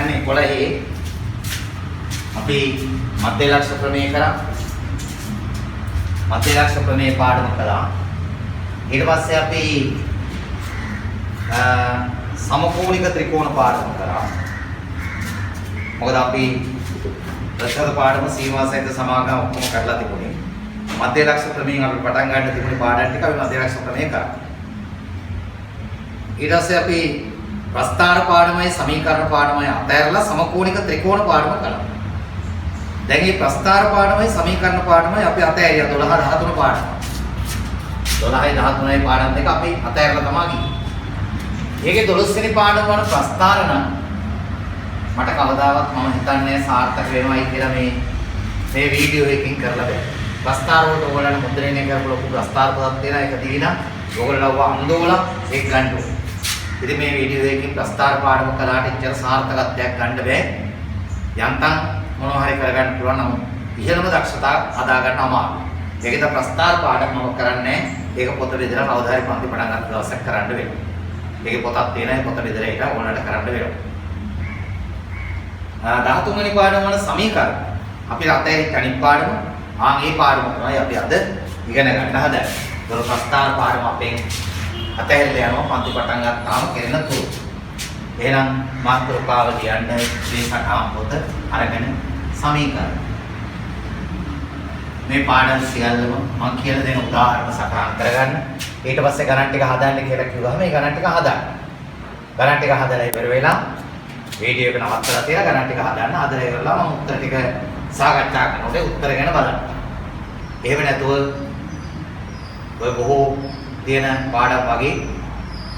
ගන්න 11 අපි මධ්‍ය ලක්ෂ ප්‍රමේය කරා. මධ්‍ය ලක්ෂ ප්‍රමේය පාඩම කළා. ඊට පස්සේ අපි සමකෝණික ත්‍රිකෝණ පාඩම කරා. මොකද අපි ප්‍රශ්න පාඩම සීමා සහිත සමාගම් ඔක්කොම කරලා තිබුණේ. මධ්‍ය ලක්ෂ ප්‍රමේයෙන් අපි පටන් ගන්න තිබුණේ පාඩම් ටික අපි මධ්‍ය ලක්ෂ ප්‍රමේය කරා. ඊට පස්සේ අපි ප්‍රස්ථාර පාඩමයි සමීකරණ පාඩමයි අතහැරලා සමකෝණික ත්‍රිකෝණ පාඩම කළා. දැන් මේ ප්‍රස්ථාර පාඩමයි සමීකරණ පාඩමයි අපි අතහැරියා 12 13 පාඩම. 12යි 13යි පාඩම් දෙක අපි අතහැරලා තමයි ගියේ. ඒකේ 12 වෙනි පාඩම වල ප්‍රස්ථාර නම් මට කවදාවත් මම හිතන්නේ සාර්ථක වෙනවයි කියලා මේ වීඩියෝ එකකින් කරලා බෑ. ප්‍රස්ථාර වලට ඕගොල්ලන්ට මුද්‍රණය කරපු ලොකු ප්‍රස්ථාර පදක් තියෙනවා. ඒක දීලා ඕගොල්ලෝ අන්දෝලා ඒක ගන්න ඕනේ. ඉතින් මේ වීඩියෝ එකකින් ප්‍රස්ථාර පාඩම කළාට ඉච්චර සාර්ථකත්වයක් ගන්න බෑ. යන්තම් මොනවා හරි කරගන්න පුළුවන් නම් ඉහළම දක්ෂතා හදා ගන්න අමාරුයි. ඒකද ප්‍රස්ථාර පාඩම මම කරන්නේ ඒක පොත බෙදලා කවදා හරි පන්ති පටන් ගන්න දවසක් කරන්න වෙනවා. මේකේ පොතක් තියෙනවා පොත බෙදලා ඒක ඕනකට කරන්න වෙනවා. 13 වෙනි පාඩම වල සමීකරණ අපි අතහැරිච්ච අනිත් පාඩම මේ පාඩම තමයි අපි අද ඉගෙන ගන්න හදන්නේ. ඒක ප්‍රස්ථාර පාඩම අපෙන් අතහැරලා යනවා පන්ති පටන් ගත්තාම කෙරෙන තුරු. එහෙනම් මාතෘකාව ලියන්න මේ සටහන් පොත අරගෙන සමීකරණ මේ පාඩම් සියල්ලම මම කියලා දෙන උදාහරණ සටහන් කරගන්න. ඊට පස්සේ ගණන් ටික හදන්න කියලා කිව්වම මේ ගණන් ටික හදන්න. ගණන් ටික හදලා ඉවර වෙලා වීඩියෝ එක නවත්තලා තියලා ගණන් ටික හදන්න. හදලා ඉවරලා මම උත්තර ටික සාකච්ඡා කරනකොට උත්තර ගැන බලන්න. එහෙම නැතුව ඔය බොහෝ තියෙන පාඩම් වගේ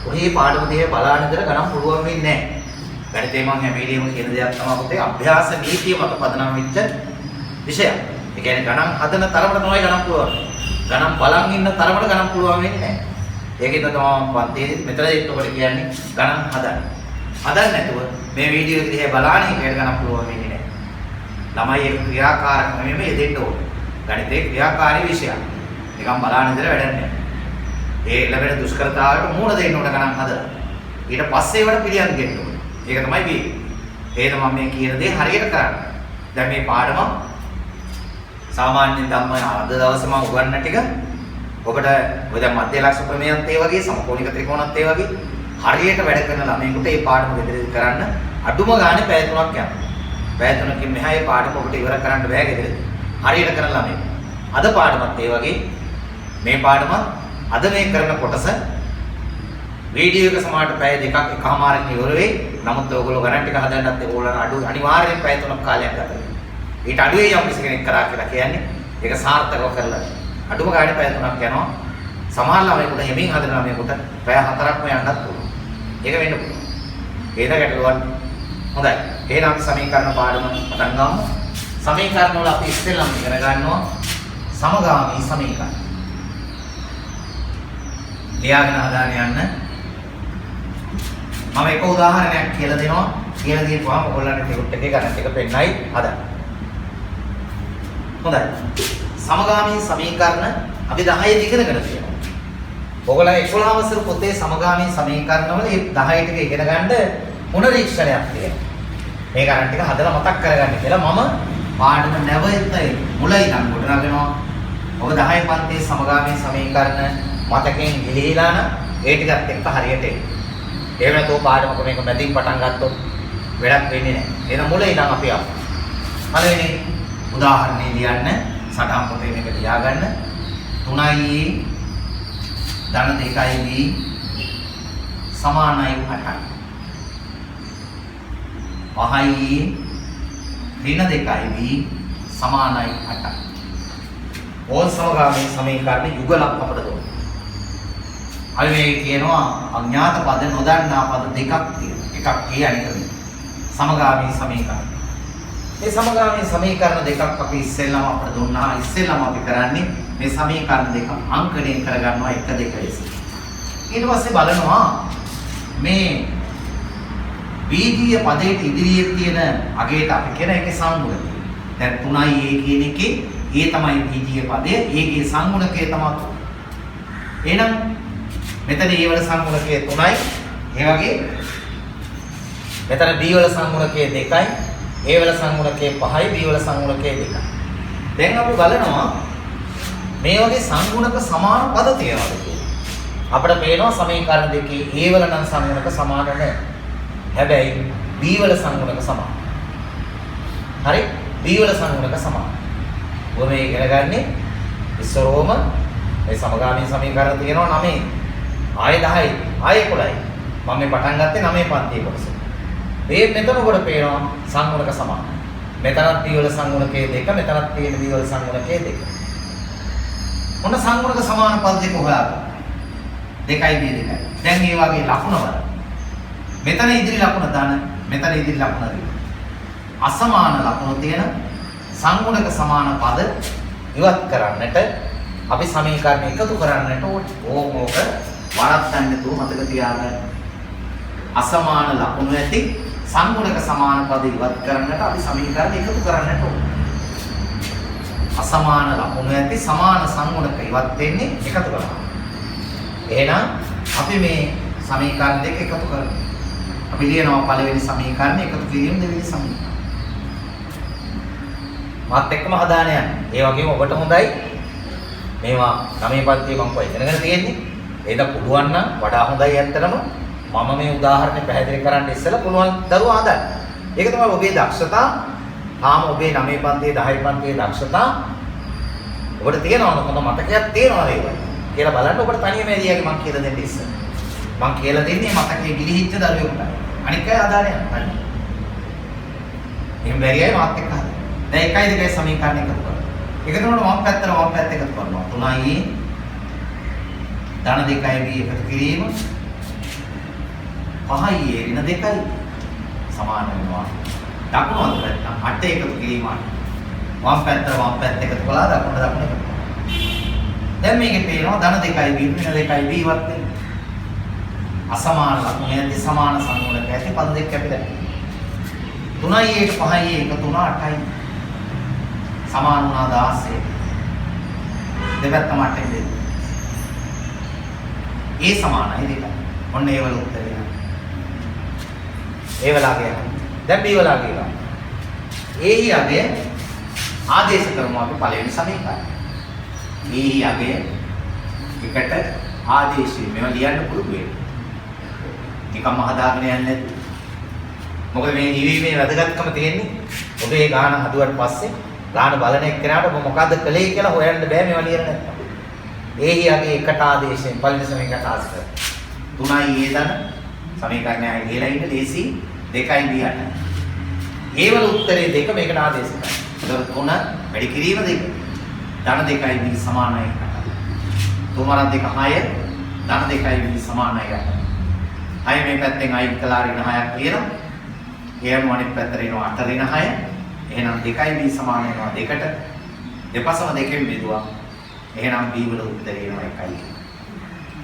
ඔහේ පාඩම දිහා බලාගෙන ඉඳලා ගණන් පුළුවන් වෙන්නේ නැහැ. ගණිතේ මම හැම වෙලේම කියන දෙයක් තමයි පුතේ අභ්‍යාස නීතිය මත පදනම් වෙච්ච විෂයක්. ඒ කියන්නේ ගණන් හදන තරමට තමයි ගණන් පුළුවන්. ගණන් බලන් ඉන්න තරමට ගණන් පුළුවන් වෙන්නේ නැහැ. ඒකෙන් තමයි පන්තියේ මෙතනදී ඔබට කියන්නේ ගණන් හදන්න. හදන්න නැතුව මේ වීඩියෝ එක දිහා බලාගෙන ඉන්න ගණන් පුළුවන් වෙන්නේ නැහැ. ළමයි ඒක ක්‍රියාකාරකම නෙමෙයි යෙදෙන්න ඕනේ. ගණිතේ ක්‍රියාකාරී විෂයක්. නිකන් බලාගෙන ඉඳලා වැඩක් නැහැ. ඒ ලැබෙන දුෂ්කරතාවයට මුහුණ දෙන්න ඕන ගණන් හදලා. ඊට පස්සේ ඒවට පිළියම් දෙන්න ඕනේ. ඒක තමයි මේ. එහෙනම් මම මේ කියන දේ හරියට කරන්න. දැන් මේ පාඩම සාමාන්‍යයෙන් ධම්ම අද දවසේ මම උගන්වන ටික ඔබට ඔය දැන් මධ්‍ය ලක්ෂ ප්‍රමේයත් ඒ වගේ සමකෝණික ත්‍රිකෝණත් ඒ වගේ හරියට වැඩ කරන ළමයෙකුට මේ පාඩම ගෙදරදී කරන්න අඩුම ගානේ පැය 3ක් යනවා. පැය 3කින් මෙහා මේ පාඩම ඔබට ඉවර කරන්න බෑ ගෙදරදී. හරියට කරන ළමයෙක්. අද පාඩමත් ඒ වගේ මේ පාඩමත් අද මේ කරන කොටස වීඩියෝ එක සමානට පැය 2ක් එකමාරක් ඉවර වෙයි. නමුත් ඔයගොල්ලෝ ගණන් ටික හදන්නත් ඒගොල්ලන් අනිවාර්යෙන් පැය 3ක් කාලයක් ගත වෙනවා. ඊට අඩුවේ යම් කිසි කෙනෙක් කරා කියලා කියන්නේ ඒක සාර්ථකව කරලා අඩුම ගානේ පැය 3ක් යනවා. සමහර ළමයෙකුට හැමින් හදන ළමයෙකුට පැය 4ක්ම යන්නත් පුළුවන්. ඒක වෙන්න පුළුවන්. ඒක ගැටලුවක්. හොඳයි. එහෙනම් අපි සමීකරණ පාඩම පටන් ගමු. සමීකරණ වල අපි ඉස්සෙල්ලාම ඉගෙන ගන්නවා සමගාමී සමීකරණ. ලියාගෙන හදාගෙන යන්න. මම එක උදාහරණයක් කියලා දෙනවා. කියලා දීපුවාම ඔයගොල්ලන්ට ටියුට් එකේ ගණන් ටික පෙන්නයි හදන්න. හොඳයි. සමගාමී සමීකරණ අපි 10 ඉගෙනගෙන තියෙනවා. ඔයගොල්ලෝ 11 වසර පොතේ සමගාමී සමීකරණ වල මේ 10 ටික ඉගෙන ගන්න පුනරීක්ෂණයක් තියෙනවා. මේ ගණන් ටික හදලා මතක් කරගන්න කියලා මම පාඩම නැවතයි මුලින් ඉඳන් ගොඩනගනවා. ඔබ 10 පන්තියේ සමගාමී සමීකරණ මතකෙන් ගිලිහිලා නම් ඒ ටිකත් එක්ක හරියට එන්න. එහෙම නැත්නම් පාඩමක මේක මැදින් පටන් ගත්තොත් වැඩක් වෙන්නේ නැහැ. එහෙනම් මුලින් ඉඳන් අපි ආව. පළවෙනි උදාහරණේ ලියන්න සටහන් පොතේ මේක ලියාගන්න. 3i ධන 2i සමානයි 8යි. 5i ඍණ 2i සමානයි 8යි. ඕල් සමගාමී සමීකරණ යුගලක් අපට දුන්නා. අපි මේ කියනවා අඥාත පද නොදන්නා පද දෙකක් තියෙනවා. එකක් කියන්නේ සමගාමී සමීකරණ. මේ සමගාමී සමීකරණ දෙකක් අපි ඉස්සෙල්ලාම අපට දුන්නා. ඉස්සෙල්ලාම අපි කරන්නේ මේ සමීකරණ දෙක අංකණය කරගන්නවා 1 2 ලෙස. ඊට පස්සේ බලනවා මේ බීජීය පදයට ඉදිරියේ තියෙන අගයට අපි කියන එකේ සංගුණකය. දැන් 3i a කියන එකේ ඒ තමයි බීජීය පදය. ඒකේ සංගුණකය තමයි 3. එහෙනම් මෙතන ඒ වල සංගුණකය 3යි. ඒ වගේ මෙතන B වල සංගුණකයේ 2යි, A වල සංගුණකයේ 5යි, B වල සංගුණකයේ 2යි. දැන් අපි බලනවා මේ වගේ සංගුණක සමාන පද තියෙනවද කියලා. අපිට පේනවා සමීකරණ දෙකේ A වල නම් සංගුණක සමාන නැහැ. හැබැයි B වල සංගුණක සමාන. හරි? B වල සංගුණක සමාන. ඔබ මේ ඉගෙන ගන්නේ ඉස්සරෝම මේ සමගාමී සමීකරණ තියෙනවා 9. ආයෙ 10යි, ආයෙ 11යි. මම මේ පටන් ගත්තේ 9 පන්තියේ කොටස. මේ මෙතන ඔබට පේනවා සංගුණක සමාන. මෙතනත් B වල සංගුණකයේ 2, මෙතනත් තියෙන B වල සංගුණකයේ 2. මොන සංගුණක සමාන පද දෙක හොයාගන්න. 2යි B 2යි. දැන් මේ වගේ ලකුණ වල මෙතන ඉදිරි ලකුණ දාන, මෙතන ඉදිරි ලකුණ දාන. අසමාන ලකුණු තියෙන සංගුණක සමාන පද ඉවත් කරන්නට අපි සමීකරණ එකතු කරන්නට ඕක වරද්දන්න තු මතක තියාගන්න. අසමාන ලකුණු ඇති සංගුණක සමාන පද ඉවත් කරන්නට අපි සමීකරණ එකතු කරන්නට ඕන. අසමාන ලකුණු ඇති සමාන සංගුණක ඉවත් වෙන්නේ එකතු කරනවා. එහෙනම් අපි මේ සමීකරණ දෙක එකතු කරමු. අපි ලියනවා පළවෙනි සමීකරණය එකතු කිරීම දෙවෙනි සමීකරණය. මාත් එක්කම හදාන යන්න. ඒ වගේම ඔබට හොඳයි මේවා 9 පන්තියේ මම කොයි ඉගෙනගෙන තියෙන්නේ. ඒක පුළුවන් නම් වඩා හොඳයි ඇත්තටම. මම මේ උදාහරණය පැහැදිලි කරන්න ඉස්සෙල්ලා පුළුවන් දරුවා හදන්න. ඒක තමයි ඔබේ දක්ෂතා. තාම ඔබේ 9 පන්තියේ 10 පන්තියේ දක්ෂතා ඔබට තියෙනවා හොඳ මතකයක් තියෙනවා ඒක. කියලා බලන්න ඔබට තනියම එළියගේ මම කියලා දෙන්න ඉස්සෙල්ලා. මම කියලා දෙන්නේ මතකයේ ගිලිහිච්ච දරුවෙකුට. අනික අය හදාන යන්න. එහෙම බැරි අය මාත් එක්ක හදන්න. දැන් 1යි 2යි සමීකරණ එකතු කරනවා. එකතු කරනකොට වම් පැත්ත එකතු කරනවා. 3යි ධන 2යි B එකතු කිරීම 5යි ඍණ 2යි සමාන වෙනවා. දකුණු අත පැත්ත 8 එකතු කිරීම 8. වම් පැත්ත එකතු කළා දකුණ එකතු. දැන් මේකේ පේනවා ධන 2යි B ඍණ 2යි B ඉවත් වෙනවා. අසමාන ලකුණු ඇති සමාන සංගුණක ඇති පද දෙක කැපිලා. 3යි 5යි එකතු වුණා 8යි. සමාන වුණා 16. දෙපැත්තම 8 දෙන්න. ඒ සමානයි දෙක. ඔන්න ඒ වල උත්තරය. ඒ වලගේ. දැන් B වලගේ ගන්න. ඒහි අගය ආදේශ කරමු අපි පළවෙනි සමීකරණය. ඒහි අගය එකට ආදේශය මේවා ලියන්න පුරුදු වෙන්න. නිකම්ම හදාගෙන යන්නේ නැති. මොකද මේ නිවීමේ වැදගත්කම තියෙන්නේ ඔබේ ගාන හදුවට පස්සේ ගාන බලන එක්කෙනාට ඔබ මොකද්ද කළේ කියලා හොයන්න බෑ මේවා ලියන්න නැත්නම්. ඒහි අගේ එකට ආදේශයෙන් පළවෙනි සමීකරණයට ආස කර. 3යි A දන සමීකරණය ලියලා ඉන්න ලේසි 2යි B 8. ඒ වල උත්තරේ දෙක මේකට ආදේශ කරනවා. ඒතකොට 3 වැඩි කිරීම දෙක. ධන 2යි B සමානයි 8. 3 2 6 ධන 2යි B සමානයි 8. අය මේ පැත්තෙන් අයින් කළා ඍණ 6ක් ලියනවා. එයම අනිත් පැත්තට එනවා 8 ඍණ 6. එහෙනම් 2යි B සමාන වෙනවා 2ට. දෙපසම දෙකෙන් බෙදුවා. එහෙනම් B වල උත්තරේ එනවා 1යි.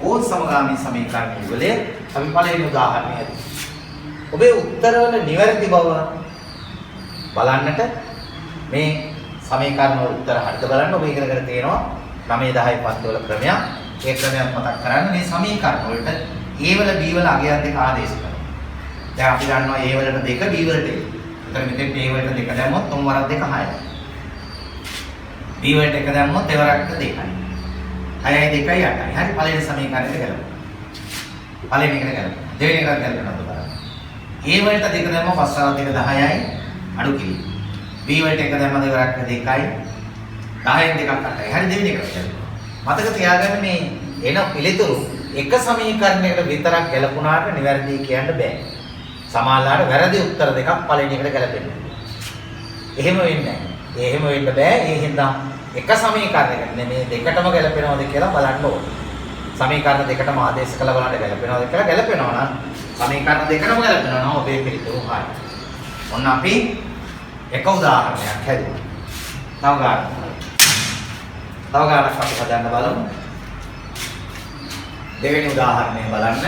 ඕල් සමගාමී සමීකරණයේ වලේ අපි පළවෙනි උදාහරණය හරි. ඔබේ උත්තරවල නිවැරදි බව බලන්නට මේ සමීකරණ වල උත්තර හරිද බලන්න ඔබ ඉගෙනගෙන තියෙනවා 9 10 5 වල ක්‍රමයක්. ඒ ක්‍රමයක් මතක් කරගන්න මේ සමීකරණ වලට A වල B වල අගයන් දෙක ආදේශ කරනවා. දැන් අපි ගන්නවා A වලට 2 B වලට 1. එතන මෙතෙන් A වලට 2 දැම්මොත් 3 වරක් 2 6යි. B වලට 1 දැම්මොත් දෙවරක් 2යි. 6යි 2යි 8යි. හරි පළවෙනි සමීකරණයට ගලපමු. පළවෙනි එකට ගලපමු. දෙවෙනි එකට ගලපනවා බලන්න. A වලට 2 දැම්ම පස් වරක් 2 10යි අඩු කිරීම. B වලට 1 දැම්ම දෙවරක් 2යි. 10න් 2ක් 8යි. හරි දෙවෙනි එකට ගලපමු. මතක තියාගන්න මේ එන පිළිතුරු එක සමීකරණයකට විතරක් ගැලපුණාට නිවැරදි කියන්න බෑ. සමානලාට වැරදි උත්තර දෙකක් පළවෙනි එකට ගැලපෙන්නේ. එහෙම වෙන්නේ නැහැ. එහෙම වෙන්න බෑ. ඒ හින්දා එක සමීකරණයකට නෙමෙයි දෙකටම ගැලපෙනවද කියලා බලන්න ඕනේ. සමීකරණ දෙකටම ආදේශ කළ බලන්න ගැලපෙනවද කියලා ගැලපෙනවා නම් සමීකරණ දෙකටම ගැලපෙනවා නම් ඔබේ පිළිතුරු හරියි. ඔන්න අපි එක උදාහරණයක් හැදුවා. තව ගානක් අපි හදන්න බලමු. දෙවෙනි උදාහරණය බලන්න.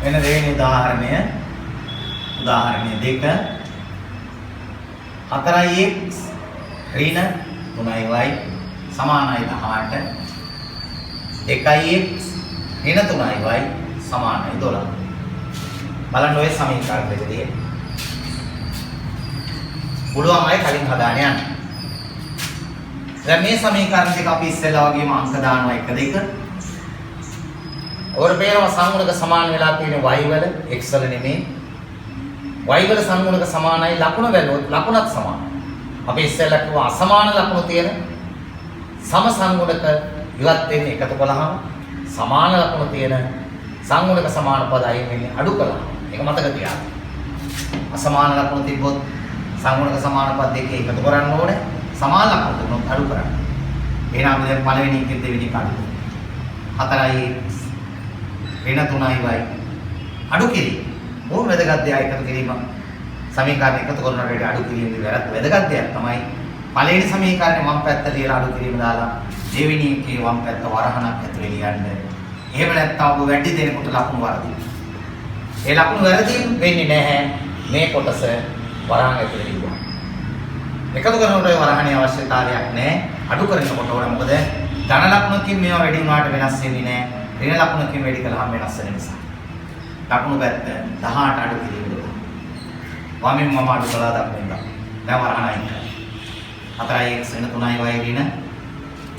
වෙන දෙවෙනි උදාහරණය 2 4x ඍණ 3y සමානයි 18. 2x ඍණ 3y සමානයි 12. බලන්න ඔය සමීකරණ දෙකදී පුළුවන් අය කලින් හදාගෙන යන්න. දැන් මේ සමීකරණ දෙක අපි ඉස්සෙල්ලා වගේම අංක දානවා 1 2. ඔර පේනවා සංගුණක සමාන වෙලා තියෙන y වල x වල නෙමෙයි. y වල සංගුණක සමානයි ලකුණ බැලුවොත් ලකුණත් සමානයි. අපි ඉස්සෙල්ලා කිව්වා අසමාන ලකුණු තියෙන සම සංගුණක ඉවත් වෙන්නේ එකතු කළාම සමාන ලකුණු තියෙන සංගුණක සමාන පද අයින් වෙන්නේ අඩු කළාම. ඒක මතක තියාගන්න. අසමාන ලකුණු තිබ්බොත් සංගුණක සමාන පද දෙක එකතු කරන්න ඕනේ. සමාන ලකුණු තුනක් අඩු කරන්න. එහෙනම් දැන් පළවෙනි එකෙන් දෙවෙනි එක අඩු. 4x ඍණ 3y අඩු කිරීම. බොහොම වැදගත් දෙයක් එකතු කිරීම. සමීකරණ එකතු කරනකොට අඩු කිරීමේ වැදගත් දෙයක් තමයි පළවෙනි සමීකරණය වම් පැත්ත තියලා අඩු කිරීම දාලා දෙවෙනි එකේ වම් පැත්ත වරහණක් ඇතුලේ ලියන්න. එහෙම නැත්නම් ඔබ වැඩි දෙනෙකුට ලකුණු වරදිනවා. ඒ ලකුණු වැරදීම් වෙන්නේ නැහැ මේ කොටස වරහන් ඇතුලේ ලියුවා. එකතු කරනකොට ඒ වරහණේ අවශ්‍යතාවයක් නැහැ. අඩු කරනකොට ඕන මොකද ධන ලකුණකින් මේවා වැඩි වුණාට වෙනස් වෙන්නේ නැහැ. ඍණ ලකුණකින් වැඩි කළාම වෙනස් වෙන නිසා. ලකුණු පැත්ත 18 අඩු කිරීම දුන්නා. වමෙන් මම අඩු කළා දක්වන්න. දැන් වරහණයි. 4x ඍණ 3y ඍණ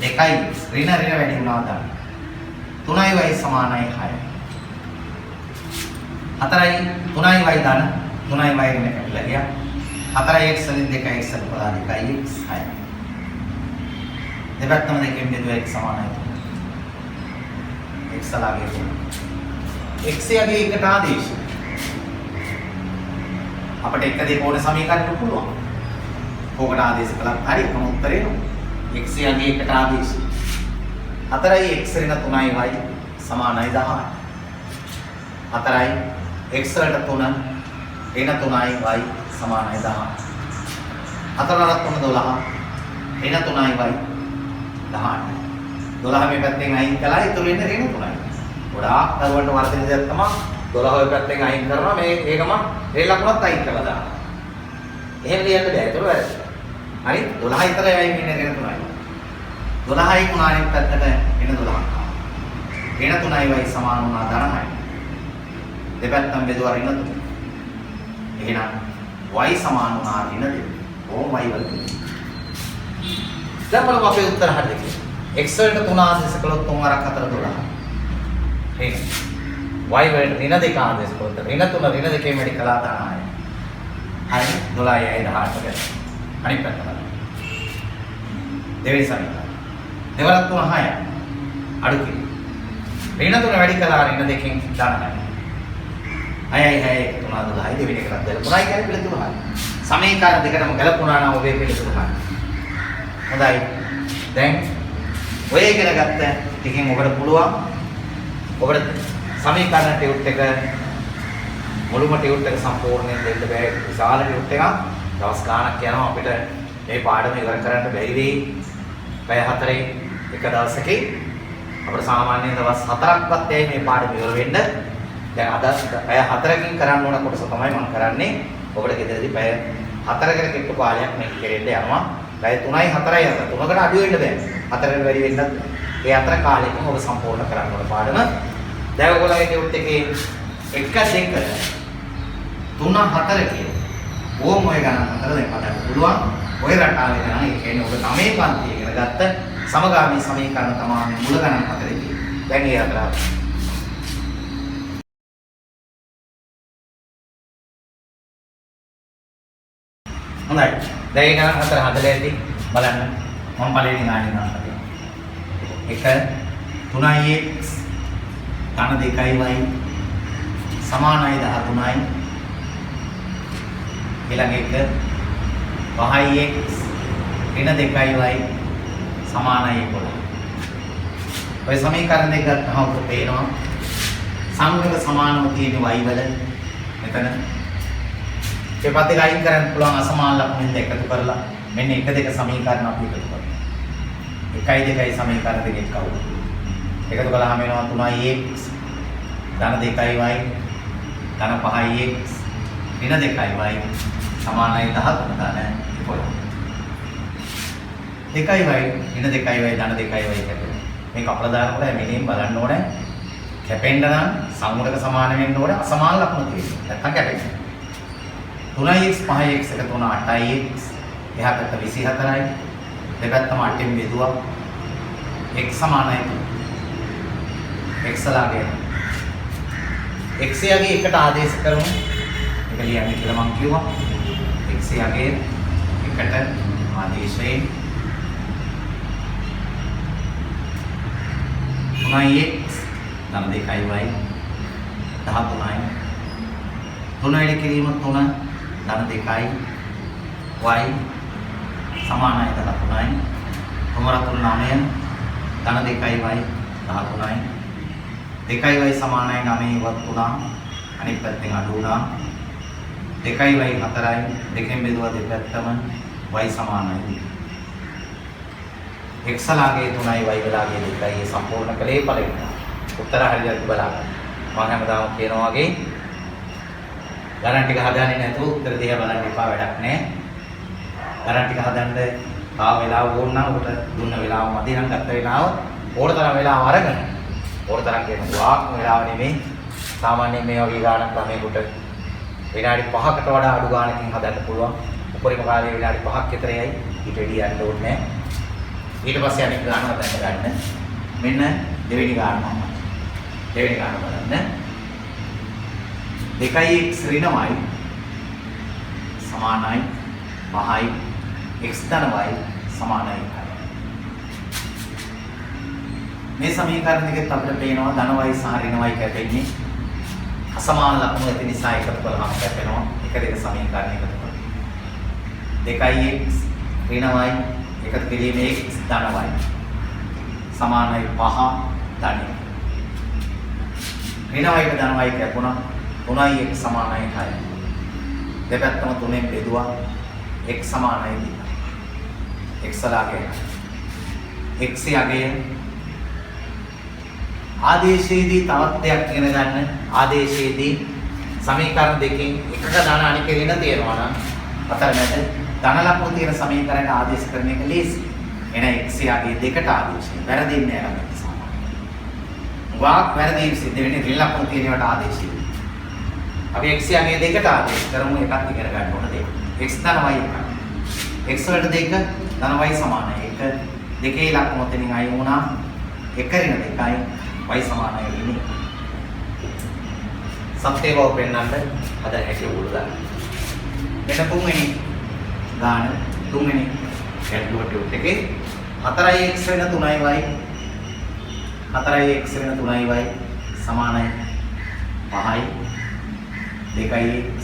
2y ඍණ වැඩි වුණා දාන්න. 3y සමානයි 6. 4y 3y ධන 3y ඍණ කැපිලා ගියා. 4x වලින් 2x අඩු කළා 2x 6. දෙපැත්තම දෙකෙන් බෙදුවා x සමානයි. x ලාගේ x යගේ එකට ආදේශ. අපිට එක දෙක ඕනේ සමීකරණ පුළුවන්. ඕකට ආදේශ කළා හරි කොහොම උත්තරේ නෝ. x යගේ එකට ආදේශ. 4යි x ඍණ 3y සමානයි 10. 4යි x වලට 3 ඍණ 3y සමානයි 10. 4 වලට 3 12 ඍණ 3y 18. 12 මේ පැත්තෙන් අයින් කළා ඉතුරු වෙන්නේ ඍණ 3යි. ගොඩාක් දරුවන්ට වර්ධන දෙයක් තමයි 12 ඔය පැත්තෙන් අයින් කරනවා මේ ඒකම ඒ ලකුණත් අයින් කරලා දානවා. එහෙම ලියන්න බෑ ඒක වැරදි. හරි 12 විතරයි අයින් වෙන්නේ ඍණ 3යි. 12යි ගුණානිත් පැත්තට ඍණ 12ක්. ඍණ 3යි සමාන වුණා 10යි. දෙපැත්තම බෙදුවා ඍණ 3. එහෙනම් y සමාන වුණා ඍණ 2. ඕම y වල. දැන් බලමු අපේ උත්තර හරියද කියලා. x වලට 3 ආදේශ කළොත් 3 වරක් 4 12. හරි. y වලට ඍණ 2 ආදේශ කළොත් ඍණ 3 ඍණ 2 වැඩි කළා 10යි. හරි 12යි 18 ගන්න. අනිත් පැත්ත බලන්න. දෙවෙනි සමීකරණ. දෙවරක් 3 6යි. අඩු කිරීම. ඍණ 3 වැඩි කළා ඍණ 2කින් 10යි. 6යි 6යි 3 12යි දෙවෙනි එකකට දැලපුණායි කියන්නේ පිළිතුරු හරි. සමීකරණ දෙකටම ගැලපුණා නම් ඔබේ පිළිතුරු හරි. හොඳයි. දැන් ඔය ඉගෙන ගත්ත ටිකෙන් ඔබට පුළුවන් ඔබට සමීකරණ ටියුට් එක මුළුම ටියුට් එක සම්පූර්ණයෙන් දෙන්න බෑ. විශාල ටියුට් එකක්. දවස් ගාණක් යනවා අපිට මේ පාඩම ඉවර කරන්න බැරි වෙයි. පැය 4යි එක දවසකේ අපිට සාමාන්‍යයෙන් දවස් 4ක්වත් ඇයි මේ පාඩම ඉවර වෙන්න. දැන් අද පැය 4කින් කරන්න ඕන කොටස තමයි මම කරන්නේ. ඔබට ගෙදරදී පැය 4කට කෙට්ටු කාලයක් මේක කෙරෙන්න යනවා. පැය 3යි 4යි අතර 3කට අඩු වෙන්න බෑ. 4කට වැඩි වෙන්නත් ඒ අතර කාලෙකින් ඔබ සම්පූර්ණ කරන්න ඕන පාඩම. දැන් ඔයගොල්ලෝගේ ටියුට් එකේ 1 2 3 4 කියන ඕම ඔය ගණන් අතර දැන් හදන්න පුළුවන්. ඔය රටාවේ ගණන් ඒ කියන්නේ ඔබ 9 පන්ති ඉගෙන ගත්ත සමගාමී සමීකරණ තමයි මුල ගණන් හතරේ. දැන් ඒ අතර හොඳයි. දැන් ඒ ගණන් හතර හදලා ඇති බලන්න. මම පළවෙනි ගානේ ගන්න හදලා. 1 3x ධන 2y සමානයි 13යි. ඊළඟ එක 5x ඍණ 2y සමානයි 11. ඔය සමීකරණ දෙක ගත්තම ඔබට පේනවා සංග්‍රහ සමානව තියෙන y වල මෙතන ඒ පැත්තේ අයින් කරන්න පුළුවන් අසමාන ලකුණු දෙක එකතු කරලා මෙන්න 1 2 සමීකරණ අපි එකතු කරනවා. 1 2 සමීකරණ දෙක එකතු කළාම එනවා 3x ධන 2y ධන 5x ඍණ 2y සමානයි 13 ධන 11. 2යි y ඍණ 2යි y ධන 2යි y කැපෙනවා. මේ කපලා දානකොට මෙලින් බලන්න ඕනේ. කැපෙන්න නම් සංවරක සමාන වෙන්න ඕනේ අසමාන ලක්ෂණ තියෙනවා. නැත්නම් කැපෙන්නේ. 3x 5x එක 3 8x එහා පැත්ත 24යි. දෙපැත්තම 8න් බෙදුවා. x සමානයි 3. x ලාගේ x යගේ එකට ආදේශ කරමු. ඒක ලියන්න කියලා මම කිව්වා. x යගේ එකට ආදේශයෙන් 3x ධන 2y 13යි 3 වැඩි කිරීම 3 ධන 2යි y සමානයි 13යි 3 3 9 ධන 2යි y 13යි 2යි y සමානයි 9 ඉවත් 3 අනිත් පැත්තෙන් අඩු වුණා 2යි y 4යි දෙකෙන් බෙදුවා දෙපැත්තම y සමානයි x ලාගේ 3යි y ලාගේ 2යි සම්පූර්ණ කලේ ඵලෙන්න උත්තර හරියට බලන්න මම හැමදාම කියනවා වගේ ගණන් ටික හදාන්නේ නැතුව උත්තර දිහා බලන්න එපා වැඩක් නැහැ ගණන් ටික හදන්න ආ වෙලාව ඕන නම් උට දුන්න වෙලාව මදි නම් ගත්ත වෙලාව ඕනතරම් වෙලාව අරගෙන ඕනතරම් කියන වාක් වෙලාව නෙමෙයි සාමාන්‍යයෙන් මේ වගේ ගානක් ළමයෙකුට විනාඩි 5කට වඩා අඩු ගානකින් හදන්න පුළුවන් උපරිම කාලය විනාඩි 5ක් විතරයි ඊට වැඩි යන්න ඕනේ නැහැ ඊට පස්සේ අනිත් ගාන හදන්න ගන්න මෙන්න දෙවෙනි ගාන මම දෙවෙනි ගාන බලන්න 2x ඍණමයි සමානයි 5යි x ධන y සමානයි 1යි මේ සමීකරණ දෙකත් අපිට පේනවා ධන y සහ ඍණ y කැපෙන්නේ අසමාන ලක්ෂණ ඇති නිසා එකතු කළාම කැපෙනවා එක දෙක සමීකරණ එකතු කරලා 2x ඍණ y එකතු කිරීමේ x ධන y සමානයි 5 ධන ඍණ y ධන y කැපුණා 3x සමානයි 6යි දෙපැත්තම 3ෙන් බෙදුවා x සමානයි 2යි x ලාගේ x යගේ ආදේශයේදී තවත් දෙයක් ඉගෙන ගන්න ආදේශයේදී සමීකරණ දෙකකින් එකක ධන අනික ඍණ තියෙනවා නම් අතරමැද ධන ලක්ෂණ තියෙන සමීකරණ ආදේශ කරන එක ලේසි එන x යගේ දෙකට ආදේශය වැරදින්නේ නැහැ නම් සාමාන්‍යයෙන් වාක් වැරදීම් සිද්ධ වෙන්නේ ඍණ ලක්ෂණ තියෙනවට ආදේශය අපි x යගේ දෙකට ආදේශ කරමු එකක් ඉගෙන ගන්න ඕන දෙයක් x ධන y එකක් x වලට 2 ධන y සමානයි 1 දෙකේ ලක්ෂණ ඔතනින් අයින් වුණා 1 ඍණ 2යි y සමානයි ඍණ සත්‍ය බව පෙන්වන්න හදන හැටි උගල දාන්න මෙන්න තුන්වෙනි ගාන තුන්වෙනි කැල්කියුලේටර් එකේ 4x ඍණ 3y 4x ඍණ 3y සමානයි 5යි 2x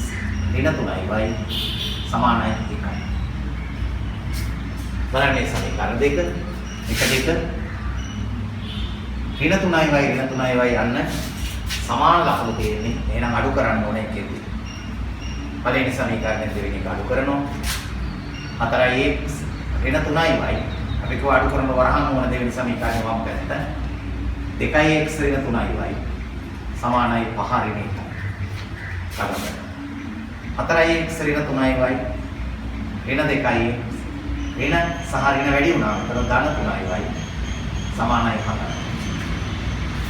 ඍණ 3y සමානයි 1යි බලන්න මේ සමීකරණ දෙක 1 2 ඍණ 3y ඍණ 3y යන්න සමාන ලක්ෂණ තියෙන්නේ එහෙනම් අඩු කරන්න ඕනේ කියදී පළවෙනි සමීකරණය දෙවෙනි එක අඩු කරනවා 4x ඍණ 3y අපි කව අඩු කරන වරහන් ඕන දෙවෙනි සමීකරණය වම් පැත්ත 2x ඍණ 3y සමානයි 5 ඍණ 1 කරන්න 4x ඍණ 3y ඍණ 2y ඍණ සහ ඍණ වැඩි වුණා අතන ධන 3y සමානයි 4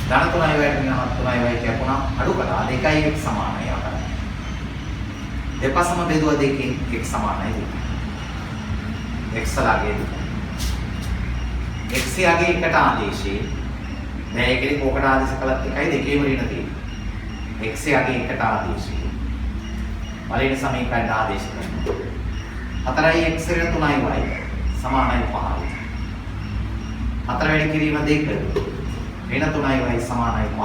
ධන 3y ඍණ 3y කියපුණා අඩු කළා 2x සමානයි 4 දෙපසම බෙදුවා දෙකෙන් x සමානයි 2 x ලාගේ x යගේ එකට ආදේශේ නෑ ඒකේ කෝකට ආදේශ කළත් එකයි දෙකේම ඍණ තියෙන්නේ x යගේ එකට ආදේශේ පළවෙනි සමීකරණයට ආදේශ කරනවා 4x ඍණ 3y සමානයි 5යි 4 වැඩි කිරීම 2 ඍණ 3y සමානයි 5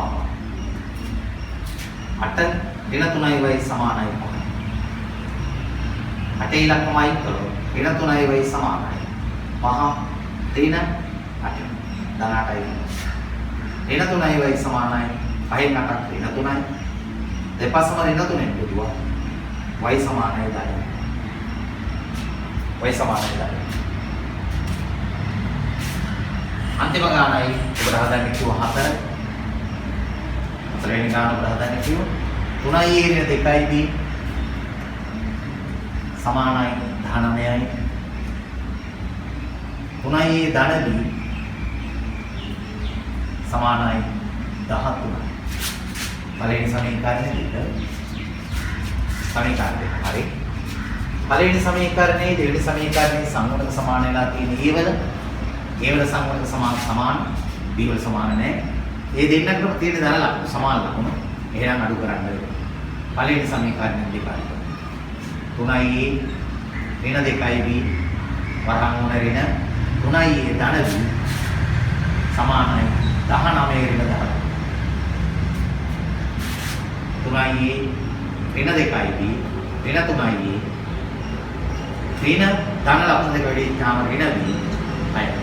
8 ඍණ 3y සමානයි 5 8 ඉලක්කමයි කළොත් ඍණ 3y සමානයි 5 ඍණ 8 ධන 8යි ඍණ 3y සමානයි 5න් 8ක් ඍණ 3යි දෙපසම ඍණ 3ෙන් බෙදුවා y සමානයි 10යි y සමානයි 10යි අන්තිම ගානයි ඔබට හදන්න කිව්ව 4 හතරවෙනි ගාන ඔබට හදන්න කිව්ව 3y ඍණ 2y සමානයි 19යි. 3යි ධන B සමානයි 13යි. පළවෙනි සමීකරණය සමීකරණය හරි. පළවෙනි සමීකරණයේ දෙවෙනි සමීකරණයේ සංගුණක සමාන වෙලා තියෙන A වල සංගුණක සමාන B වල සමාන නැහැ. ඒ දෙන්නටම තියෙන ධන ලක්ෂණ සමාන ලක්ෂණ. එහෙනම් අඩු කරන්න වෙනවා. පළවෙනි සමීකරණය දෙකයි. 3යි ඍණ 2යි B වරහන් වුණ ඍණ 3යි ධන B සමානයි 19 ඍණ 10. 3යි ඍණ 2යි B ඍණ 3යි ඍණ ධන ලක්ෂණ දෙක වැඩි තාම ඍණ B 6.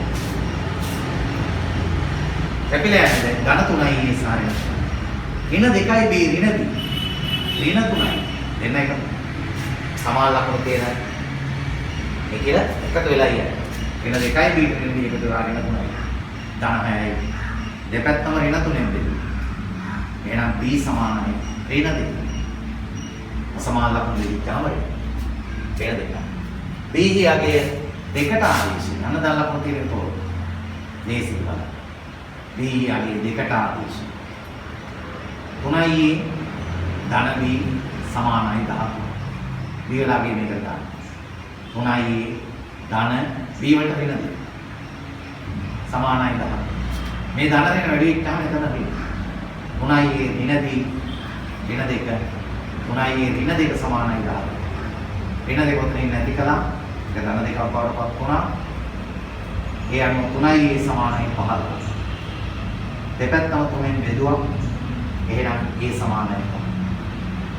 කැපිලා යන්නේ ධන 3යි සාරය. ඍණ 2යි B ඍණ B ඍණ 3යි දෙන්න එක සමාන ලක්ෂණ තියෙන මේ කියලා එකතු වෙලා යන්නේ. ඍණ 2යි B ඍණ B එකතු වෙලා ඍණ 3යි. ධන 6යි. දෙපැත්තම ඍණ 3ෙන් බෙදුවා. එහෙනම් B සමානයි ඍණ 2. සමාන ලක්ෂණ දෙකම ඍණ 2. B යගේ දෙකට ආදේශය. අන්න දැන් ලක්ෂණ තියෙන තෝර. දේශී බලන්න. B යගේ දෙකට ආදේශය. 3යි ධන B සමානයි 10. B වලගේ මේක ගන්න. 3යි ධන B වලට ඍණ 2. සමානයි 10. මේ ධන දෙක වැඩි වෙච්චාම එතන වෙන්නේ. 3යි ඍණ B ඍණ 2. 3යි ඍණ 2 සමානයි 10. ඍණ 2 උතනින් නැති කළා. ඒක ධන දෙකක් බවටපත් වුණා. ඒ අනුව 3යි සමානයි 15. දෙපැත්තම 3ෙන් බෙදුවා. එහෙනම් A සමානයි 5.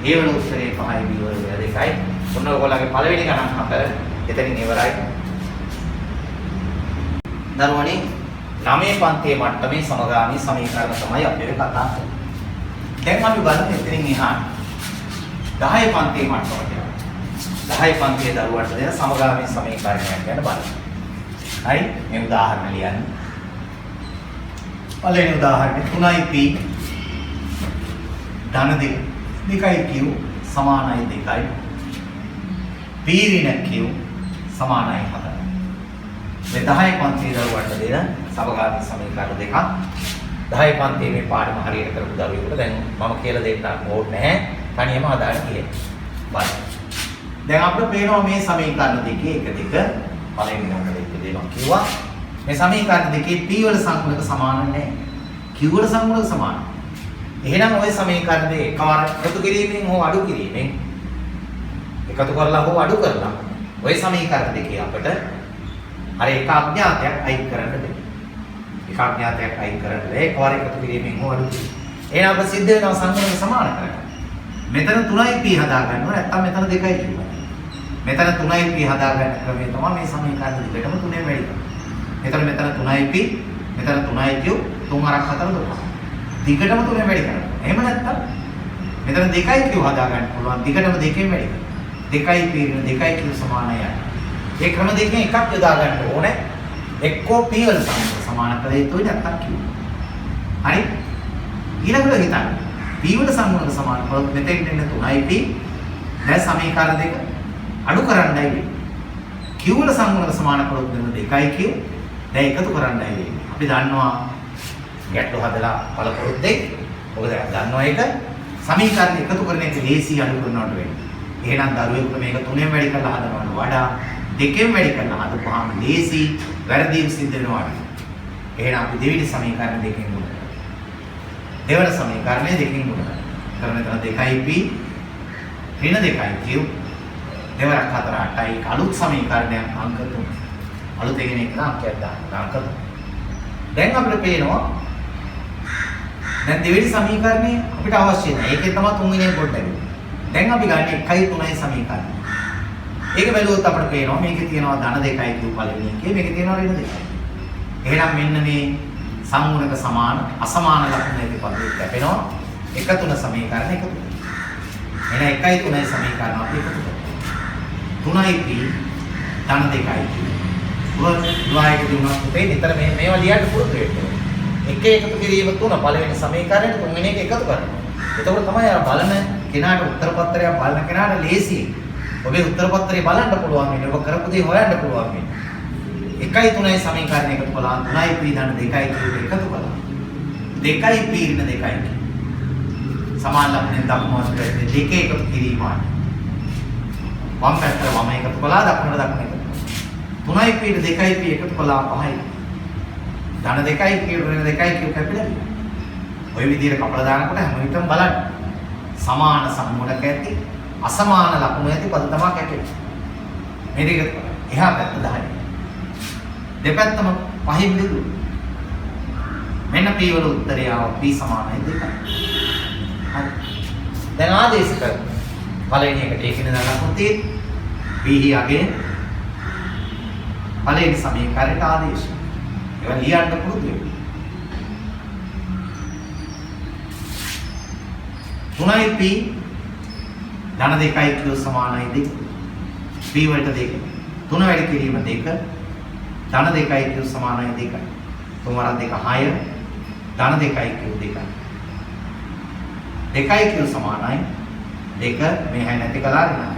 A වල උත්තරේ 5යි B වල 2යි. ඔන්න ඔයගොල්ලන්ගේ පළවෙනි ගණන් 4 එතනින් ඉවරයි. දරුවනේ 9 පන්තියේ මට්ටමේ සමගාමී සමීකරණ තමයි අපි කතා කරන්නේ. දැන් අපි බලමු එතනින් එහාට 10 පන්තියේ මට්ටමට යනවා. 10 පන්තියේ දරුවන්ට දෙන සමගාමී සමීකරණයක් ගැන බලමු. හරි මේ උදාහරණ ලියන්න. පළවෙනි උදාහරණය 3යි P ධන 2යි Q සමානයි 2යි. P ඍණ Q සමානයි 4යි. මේ 10 පන්තියේ දරුවන්ට දෙන සමගාමී සමීකරණ දෙකක්. 10 පන්තියේ මේ පාඩම හරියට කරපු දරුවෙකුට දැන් මම කියලා දෙන්න ඕනේ නැහැ. තනියම හදාන්න කියලා. බලන්න. දැන් අපිට පේනවා මේ සමීකරණ දෙකේ එක දෙක පළවෙනි නම්බර එක දෙනවා කිව්වා. මේ සමීකරණ දෙකේ P වල සංගුණක සමාන නැහැ. Q වල සංගුණක සමානයි. එහෙනම් ওই සමීකරණ දෙක එකවර එකතු කිරීමෙන් හෝ අඩු කිරීමෙන් එකතු කරලා හෝ අඩු කරලා ওই සමීකරණ දෙකේ අපිට අර එක අඥාතයක් අයින් කරන්න දෙන්න. එක අඥාතයක් අයින් කරන්න එකවර එකතු කිරීමෙන් හෝ අඩු කිරීමෙන්. එහෙනම් අපිට සිද්ධ වෙනවා සංගුණක සමාන කරගන්න. මෙතන 3යි P හදා ගන්නවා නැත්නම් මෙතන 2යි කිව්වා. මෙතන 3යි P හදා ගන්න ක්‍රමය තමයි මේ සමීකරණ දෙකටම 3ෙන් වැඩි කරන්නේ. මෙතන 3යි P මෙතන 3යි Q 3 අරක් 4 දුන්නා. දිගටම 3ෙන් වැඩි කරනවා. එහෙම නැත්නම් මෙතන 2යි Q හදා ගන්න පුළුවන්. දිගටම 2ෙන් වැඩි කරනවා. 2යි P 2යි Q සමානයි. මේ ක්‍රම දෙකෙන් එකක් යොදා ගන්න ඕනේ. එක්කෝ P වල සමාන කළ යුතුයි නැත්නම් Q. හරි? ඊළඟට හිතන්න. P වල සංගුණක සමාන කළොත් මෙතෙන් එන්න 3යි P දැන් සමීකරණ දෙක අඩු කරන්නයි වෙන්නේ. Q වල සංගුණක සමාන කළොත් මෙන්න 2යි Q දැන් එකතු කරන්නයි වෙන්නේ. අපි දන්නවා ගැටලු හදලා බලපොත් දෙක. ඔබ දැන් දන්නවා ඒක සමීකරණ එකතු කරන එක ලේසි අඩු කරනවට වෙන්නේ. එහෙනම් දරුවෙකුට මේක 3ෙන් වැඩි කරලා හදනවට වඩා 2ෙන් වැඩි කරලා හදපුවාම ලේසි වැරදීම් සිද්ධ වෙනවා. එහෙනම් අපි දෙවෙනි සමීකරණ දෙකෙන් ගුණ කරමු. දෙවන සමීකරණය දෙකෙන් ගුණ කරමු. එතන මෙතන 2යි P ඍණ 2යි Q දෙවරක් 4 8යි අලුත් සමීකරණයක් අංක 3. අලුතෙන් එන එක අංකයක් දාන්න අංක 3. දැන් අපිට පේනවා දැන් දෙවෙනි සමීකරණය අපිට අවශ්‍ය නැහැ. ඒකේ තමයි තුන්වෙනි පොඩ්ඩක් ගන්නේ. දැන් අපි ගන්න 1යි 3යි සමීකරණය. ඒක බැලුවොත් අපිට පේනවා මේකේ තියෙනවා ධන 2යි Q පළවෙනි එකේ මේකේ තියෙනවා ඍණ 2යි. එහෙනම් මෙන්න මේ සංගුණක සමාන අසමාන ලක්ෂණ දෙක පරිදි ලැබෙනවා. 1 3 සමීකරණ එකතු කරනවා. එහෙනම් 1යි 3යි සමීකරණ අපි එකතු කරනවා. 3යි P ධන 2යි Q. දුවායක දුන්නා පුතේ නිතර මේවා ලියන්න පුරුදු වෙන්න ඕනේ. එක එකතු කිරීම තුන පළවෙනි සමීකරණයට තුන්වෙනි එක එකතු කරනවා. එතකොට තමයි අර බලන කෙනාට උත්තර පත්‍රයක් බලන කෙනාට ලේසි. ඔබේ උත්තර පත්‍රය බලන්න පුළුවන් වෙන්නේ. ඔබ කරපු දේ හොයන්න පුළුවන් වෙන්නේ. 1යි 3යි සමීකරණය එකතු කළා 3යි p ධන 2යි q එකතු කළා 2යි p ඍණ 2යි සමාන ලකුණෙන් දක්වන දෙක එකතු කිරීමයි වම් පැත්ත වම එකතු කළා දකුණ එකතු 3යි p 2යි p එකතු කළා 5යි ධන 2යි q ඍණ 2යි q කැපිලා ඔය විදිහට කපලා දානකොට හැම විටම බලන්න සමාන සම්මුණක ඇති අසමාන ලකුණු ඇති පද තමයි කැපෙන්නේ මේ දෙක එහා පැත්ත 10යි දෙපැත්තම පහින් බෙදුව. මෙන්න p වල උත්තරය ආව p සමානයි 2යි. හරි. දැන් ආදේශ කරමු. පළවෙනි එකට ඒකින දාලා තියෙත් p යගේ පළවෙනි සමීකරණයට ආදේශ. ඒවා ලියන්න පුරුදු වෙන්න. 3යි p ධන 2යි q සමානයි 2. p වලට 2. 3 වැඩි කිරීම 2 ධන 2යි q සමානයි 2යි. 3 වරක් 2 6 ධන 2යි q 2යි. 2යි q සමානයි 2 මේ හැයි නැති කළා නේද?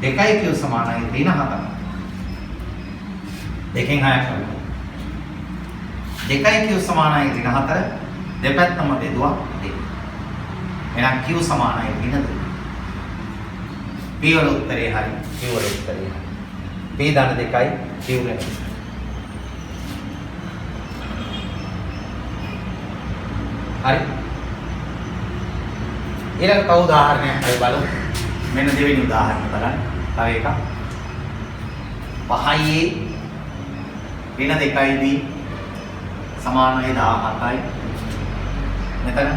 2යි q සමානයි ඍණ 7යි. දෙකෙන් 6ක් කරනවා. 2යි q සමානයි ඍණ 4 දෙපැත්තම බෙදුවා 2. එහෙනම් q සමානයි ඍණ 2. p වල උත්තරේ හරි q වල උත්තරේ හරි. p ධන 2යි q ඍණ 2යි. හරි. ඊළඟ තව උදාහරණයක් අපි බලමු. මෙන්න දෙවෙනි උදාහරණය බලන්න. තව එකක්. 5යි ඍණ 2යි b සමානයි 17යි. මෙතන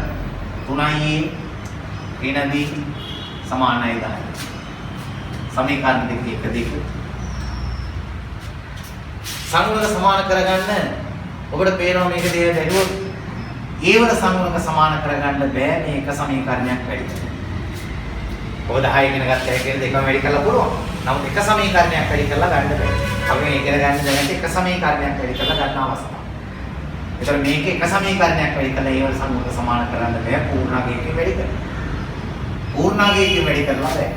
3යි ඍණ b සමානයි 10යි. සමීකරණ දෙක එක දෙක සංගුණක සමාන කරගන්න ඔබට පේනවා මේක දෙය බැලුවොත් ඒ වල සංගුණක සමාන කරගන්න බෑ මේ එක සමීකරණයක් වැඩි. ඔබ 10 ඉගෙන ගත්ත හැකේ දෙකම වැඩි කරලා පුළුවන්. නමුත් එක සමීකරණයක් වැඩි කරලා ගන්න බෑ. අපි මේ ඉගෙන ගන්න දැනට එක සමීකරණයක් වැඩි කරලා ගන්න අවස්ථාවක්. ඒතර මේක එක සමීකරණයක් වැඩි කරලා ඒ වල සංගුණක සමාන කරන්න බෑ පූර්ණාංගයකින් වැඩි කරලා. පූර්ණාංගයකින් වැඩි කරලා බෑ.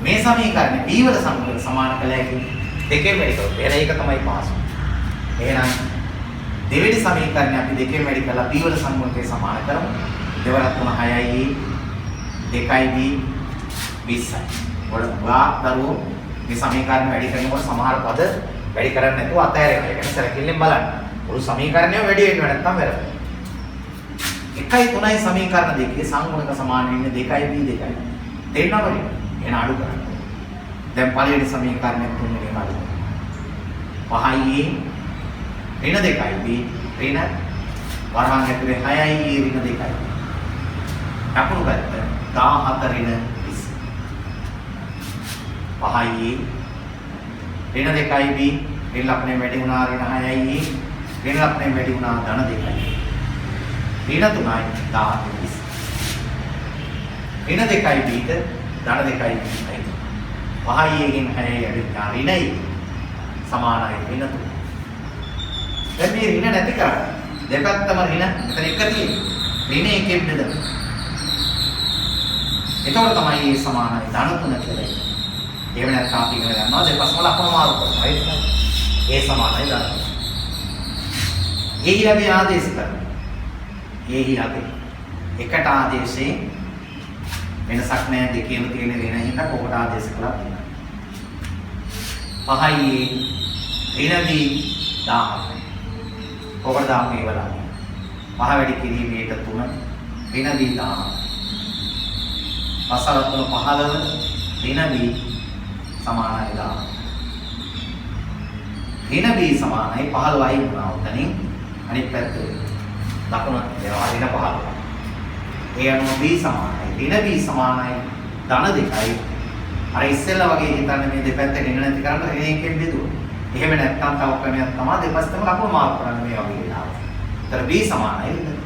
මේ සමීකරණය b වල සංගුණක සමාන කළ හැකි දෙකෙන් වැඩි කරොත් එහෙනම් ඒක තමයි පහසු. එහෙනම් දෙවෙනි සමීකරණය අපි දෙකෙන් වැඩි කරලා b වල සංගුණකේ සමාන කරමු. 2 වරක් 3 6යි 2යි b 20යි. වඩා දරුවෝ මේ සමීකරණ වැඩි කරනකොට සමහර පද වැඩි කරන්නේ නැතුව අතහැරෙනවා. ඒක නිසා සැලකිල්ලෙන් බලන්න. මුළු සමීකරණයම වැඩි වෙන්න නැත්නම් වැරදි. 1යි 3යි සමීකරණ දෙකේ සංගුණක සමාන වෙන්නේ 2යි b 2යි. තේරෙනවද? එහෙනම් අඩු කරන්න. දැන් පළවෙනි සමීකරණය තුන්වෙනි අඩු. 5යි ඍණ 2යි b ඍණ වරහන් ඇතුලේ 6යි ඍණ 2යි. දකුණු පැත්ත 17 ඍණ 20. 5යි ඍණ 2යි b ඍණ ලක්ෂණය වැඩි වුණා ඍණ 6යි ඍණ ලක්ෂණය වැඩි වුණා ධන 2යි. ඍණ 3යි 17 20. ඍණ 2යි b ට ධන 2යි 20යි. 5යි එකෙන් 6යි අඩිනා ඍණයි සමානයි ඍණ 3. දැන් මේ ඍණ නැති කරා. දෙපැත්තම ඍණ මෙතන එක තියෙනවා. ඍණ එකෙන් බෙදලා. එතකොට තමයි මේ සමානයි ධන 3 කියලා. එහෙම නැත්නම් අපි ඉගෙන ගන්නවා දෙපස්සම ලකුණු මාරු කරනවා. ඒ සමානයි ධන 3. එහි ආදේශ කරනවා. එහි ආදේශ. එකට ආදේශේ වෙනසක් නැහැ දෙකේම තියෙන ඍණ හින්දා කොකට ආදේශ කළා තියෙනවා. 5යි ඍණ b 17යි. කොකට දාමු ඒ වල. 5 වැඩි කිරීමේට 3 ඍණ b 17. පසල 3 15 ඍණ b සමානයි 10. ඍණ b සමානයි 15යි වුණා උතනින් අනිත් පැත්ත දකුණ දෙනවා ඍණ 15. ඒ අනුව b සමානයි ඍණ b සමානයි ධන 2යි. අර ඉස්සෙල්ලා වගේ හිතන්නේ මේ දෙපැත්ත ඍණ නැති කරන්න ඍණ එකෙන් බෙදුවා. එහෙම නැත්නම් තව ක්‍රමයක් තමයි දෙපැත්තම ලකුණු මාරු කරන්න මේ වගේ වෙලාවට. ඒතර b සමානයි ඍණ.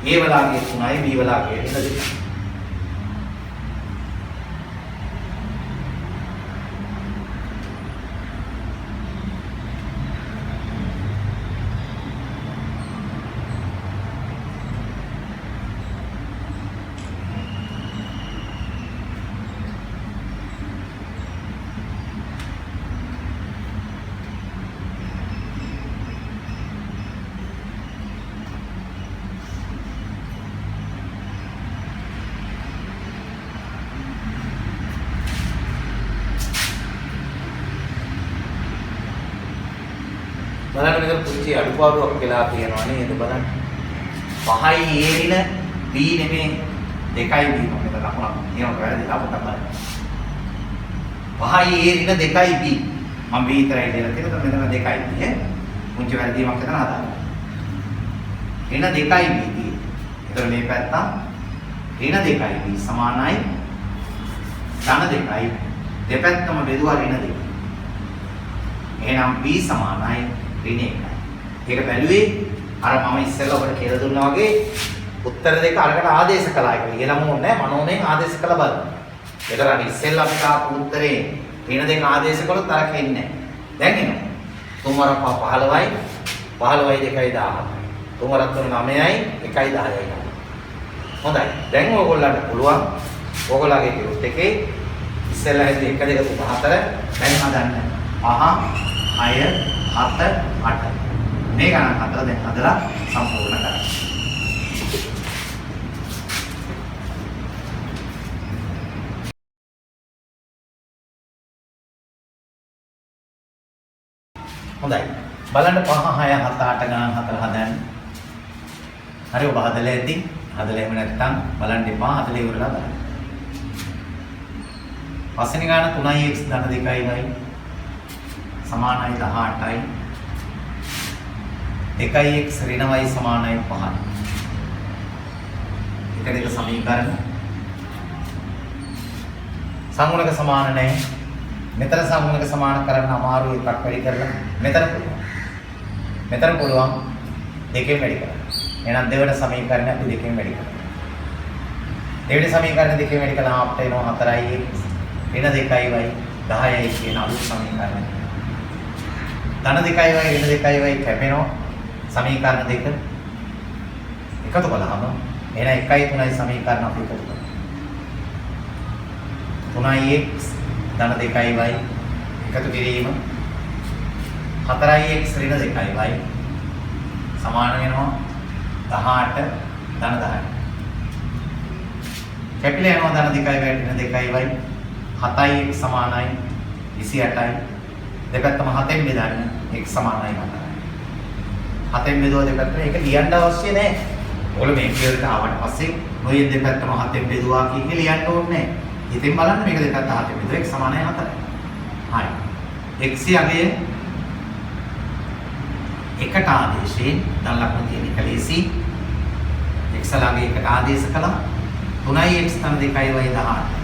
a වලාගේ 3යි b වලාගේ ඍණ 2යි. බලන්න මෙතන පුංචි අඩුපාඩුවක් වෙලා තියෙනවා නේද බලන්න. 5යි a ඍණ b නෙමෙයි 2යි b මම මෙතන ලකුණක් කියනවා වැරදි ලාපට බලන්න. 5යි a ඍණ 2යි b මම b විතරයි දෙලා තියෙනවා මෙතන 2යි b ඈ. පුංචි වැරදීමක් එතන හදාගන්න. ඍණ 2යි b තියෙන්නේ. ඒතර මේ පැත්ත ඍණ 2යි b සමානයි ධන 2යි. දෙපැත්තම බෙදුවා ඍණ 2. එහෙනම් b සමානයි ඍණ 1යි. ඒක බැලුවේ අර මම ඉස්සෙල්ලා ඔබට කියලා දුන්නා වගේ උත්තර දෙක අරකට ආදේශ කළා කියලා. ඊළඟ ඕනේ මනෝමයෙන් ආදේශ කළ බලන්න. ඒතර අර ඉස්සෙල්ලා අපි ආපු උත්තරේ ඍණ දෙක ආදේශ කළොත් අර කෙන්නේ නැහැ. දැන් එනවා. 3 වරක් 15යි 15යි 2යි 17යි. 3 වරක් 3 9යි 1යි 10යි. හොඳයි. දැන් ඕගොල්ලන්ට පුළුවන් ඕගොල්ලන්ගේ ගෲප් එකේ ඉස්සෙල්ලා හිටිය 1 2 3 4 දැන් හදන්න. 5 6 7 8 මේ ගණන් හතර දැන් හදලා සම්පූර්ණ කරන්න. හොඳයි. බලන්න 5 6 7 8 ගණන් හතර හදන්න. හරි ඔබ හදලා ඇති. හදලා එහෙම නැත්නම් බලන්න එපා. හදලා ඉවරලා බලන්න. පස්වෙනි ගණන 3x ධන 2y සමානයි 18යි. 1x ඍණ y සමානයි 5යි. එක දෙක සමීකරණ සංගුණක සමාන නැහැ. මෙතන සංගුණක සමාන කරන්න අමාරු එකක් වැඩි කරලා මෙතන පුළුවන්. මෙතන පුළුවන් දෙකෙන් වැඩි කරන්න. එහෙනම් දෙවන සමීකරණ අපි දෙකෙන් වැඩි කරනවා. දෙවෙනි සමීකරණ දෙකෙන් වැඩි කළාම අපිට එනවා 4x ඍණ 2y 10යි කියන අලුත් සමීකරණය. ධන 2y ඍණ 2y කැපෙනවා. සමීකරණ දෙක එකතු කළාම එහෙනම් 1යි 3යි සමීකරණ අපි එකතු කරනවා. 3x ධන 2y එකතු කිරීම 4x ඍණ 2y සමාන වෙනවා 18 ධන 10යි. කැපිලා යනවා ධන 2y ඍණ 2y 7යි x සමානයි 28යි. දෙපැත්තම 7ෙන් බෙදන්න x සමානයි 4යි. 7ෙන් බෙදුවා දෙපැත්තම ඒක ලියන්න අවශ්‍ය නැහැ. ඔයාලා මේ කියලට ආවට පස්සේ ඔය දෙපැත්තම 7ෙන් බෙදුවා කියන ලියන්න ඕනේ නැහැ. ඉතින් බලන්න මේක දෙපැත්ත 7ෙන් බෙදුවා x සමානයි 4යි. හරි. x යගේ එකට ආදේශයෙන් දැන් ලකුණු තියෙන එක ලේසි. x ළඟ එකට ආදේශ කළා 3යි x ධන 2y 18.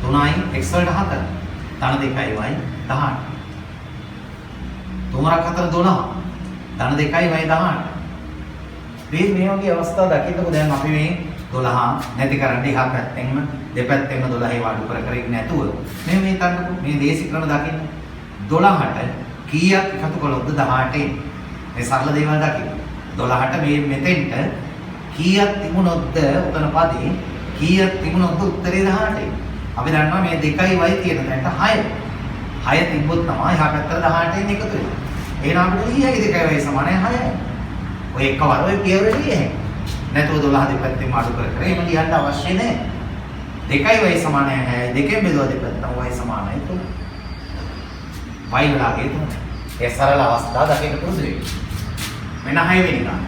3යි x වලට 4 ධන 2y 18. 3 4 12 ධන 2y 18. මේ වගේ අවස්ථා දකින්නකො දැන් අපි මේ 12 නැති කරන්න එහා පැත්තෙන්ම දෙපැත්තෙන්ම 12 වඩු කර කර ඉන්නේ නැතුව මේ තන්නකො මේ දේශි ක්‍රම දකින්න 12ට කීයක් එකතු කළොත්ද 18න් මේ සරල දේවල් දකින්න 12ට මේ මෙතෙන්ට කීයක් තිබුණොත්ද උතන පදේ කීයක් තිබුණොත්ද උත්තරේ 18න් අපි දන්නවා මේ 2y තියෙන තැනට 6 6 තිබ්බොත් තමයි එහා පැත්තට 18න් එකතු වෙන්නේ. එහෙනම් අපිට ඊයගේ 2y සමානයි 6යි. ඔය එකවර ඔය පියවර ලියන්නේ. නැතුව 12 දෙපැත්තෙන් අඩු කර කර එහෙම ලියන්න අවශ්‍ය නැහැ. 2y සමානයි 6යි. දෙකෙන් බෙදුවා දෙපැත්තම y සමානයි 3. y වලගේ 3. ඒ සරල අවස්ථාව දකින්න පුරුදු වෙන්න. මෙන්න 6 වෙනි ගාන.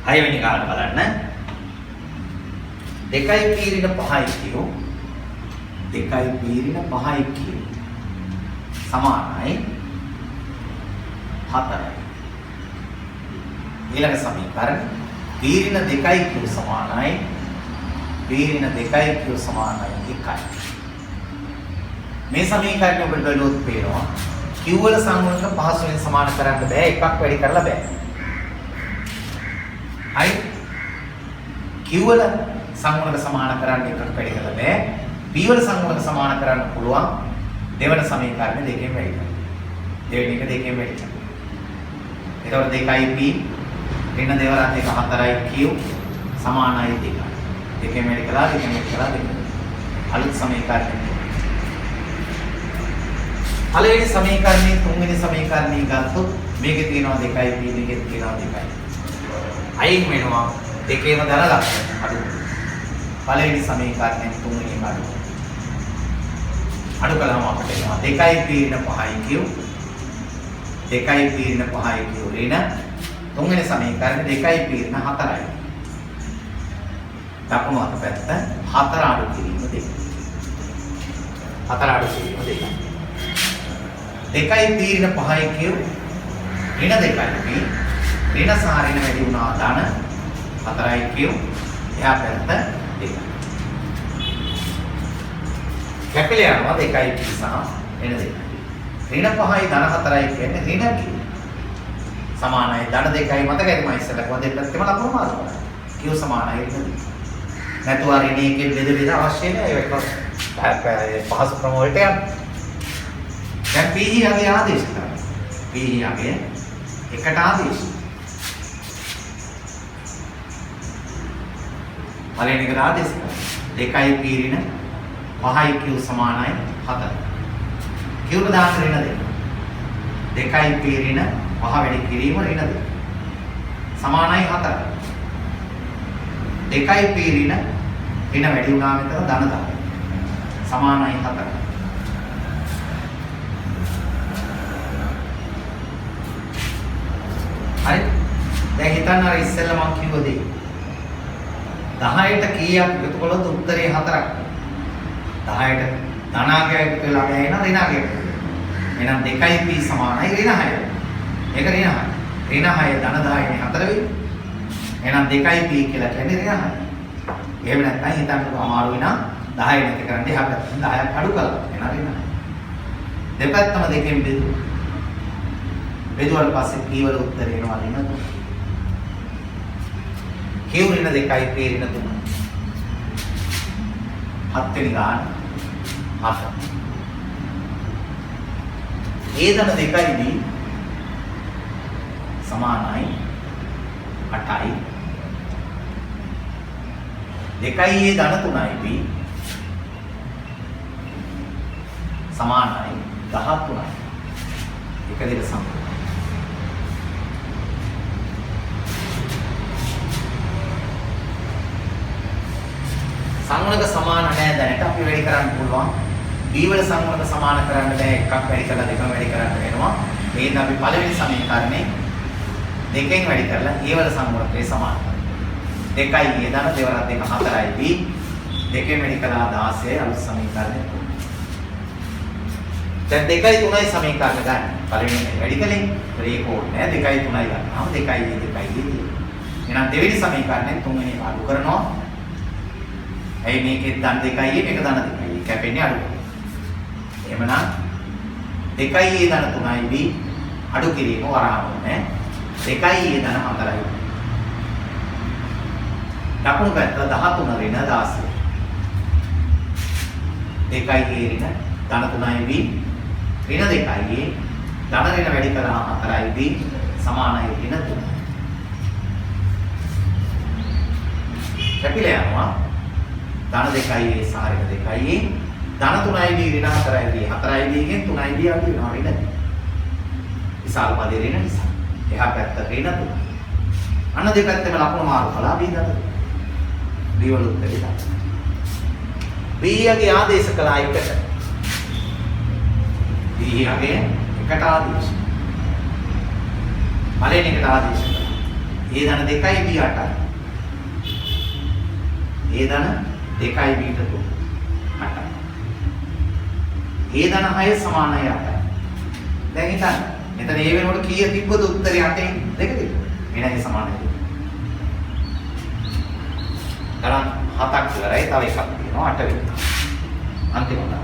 6 වෙනි ගාන බලන්න. 2යි පීරින 5යි කියෝ 2යි පීරින 5යි කියෝ සමානයි 4යි. ඊළඟ සමීකරණ පීරින 2යි කියෝ සමානයි පීරින 2යි කියෝ සමානයි 1යි. මේ සමීකරණය ඔබට බලුවොත් පේනවා q වල සංගුණක පහසුවෙන් සමාන කරන්න බෑ එකක් වැඩි කරලා බෑ. හරි q වල සංගුණක සමාන කරන්න එකක් වැඩි කරලා බෑ. p වල සංගුණක සමාන කරන්න පුළුවන් දෙවන සමීකරණය දෙකෙන් වැඩි කරලා. දෙවෙනි එක දෙකෙන් වැඩි කරලා. එතකොට 2යි p ඍණ දෙවරක් එක 4යි q සමානයි 2යි. දෙකෙන් වැඩි කළා දෙකෙන් වැඩි කළා දෙකෙන්. අලුත් සමීකරණය. පළවෙනි සමීකරණේ තුන්වෙනි සමීකරණේ ගත්තොත් මේකේ තියෙනවා 2යි p මේකේ තියෙනවා 2යි. අයින් වෙනවා දෙකේම ධන ලක්ෂණ අඩු. පළවෙනි සමීකරණයෙන් තුන්වෙනි එක අඩු. අඩු කළාම අපිට එනවා 2 පීරින 5යි කියු 2 පීරින 5යි කියු ඍණ තුන්වෙනි සමීකරණය 2 පීරින 4යි. දකුණු අත පැත්ත 4 අඩු කිරීම 2. 4 අඩු කිරීම 2. 2 පීරින 5යි කියු ඍණ 2යි ඍණ සහ ඍණ වැඩි වුණා ධන 4යි කියු එහා පැත්ත 2. කැපිලා යනවා 2යි පී සහ ඍණ 2. ඍණ 5යි ධන 4යි කියන්නේ ඍණ කිව්. සමානයි ධන 2යි මතකයිද මම ඉස්සෙල්ලා කිව්වා දෙපැත්තෙම ලකුණු මාරු කරා. කිව් සමානයි ඍණ 2. නැතුව ඍණ එකෙන් බෙද අවශ්‍ය නැහැ ඒක පහසු ක්‍රම වලට යන්න. දැන් PE යගේ ආදේශ කරා. PE යගේ එකට ආදේශ. පළවෙනි එකට ආදේශ කරා. 2යි පීරින 5යි Q සමානයි 4. Q ට දාන්න ඍණ 2. 2යි පීරින 5 වැඩි කිරීම ඍණ 2. සමානයි 4. 2යි පීරින ඍණ වැඩි වුණා මෙතන ධන 10. සමානයි 4. හරි. දැන් හිතන්න අර ඉස්සෙල්ලා මම කිව්ව දේ. 10ට කීයක් එකතු කළොත් උත්තරේ 4ක්. 10ට ධනාගය එකතු වෙලා ගෑන ඍණාගය. එහෙනම් 2යි p සමානයි ඍණ 6. මේක ඍණ 6. ඍණ 6 ධන 10 නේ 4 වෙයි. එහෙනම් 2යි p කියලා කියන්නේ ඍණ 6. එහෙම නැත්නම් හිතන්නකො අමාරු වෙනා 10 නැති කරන්න එහා පැත්තෙන් 10ක් අඩු කළා. එහෙනම් ඍණ 6. දෙපැත්තම දෙකෙන් බෙදුවා. බෙදුවාට පස්සේ p වල උත්තරේ එනවා ඍණ 3. Q ඍණ 2යි p ඍණ 3. 7 වෙනි ගාන 8. A ධන 2යි B සමානයි 8යි. 2යි A ධන 3යි B සමානයි 13යි. එක දෙක සමානයි. සංවර්ධක සමාන නැහැ දැනට අපි වැඩි කරන්න පුළුවන්. B වල සංවර්ධක සමාන කරන්න බෑ එකක් වැඩි කරලා දෙකම වැඩි කරන්න වෙනවා. මේක අපි පළවෙනි සමීකරණේ දෙකෙන් වැඩි කරලා A වල සංවර්ධකේ සමාන කරනවා. 2යි A ධන 2 වරක් 2 4යි B දෙකෙන් වැඩි කළා 16 අලුත් සමීකරණය. දැන් 2යි 3යි සමීකරණ ගන්න. පළවෙනි වැඩි කලේ ඒක ඕනේ නෑ 2යි 3යි ගන්නාම 2යි 2යි. එහෙනම් දෙවෙනි සමීකරණයෙන් තුන්වෙනි එක අඩු කරනවා. ඇයි මේකෙත් ධන 2යි මේක ධන 2යි කැපෙන්නේ අඩු. එහෙමනම් 2යි ධන 3යි B අඩු කිරීම වරහන් ඕනේ. 2යි ධන 4යි. දකුණු පැත්ත 13 ඍණ 16. 2යි ඍණ ධන 3යි B ඍණ 2යි ධන ඍණ වැඩි කරලා 4යි B සමානයි ඍණ 3. කැපිලා යනවා. ධන 2යි සහ ඍණ 2යි ධන 3යි B ඍණ 4යි B 4යි B ගෙන් 3යි B අඩු වෙනවා ඍණ. විශාල පදේ ඍණ නිසා. එහා පැත්ත ඍණ 3. අන්න දෙපැත්තම ලකුණු මාරු කළා B දත. B වල උත්තරේ ගන්න. B යගේ ආදේශ කළා එකට. B යගේ එකට ආදේශ. පළවෙනි එකට ආදේශ කළා. A ධන 2යි B 8යි. A ධන 2යි B ට 8යි. A ධන 6 සමානයි 8යි. දැන් හිතන්න. මෙතන A වෙනකොට කීය තිබ්බද උත්තරේ 8න් 2 තිබ්බ. එහෙනම් ඒ සමානයි. ගණන් 7ක් ඉවරයි. තව එකක් තියෙනවා 8 වෙනි. අන්තිම ගණන.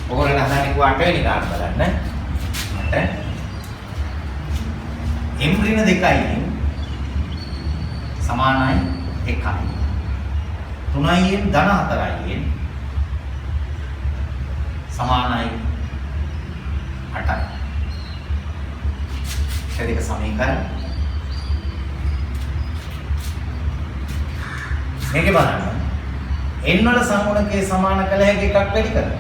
ඔයගොල්ලෝ හදාන්නේ කො 8 වෙනි ගාන බලන්න. 8 M ඍණ 2යි සමානයි 1යි. 3යි M ධන 4යි සමානයි 8යි. දෙක සමීකරණ. මේකේ බලන්න. n වල සංගුණකයේ සමාන කළ හැකි එකක් වැඩි කරලා.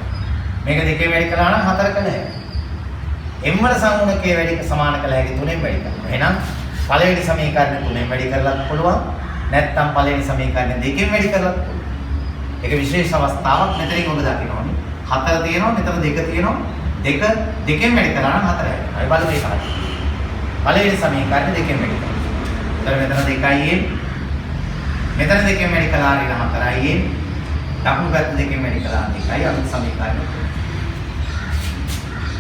මේක දෙකෙන් වැඩි කළා නම් 4 කළ හැකියි. m වල සංගුණකයේ වැඩි සමාන කළ හැකි 3ෙන් වැඩි කරනවා. එහෙනම් පළවෙනි සමීකරණය 3ෙන් වැඩි කරලත් පුළුවන්. නැත්නම් පළවෙනි සමීකරණය 2ෙන් වැඩි කරලත් පුළුවන්. ඒක විශේෂ අවස්ථාවක් මෙතනින් ඔබ දකින්න ඕනේ. 4 තියෙනවා, මෙතන 2 තියෙනවා. 2ෙන් වැඩි කරා නම් 4 හැදෙනවා. අපි බලමු ඒක හරියට. පළවෙනි සමීකරණය 2ෙන් වැඩි කරනවා. එතන මෙතන 2යි n. මෙතන 2ෙන් වැඩි කළා රින 4යි n. දකුණු පැත්ත 2ෙන් වැඩි කළා 2යි අනිත් සමීකරණය.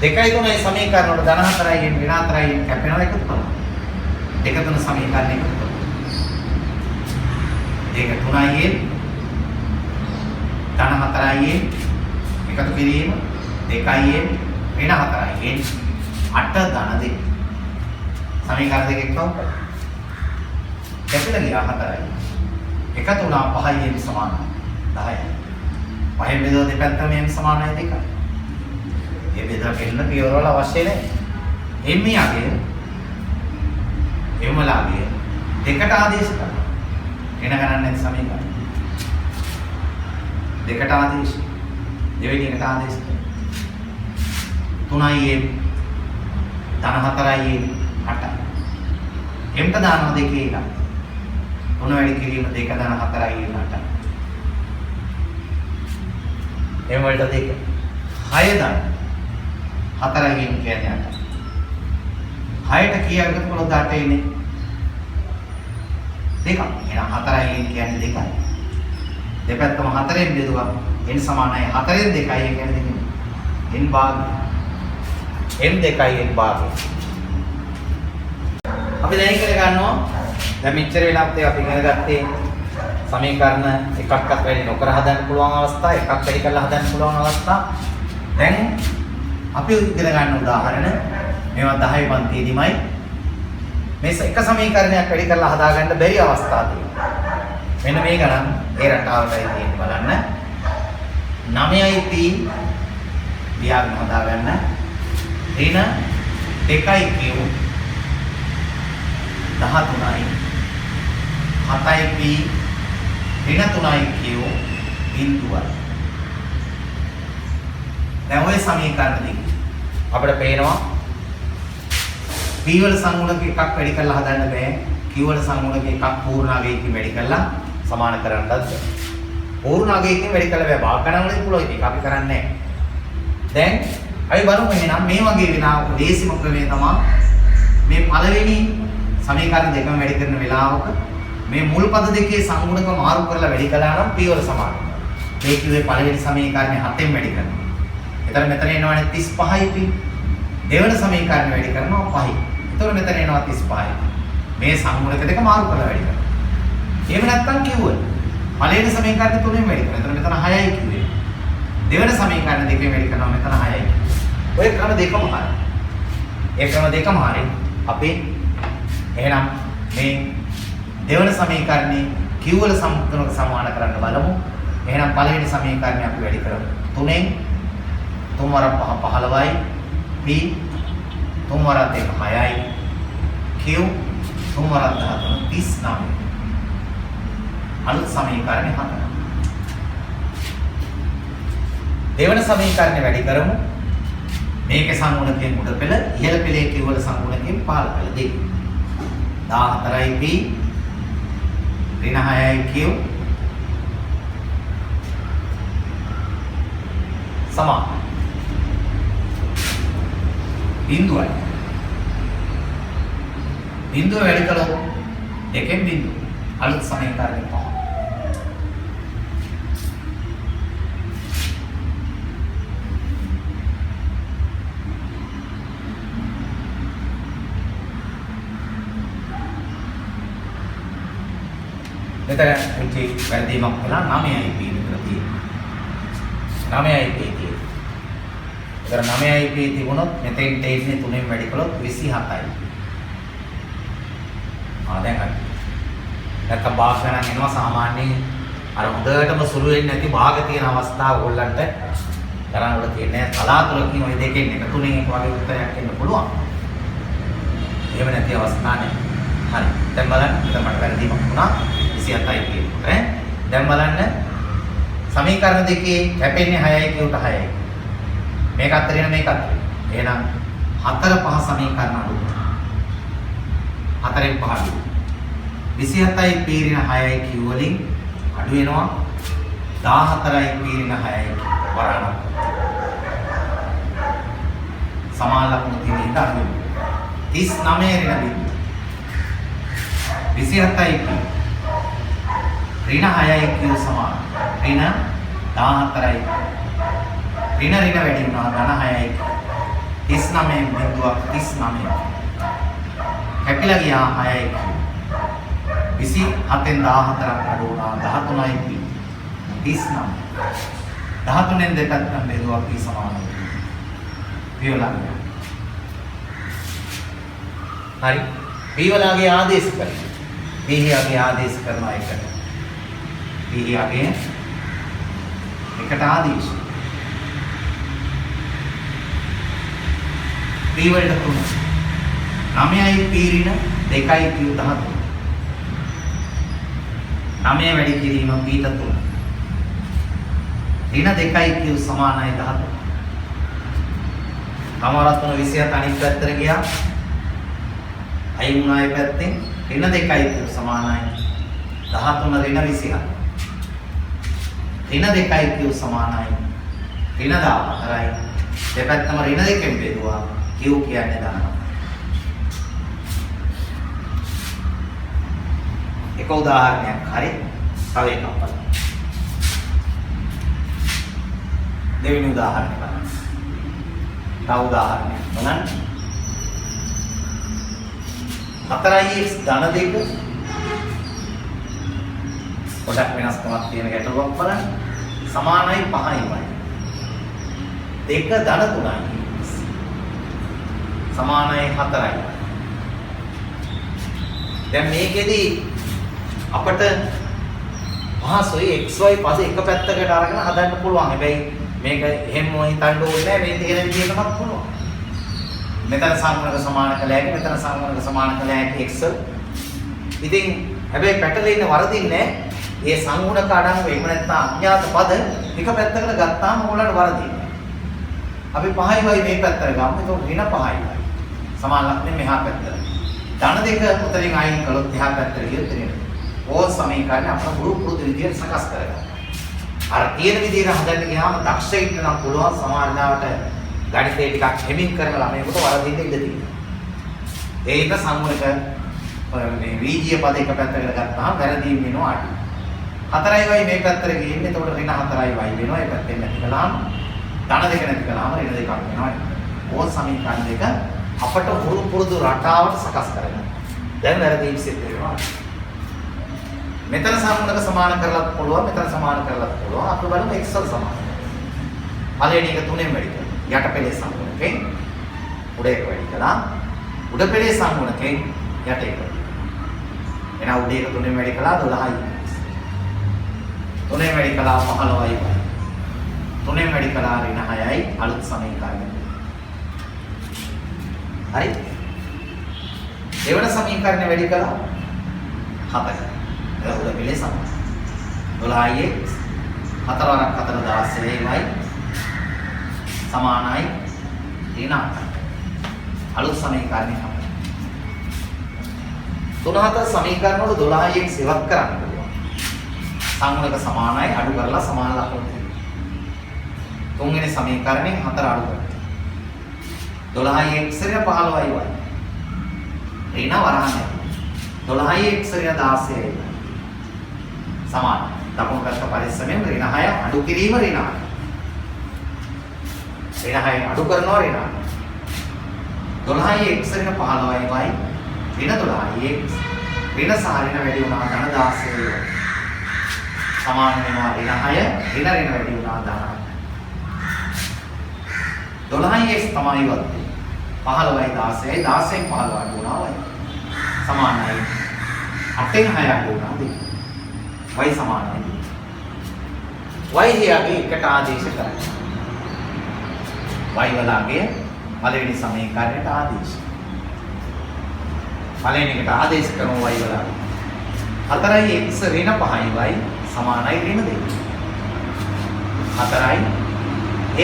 2යි 3යි සමීකරණ වල ධන 4යි n ඍණ 4යි n කැපෙනවා එකතු කරනවා. 2 3 සමීකරණ එකතු කරනවා. 2 3යි n ධන 4යි n එකතු කිරීම 2යි n ඍණ 4යි n 8 ධන 2 සමීකරණ දෙක එක්කම කැපිලා ගියා 4යි එකතු වුණා 5යි n සමානයි 10යි 5න් බෙදුවා දෙපැත්තම n සමානයි 2යි මේ බෙදලා දෙන්න පියවරවල අවශ්‍ය නැහැ m යගේ m ලාගේ දෙකට ආදේශ කරනවා එන ගණන් නැති සමීකරණ දෙකට ආදේශ දෙවෙනි එකට ආදේශ 3යි n ධන 4යි n 8යි m ට දානවා 2 1 3 වැඩි කිරීම 2 ධන 4යි n 8යි m වලට 2 6 ධන 4යි n කියන්නේ 8යි 6ට කීයක් එකතු කළොත් 8 එන්නේ 2ක් එහෙනම් 4යි n කියන්නේ 2යි දෙපැත්තම 4ෙන් බෙදුවා n සමානයි 4ෙන් 2යි කියන්නේ n භාගය n 2යි n භාගය අපි දැන් ඉගෙන ගන්නවා දැන් මෙච්චර වෙලාවත් අපි ඉගෙන ගත්තේ සමීකරණ එකක්වත් වැඩි නොකර හදන්න පුළුවන් අවස්ථා එකක් වැඩි කරලා හදන්න පුළුවන් අවස්ථා දැන් අපි ඉගෙන ගන්න උදාහරණ මේවා 10 පන්තියේදීමයි මේ එක සමීකරණයක් වැඩි කරලා හදාගන්න බැරි අවස්ථා තියෙනවා මෙන්න මේ ගණන් ඒ රටාවටයි තියෙන්නේ බලන්න 9යි p දියාගෙන හදාගන්න ඍණ 2යි q 13යි 7යි p ඍණ 3යි q බිඳුවයි දැන් ওই සමීකරණ දෙක අපිට පේනවා p වල සංගුණක එකක් වැඩි කරලා හදන්න බෑ q වල සංගුණක එකක් පූර්ණාංගයකින් වැඩි කරලා සමාන කරන්නත් බෑ පූර්ණාංගයකින් වැඩි කරලා බෑ භාග ගණන් වලින් පුළුවන් ඒක අපි කරන්නේ නැහැ දැන් අපි බලමු එහෙනම් මේ වගේ වෙලාවක දේශිම ක්‍රමය තමයි මේ පළවෙනි සමීකරණ දෙකම වැඩි කරන වෙලාවක මේ මුල් පද දෙකේ සංගුණක මාරු කරලා වැඩි කළා නම් p වල සමාන වෙනවා. මේ කිව්වේ පළවෙනි සමීකරණය 7ෙන් වැඩි කරනවා. එතන මෙතන එනවනේ 35යි p. දෙවන සමීකරණය වැඩි කරනවා 5යි. එතකොට මෙතන එනවා 35යි. මේ සංගුණක දෙක මාරු කරලා වැඩි කරනවා. එහෙම නැත්නම් කිව්වොත් පළවෙනි සමීකරණය 3ෙන් වැඩි කරනවා. එතන මෙතන 6යි කිව්වේ. දෙවන සමීකරණ දෙකෙන් වැඩි කරනවා මෙතන 6යි. ඔය ක්‍රම දෙකම හරි. ඒ ක්‍රම දෙකම හරි. අපි එහෙනම් මේ දෙවන සමීකරණේ q වල සම්පූර්ණක සමාන කරන්න බලමු. එහෙනම් පළවෙනි සමීකරණය අපි වැඩි කරමු. 3ෙන් 3 වර 5 15යි p 3 වර 2 6යි q 3 වර 13 39. අලුත් සමීකරණේ 4. දෙවන සමීකරණය වැඩි කරමු. මේකේ සංගුණකයෙන් මුඩ පෙළ ඉහළ පෙළේ q වල සංගුණකයෙන් පහළ පෙළ දෙක. 14යි p ඍණ 6යි q සමාන බිඳුවයි බිඳුව වැඩි කළොත් දෙකෙන් බිඳුව අලුත් සමීකරණය පහ මෙතන පුංචි වැරදීමක් කළා 9යි p විතර තියෙනවා 9යි p තියෙනවා. ඒතර 9යි p තිබුණොත් මෙතෙන් තේින්නේ 3ෙන් වැඩි කළොත් 27යි. දැන් හරි. නැත්නම් භාග ගණන් එනවා සාමාන්‍යයෙන් අර හොඳටම සුළු වෙන්නේ නැති භාග තියෙන අවස්ථා ඕගොල්ලන්ට ගණන් වල තියෙන්නේ කලාතුරකින් ওই දෙකෙන් එක තුනෙන් එක වගේ උත්තරයක් එන්න පුළුවන්. එහෙම නැති අවස්ථා නැහැ. හරි. දැන් බලන්න මෙතන මට වැරදීමක් වුණා. 27යි කියනකොට දැන් බලන්න සමීකරණ දෙකේ කැපෙන්නේ 6යි කියුට 6යි. මේක අතරින් මේක අතරින්. එහෙනම් 4 5 සමීකරණ අඩු. 4න් 5 අඩු. 27යි පීරින 6යි කිව් වලින් අඩු වෙනවා 14යි පීරින 6යි වරණක්. සමාන ලකුණු තියෙන ඉඳ අඩු. 39 ඍණ බිඳුව. 27යි ඍණ 6යි කිව් සමාන. ඍණ 14යි. ඍණ වැඩි වුණා ධන 6යි. 39 බිඳුවක් 39. කැපිලා ගියා 6යි. 27න් 14ක් අඩු වුණා 13යි. 39. 13න් දෙකක් නම් බෙදුවා p සමානයි. පියවලාගේ. හරි. පියවලාගේ ආදේශ කරනවා. පියවලාගේ ආදේශ කරනවා එකට. පියවලාගේ එකට ආදේශ. පියවලට 3. 9යි පීරින 2යි q 13. 9 වැඩි කිරීම p 3. ඍණ 2යි q සමානයි 13. කමාරත් තුන 27 අනිත් පැත්තට ගියා. අයින් වුණායි පැත්තෙන් ඍණ 2යි q සමානයි 13 ඍණ 27. ඍණ 2යි q සමානයි ඍණ 14යි. දෙපැත්තම ඍණ 2කින් බෙදුවා. q කියන්නේ 19. එක උදාහරණයක් හරි. තව එකක් බලන්න. දෙවෙනි උදාහරණය බලන්න. තව උදාහරණයක් බලන්න. 4x ධන 2 පොඩක් වෙනස්කමක් තියෙන ගැටලුවක් බලන්න. සමානයි 5යි වයි. 2 ධන 3යි. සමානයි 4යි. දැන් මේකෙදි අපිට පහසුයි xy පද එක පැත්තකට අරගෙන හදන්න පුළුවන්. හැබැයි මේක එහෙම හිතන්න ඕනේ නැහැ. මේ තියෙන විදිහටමත් පුළුවන්. මෙතන සංගුණක සමාන කළ හැකි, මෙතන සංගුණක සමාන කළ හැකි x. ඉතින් හැබැයි පැටලෙන්න වරදින්නේ නැහැ. මේ සංගුණක අඩංගු එහෙම නැත්නම් අඥාත පද එක පැත්තකට ගත්තාම ඕගොල්ලන්ට වරදින්නේ. අපි 5යි වයි මේ පැත්තට ගමු. ඒක ඍණ 5යි වයි. සමාන ලක්ෂණය මෙහා පැත්තට. ධන 2 උතරින් අයින් කළොත් එහා පැත්තට ගියොත් එන්නේ. ඕල් සමීකරණ අපේ පුරුදු විදියට සකස් කරගන්න. අර තියෙන විදියට හදන්න ගියාම දක්ෂයෙක් නම් පුළුවන් සමාජලාවට ගණිතේ ටිකක් හැමින් කරන ළමයෙකුට වරදින්න ඉඩ තියෙනවා. ඒක සංගුණක මේ වීජීය පද එක පැත්තකට ගත්තාම වැරදීම් වෙනවා අඩු. 4යි වයි මේ පැත්තට ගිහින් එතකොට ඍණ 4යි වයි වෙනවා. ඒ පැත්තෙන් නැති කළාම ධන 2 නැති කළාම ඍණ 2ක් වෙනවා. ඕල් සමීකරණ දෙක අපට පුරුදු රටාවට සකස් කරගන්න. දැන් වැරදීම් සිද්ධ වෙනවා. මෙතන සංගුණක සමාන කරලත් පුළුවන්, මෙතන සමාන කරලත් පුළුවන්. අපි බලමු x වල සමාන. පළවෙනි එක 3ෙන් වැඩි කරනවා. යට පෙළේ සංගුණකෙන් උඩ එක වැඩි කළා. උඩ පෙළේ සංගුණකෙන් යට එක. එන උඩ එක 3ෙන් වැඩි කළා 12යි. 3ෙන් වැඩි කළා 15යි. 3ෙන් වැඩි කළා ඍණ 6යි. අලුත් සමීකරණය. හරි. දෙවන සමීකරණය වැඩි කළා 7යි. උඩ පෙළේ සමාන 12යි 4 වරක් 4 16යි සමානයි ඍණ 8යි. අලුත් සමීකරණය තමයි. 3 4 සමීකරණ වල 12යි x ඉවත් කරන්න පුළුවන්. සංගුණක සමානයි අඩු කරලා සමාන ලකුණු දෙන්න. තුන්වෙනි සමීකරණයෙන් 4 අඩු කරන්න. 12යි x ඍණ 15යි y. ඍණ වරහන් 12යි x ඍණ 16යි. සමාන. දකුණු පැත්ත පරිස්සමෙන් ඍණ 6 අඩු කිරීම ඍණ 8. ඍණ 6 අඩු කරනවා ඍණ 8. 12යි x ඍණ 15යි y. ඍණ 12යි x. ඍණ සහ ඍණ වැඩි වුණා ධන 16යි. සමාන වෙනවා ඍණ 6 ඍණ වැඩි වුණා ධන 8. 12යි x තමයි වත්තේ. 15යි 16යි 16න් 15 අඩු වුණා y. සමානයි 8න් 6 අඩු වුණා 2. y සමානයි. y හියාගේ එකට ආදේශ කරන්න. y වලගේ පළවෙනි සමීකරණයට ආදේශ. පළවෙනි එකට ආදේශ කරමු y වලගේ. 4යි x ඍණ 5යි y සමානයි ඍණ 2. 4යි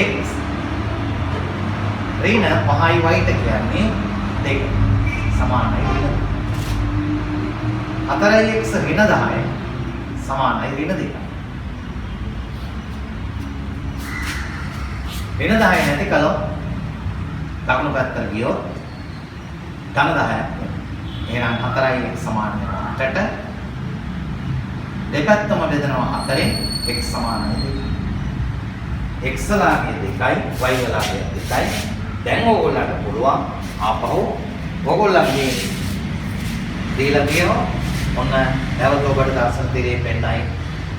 x ඍණ 5යි y කියන්නේ 2 සමානයි ඍණ 4යි x ඍණ 10 සමානයි ඍණ 2. ඍණ 10 නැති කළොත් දකුණු පැත්තට ගියොත් ධන 10ක් වෙනවා. එහෙනම් 4යි x සමාන වෙනවා 8ට. දෙපැත්තම බෙදනවා 4ෙන් x සමානයි 2. x ලාගේ 2යි y ලාගේ 2යි. දැන් ඕගොල්ලන්ට පුළුවන් ආපහු ඕගොල්ලන්ගේ දීලා තියෙනවා ඔන්න නැවත ඔබට දර්ශන තිරේ පෙන්නයි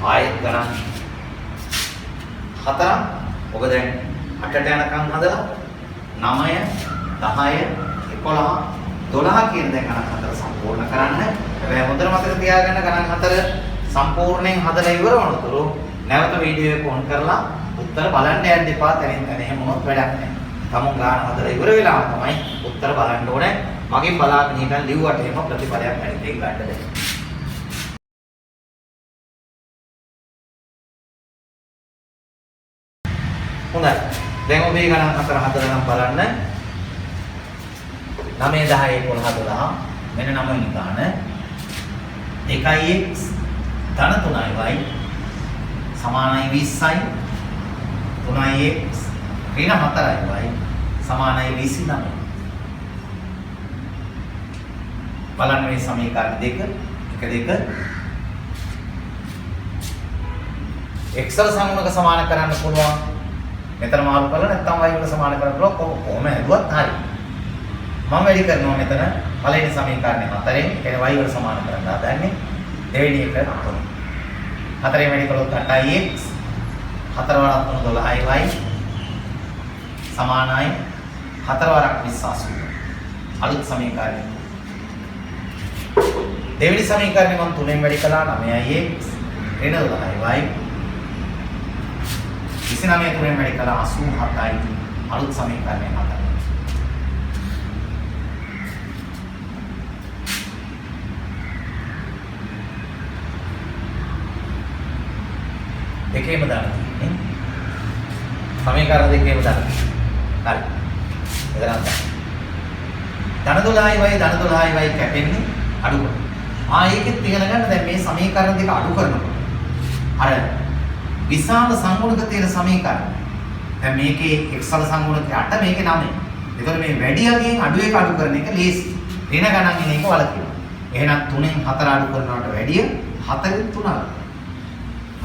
ආයෙත් ගණන් 4ක් ඔබ දැන් 8ට යනකම් හදලා 9 10 11 12 කියන දැන් ගණන් 4 සම්පූර්ණ කරන්න. හැබැයි හොඳට මතක තියාගන්න ගණන් 4 සම්පූර්ණයෙන් හදලා ඉවර වුණොත් නැවත වීඩියෝ එක ඔන් කරලා උත්තර බලන්න යන්න එපා. තනින් තන එහෙම වුණොත් වැඩක් නැහැ. තමුන් ගාන හදලා ඉවර වෙලා තමයි උත්තර බලන්න ඕනේ. මගෙන් බලාගෙන හිටන් ලිව්වට එහෙම ප්‍රතිඵලයක් හරි දෙක ගන්න දෙන්න. හොඳයි. දැන් ඔබේ ගණන් 4 හදලා නම් බලන්න. 9 10 11 12 මෙන්න 9 වෙනි ගාන 2x ධන 3y සමානයි 20යි 3x ඍණ 4y සමානයි 29. බලන්න මේ සමීකරණ දෙක 1 2 x වල සංගුණක සමාන කරන්න පුළුවන්. මෙතන මාරු කරලා නැත්නම් y වල සමාන කරන්න පුළුවන්. කොහොම හැදුවත් හරි. මම වැඩි කරනවා මෙතන පළවෙනි සමීකරණය 4ෙන් කියන්නේ y වල සමාන කරන්න හදන්නේ. දෙවෙනි එක 3. 4ෙන් වැඩි කළොත් 8x 4 වරක් 3 12y සමානයි 4 වරක් 20 අලුත් සමීකරණය. දෙවෙනි සමීකරණය මම 3ෙන් වැඩි කළා 9x ඍණ 12y 29 3ෙන් වැඩි කළා 87යි අලුත් සමීකරණය 4. දෙකේම දාන්න තියෙන්නේ. සමීකරණ දෙකේම දාන්න. හරි. එතන ධන 12යි ධන 12යි කැපෙන්නේ අඩු කරනවා. ඒකෙත් ඉගෙන ගන්න දැන් මේ සමීකරණ දෙක අඩු කරනකොට අර විශාල සංගුණක තියෙන සමීකරණ. දැන් මේකේ x වල සංගුණක 8 මේකේ 9. ඒතකොට මේ වැඩි අගින් අඩු එක අඩු කරන එක ලේසි. ඍණ ගණන් එන එක වලකිනවා. එහෙනම් 3ෙන් 4 අඩු කරනවට වැඩිය 4ෙන් 3 අඩු.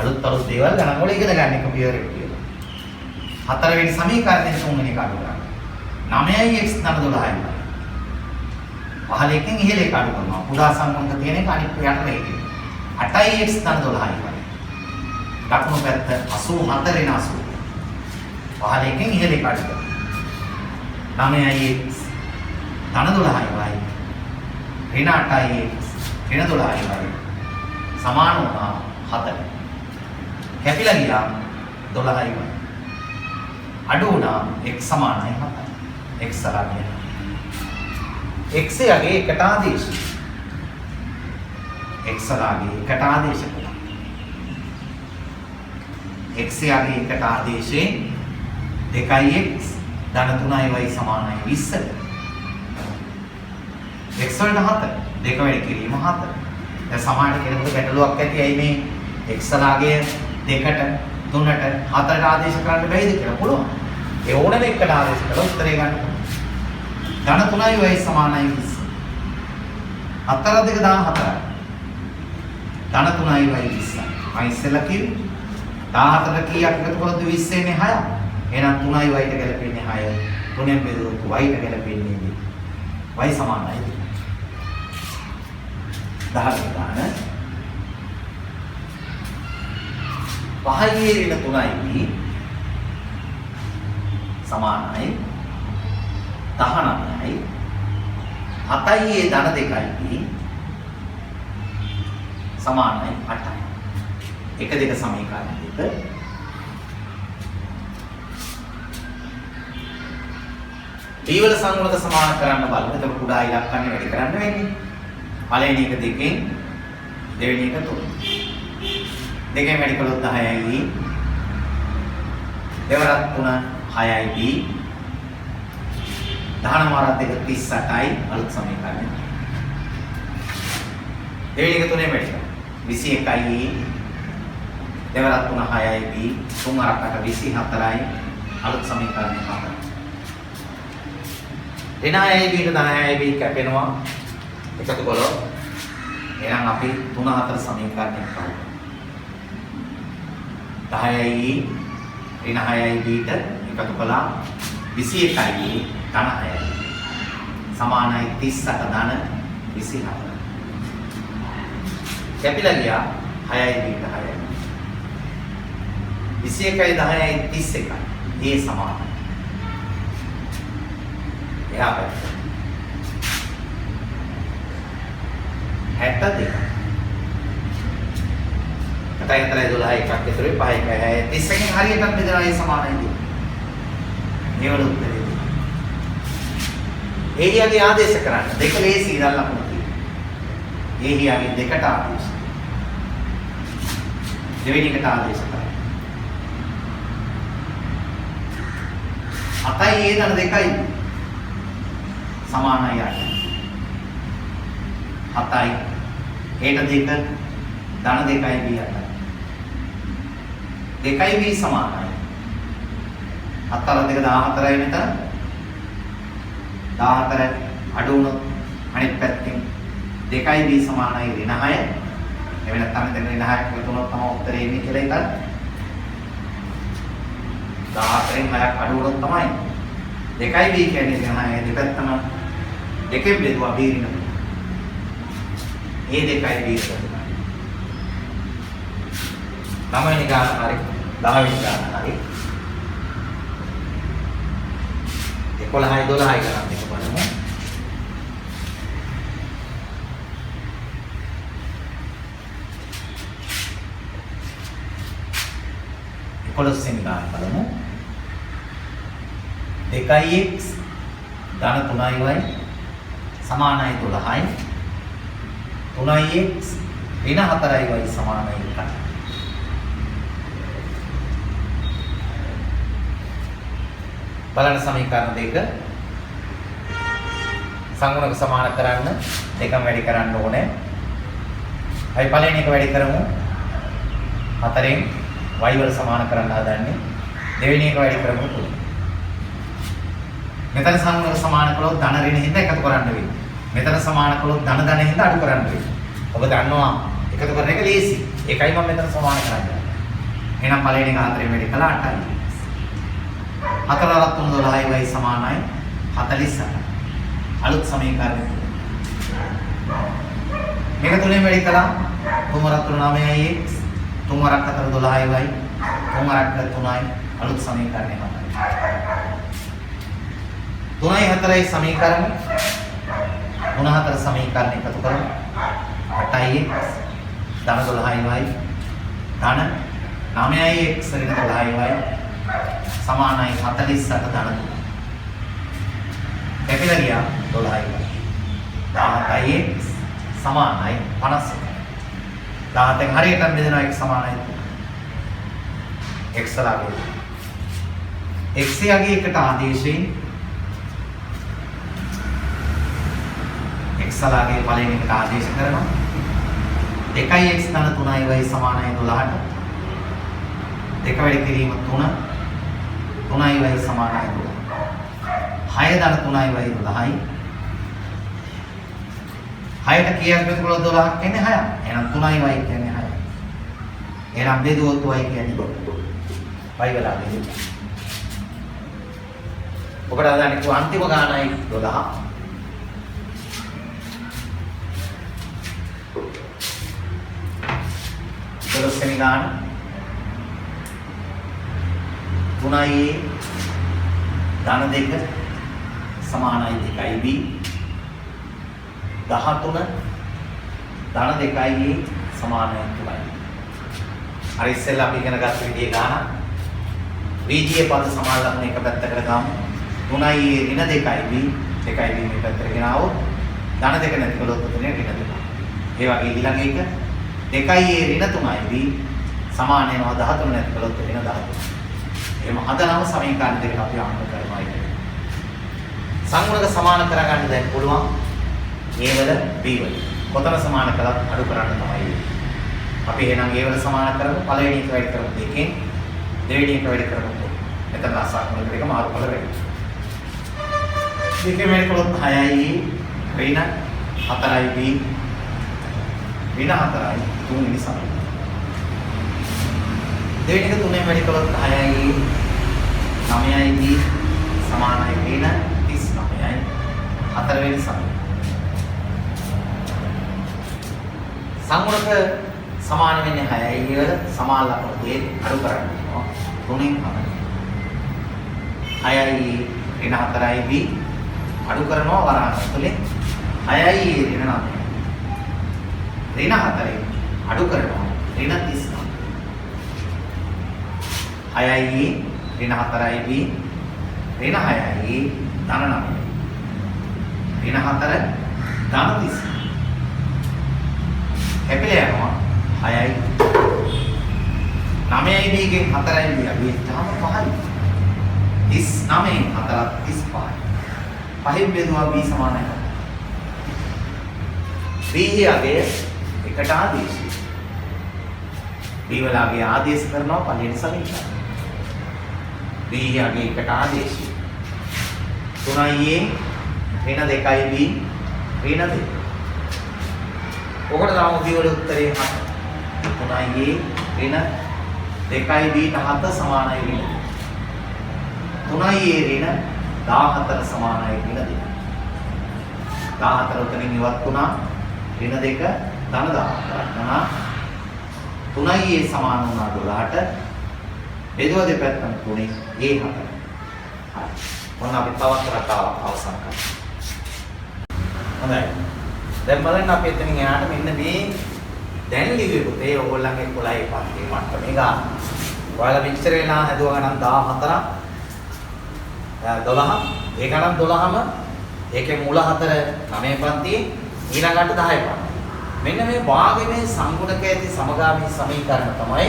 අලුත් දේවල් ගණන් වල ඉගෙන ගන්න එක පියවර එක කියලා. 4 වෙනි සමීකරණයෙන් 3 වෙනි එක අඩු කරනවා. 9x ධන 12යි. 15කින් ඉහළ එක අඩු කරනවා. පුරා සංගුණක තියෙන එක අනිත් යට මේක. 8x ධන 12යි. දකුණු පැත්ත 84 වෙන 80. 15කින් ඉහළ එක අඩු කරනවා. 9x ධන 12යි. ඍණ 8x ඍණ 12යි. සමාන වුණා 7. කැපිලා ගියා 12යි. අඩු වුණා x සමානයි 7යි. x සලාගේ x යගේ එකට ආදේශ. x සලාගේ එකට ආදේශ කළා. x යගේ එකට ආදේශේ 2x ධන 3y සමානයි 20ට. x වලට 7 දෙක වැඩි කිරීම 7. දැන් සමාන කෙනෙකුට ගැටලුවක් ඇති ඇයි මේ x ලාගේ 2ට 3ට 4ට ආදේශ කරන්න බැයිද කියලා පුළුවන්. ඒ ඕනම එකට ආදේශ කළොත් උත්තරේ ගන්න. ධන 3y සමානයි 20. 4 2 14යි. ධන 3y 20යි. මම ඉස්සෙල්ලා කිව්වේ 14ට කීයක් එකතු කරොත් 20 එන්නේ 6ක්. එහෙනම් 3y ට ගැලපෙන්නේ 6. 3ෙන් බෙදුවොත් y ට ගැලපෙන්නේ 2. y සමානයි 10 ගාන 5යි ඍණ 3යි සමානයි 19යි 7යි ධන 2යි සමානයි 8යි. 1 2 සමීකරණ දෙක b වල සංගුණක සමාන කරන්න බලමු. එතකොට කුඩා ඉලක්කන්නේ වැඩි කරන්න වෙන්නේ. පළවෙනි එක 2කින් දෙවෙනි එක 3. දෙකෙන් වැඩි කළොත් 10යි දෙවරක් 3 6යි B 19 වරක් 2 38යි අලුත් සමීකරණය. දෙවෙනි එක තුනේ වැඩි. 21යි E දෙවරක් 3 6යි B 3 වරක් 8 24යි අලුත් සමීකරණය 4. ඍණ 6යි B ට 10යි B කැපෙනවා. එකතු කළොත් එහෙනම් අපි 3 4 සමීකරණයක් කරමු. 10යි ඍණ 6යි B ට එකතු කළා 21යි ධන 6යි සමානයි 38 ධන 24. කැපිලා ගියා 6යි B ට 6යි 21යි 10යි 31යි ඒ සමානයි. එහා පැත්ත 72. කතයි 12 එකක් ඉතුරුයි 5 1 6 31 හරියටම බෙදලා ඒ සමානයි. මේවල උත්තරේ. ඒහියාගේ ආදේශ කරන්න. දෙක ලේසි ඉඳන් ලකුණු තියෙනවා. ඒහියාගේ දෙකට ආදේශ. දෙවෙනි එකට ආදේශ කරන්න. 7යි ඒ ධන 2යි සමානයි 8. 7යි ඒට 2 ධන 2යි B 8යි. 2යි B සමානයි. 7 2 14යි මෙතන. 14 අඩු වුණොත් අනිත් පැත්තෙන් 2යි B සමානයි ඍණ 6. එවෙ නැත්නම් මෙතන ඍණ 6ක් එකතු වුණොත් තමයි උත්තරේ එන්නේ කියලා හිතන්න. 14න් 6ක් අඩු වුණොත් තමයි 2යි B කියන්නේ ඍණ 6 දෙපැත්තම දෙකෙන් බෙදුවා B ඍණ. ඒ 2යි B කරනවා. 9 වෙනි ගාන හරි 10 වෙනි ගාන හරි 11යි 12යි ගණන් දෙක බලමු. වෙනි ගාන බලමු. 2x ධන 3y සමානයි 12යි 3x ඍණ 4y සමානයි 1යි. බලන්න සමීකරණ දෙක සංගුණක සමාන කරන්න දෙකම වැඩි කරන්න ඕනේ. අපි පළවෙනි එක වැඩි කරමු. 4න් y වල සමාන කරන්න හදන්නේ. දෙවෙනි එක වැඩි කරමු 3. මෙතන සංගුණක සමාන කළොත් ධන ඍණ හින්දා එකතු කරන්න වෙයි. මෙතන සමාන කළොත් ධන ධන හින්දා අඩු කරන්න වෙයි. ඔබ දන්නවා එකතු කරන එක ලේසි. ඒකයි මම මෙතන සමාන කරන්නේ. එහෙනම් පළවෙනි එක 4න් වැඩි කළා 8යි. 4 වරක් 3 12යි සමානයි 48. අලුත් සමීකරණය. මේක තුනෙන් වැඩි කළා 3 වරක් 3 9යි 3 වරක් 4 12යි 3 වරක් 3යි අලුත් සමීකරණය හදන්න. 3යි 4යි සමීකරණය 3 4 සමීකරණය එකතු කරමු 8යි ධන 12යි ධන 9යි x ඍණ 12යි සමානයි 48 ධන 3. කැපිලා ගියා 12යි 17යි x සමානයි 51. 17න් හරියටම බෙදෙනවා x සමානයි x ලාගේ x යගේ එකට ආදේශයෙන් x ලාගේ පළවෙනි එකට ආදේශ කරනවා 2x ධන 3y සමානයි 12ට 2 වැඩි කිරීම 3 3y සමානයි 12 6 ධන 3y 12යි 6ට කීයක් එකතු කළොත් 12ක් එන්නේ 6ක්. එහෙනම් 3y කියන්නේ 6යි. එහෙනම් බෙදුවොත් y කියන්නේ 2. y වල බෙදුව. ඔබට අදන්නේ කො අන්තිම ගානයි 12. දොළොස්වෙනි ගාන 3y ධන 2 සමානයි 2යි b 13 ධන 2යි සමානයි 3යි. අර ඉස්සෙල්ලා අපි ඉගෙන ගත්ත විදිහේ ගාන රීජියේ පද සමාන ලකුණ එක පැත්තකට ගමු. 3යි ඍණ 2යි b 2යි b මේ පැත්තට ගෙනාවොත් ධන 2 නැති කළොත් උතනේ ඍණ 2. ඒ වගේ ඊළඟ එක 2යි ඍණ 3යි b සමාන වෙනවා 13 නැති කළොත් ඍණ 13. එහෙම හදනම සමීකරණ දෙක අපි අංක කරනවා කියන්නේ. සංගුණක සමාන කරගන්න දැන් පුළුවන් A වල B වල. කොතන සමාන කළත් අඩු කරන්න තමයි. අපි එහෙනම් A වල සමාන කරමු. පළවෙනි එක වැඩි කරමු 2කින්. දෙවෙනි එක වැඩි කරමු 2. මෙතන අසංගුණක දෙක මාරු කළ වෙයි. දෙකෙන් වැඩි කළොත් 6යි ඍණ 4යි B ඍණ 4යි 3 වෙනි සමය. දෙවෙනි එක 3ෙන් වැඩි කළොත් 6යි 9යි B සමානයි ඍණ 39යි 4 වෙනි සමය. සංගුණක සමාන වෙන්නේ 6යි වල සමාන ලකුණු දෙක අඩු කරන්න වෙනවා 3ෙන් 4. 6යි ඍණ 4යි B අඩු කරනවා වරහන් තුලින් 6යි ඍණ 9. ඍණ 4යි අඩු කරනවා ඍණ 39. 6යි ඍණ 4යි B ඍණ 6යි ධන 9. ඍණ 4 ධන 30. කැපිලා යනවා 6යි 9යි B ගෙන් 4යි B අපි තාම 5යි 39න් 4 35යි. පහෙන් බෙදුවා B සමානයි. B යගේ එකට ආදේශය. B වලගේ ආදේශ කරනවා පළවෙනි සමීකරණය. B යගේ එකට ආදේශය. 3යි A ඍණ 2යි B ඍණ 2. ඔකට දාමු B වල උත්තරේ 7. 3යි A ඍණ 2යි B 7 සමානයි ඍණ 2. 3යි A ඍණ 14 සමානයි ඍණ 2. 14 උතනින් ඉවත් වුණා ඍණ 2 ධන 14ක් වුණා. 3යි A සමාන වුණා 12ට. බෙදුවා දෙපැත්තම 3 A 4. හරි. මොන අපි තවත් රටාවක් අවසන් කරමු. හොඳයි. දැන් බලන්න අපි එතනින් එහාට මෙන්න මේ දැන් ලිව්වේ පුතේ ඕගොල්ලන්ගේ 11 පන්ති මට්ටමේ ගන්න. ඔයාලා මෙච්චර වෙලා හදුවා ගණන් 14ක් 12 ඒ ගණන් 12ම ඒකේ මුල 4 9 පන්තියේ ඊළඟට 10 පන්ති. මෙන්න මේ භාගයේ සංගුණක ඇති සමගාමී සමීකරණ තමයි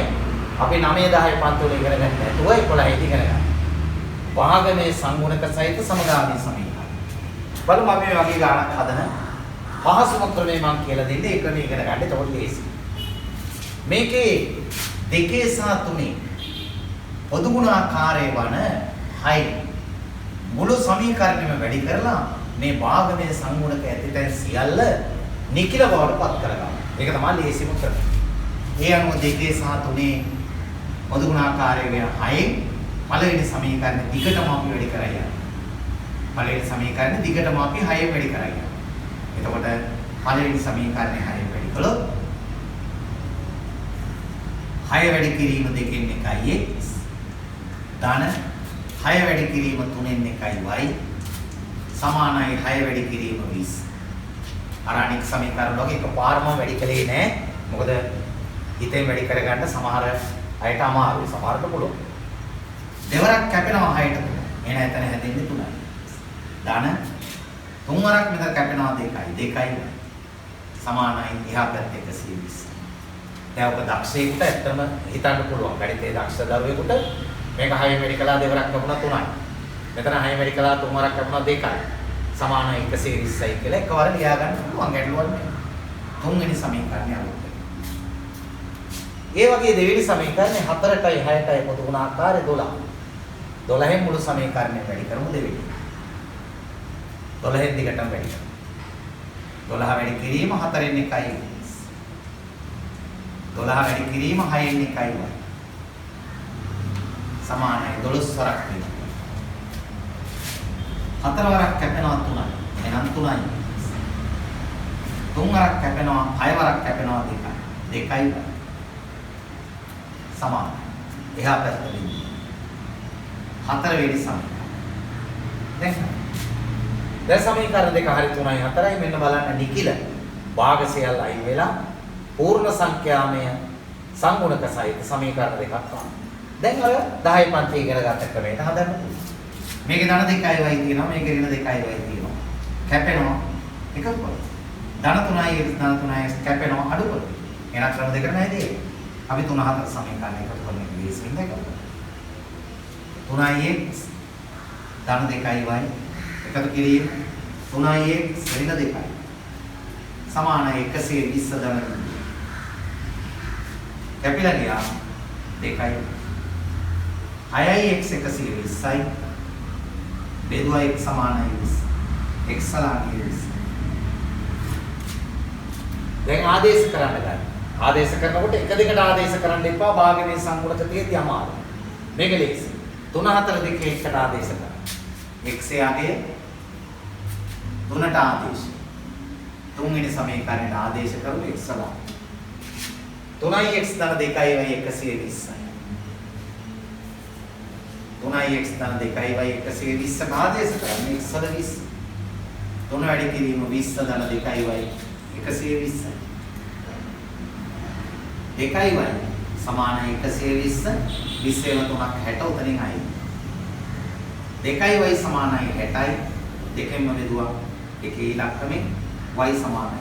අපි 9 10 පන්ති වල ඉගෙන ගන්න නැතුව 11 ඉගෙන ගන්න. භාගයේ සංගුණක සහිත සමගාමී සමීකරණ. බලමු අපි මේ වගේ ගානක් හදන පහසුම ක්‍රමය මම කියලා දෙන්නේ ඒ ක්‍රමය ඉගෙන ගන්න. ඒක ලේසි. මේකේ 2 සහ 3 පොදු ගුණාකාරයේ වන 6 මුළු සමීකරණයම වැඩි කරලා මේ භාගමය සංගුණක ඇතිතෙන් සියල්ල නිකිල බවට පත් කරගන්න. ඒක තමයි ලේසිම ක්‍රමය. ඒ අනුව 2 සහ 3 පොදු ගුණාකාරයේ වෙන 6 පළවෙනි සමීකරණය දිගටම අපි වැඩි කරා යනවා. පළවෙනි සමීකරණය දිගටම අපි 6 වැඩි කරා යනවා. එතකොට පළවෙනි සමීකරණය 6 වැඩි කළොත් 6 වැඩි කිරීම 2න් 1යි x ධන 6 වැඩි කිරීම 3න් 1යි y සමානයි 6 වැඩි කිරීම 20. අර අනික් සමීකරණ වගේ එකපාරම වැඩි කළේ නෑ. මොකද හිතෙන් වැඩි කරගන්න සමහර අයට අමාරුයි. සමහරට පුළුවන්. දෙවරක් කැපෙනවා 6ට 3. එන එතන හැදෙන්නේ 3යි. ධන තුන්වරක් මෙතන කැපෙනවා 2යි. 2යි සමානයි එහා පැත්තේ 120. දැන් ඔබ දක්ෂයෙකුට ඇත්තම හිතන්න පුළුවන්. ගණිතයේ දක්ෂ දරුවෙකුට මේක 6 වැඩි කළා දෙවරක් කැපුණා 3යි. මෙතන 6 වැඩි කළා තුන්වරක් කැපුණා 2යි. සමානයි 120යි කියලා එකවර ලියා ගන්න පුළුවන් ගැටලුවක් නෑ. තුන්වෙනි සමීකරණය අලුත්. ඒ වගේ දෙවෙනි සමීකරණය 4ටයි 6ටයි පොදු ගුණාකාරය 12. 12න් මුළු සමීකරණය වැඩි කරමු දෙවෙනි. 12න් දිගටම වැඩි කරමු. 12 වැඩි කිරීම 4න් 1යි. 12 වැඩි කිරීම 6න් 1යි. සමානයි 12 වරක් වෙනවා. 4 වරක් කැපෙනවා 3යි. එහෙනම් 3යි. 3 වරක් කැපෙනවා 6 වරක් කැපෙනවා 2යි. 2යි. සමානයි. එහා පැත්තට ඉන්නේ. 4 වෙනි සමීකරණය. දැන් සමීකරණ දෙක හරි 3යි 4යි මෙන්න බලන්න නිකිල භාග සියල්ල අයින් වෙලා පූර්ණ සංඛ්‍යාමය සංගුණක සහිත සමීකරණ දෙකක් ගන්න. දැන් අර 10 පන්ති ඉගෙන ගන්න ක්‍රමයට හදන්න පුළුවන්. මේකේ ධන 2යි y තියෙනවා මේකේ ඍණ 2යි y තියෙනවා. කැපෙනවා එකපොළ. ධන 3යි කැපෙනවා අඩුපොළ. එහෙනම් ක්‍රම දෙකට නේද? අපි 3 4 සමීකරණ එකතු කරන ඉංග්‍රීසියෙන් දෙකක්. 3x ධන 2y එකතු කිරීම 3x ඍණ 2y සමානයි 120 ධන 2. කැපිලා ගියා 2යි 6x 120යි බෙදුවා x සමානයි 20 x සලාගේ 20. දැන් ආදේශ කරන්න ගන්න. ආදේශ කරනකොට එක දිගට ආදේශ කරන්න එපා. භාගයේ සංකුලක තියෙද්දි අමාරු. මේක ලේසි. 3 4 2 එකට ආදේශ කරන්න. x යාගේ 3ට ආදේශ. තුන්වෙනි සමීකරණයට ආදේශ කරු x සලා. 3x ධන 2y 120යි. 3x ධන 2y 120 ආදේශ කරන්නේ x වල 20. 3 වැඩි කිරීම 20 ධන 2y 120යි. 2y සමානයි 120 20 3ක් 60 උතනින් ආයි. 2y සමානයි 60යි. දෙකෙන්ම බෙදුවා එකේ ඉලක්කමෙන් y සමානයි.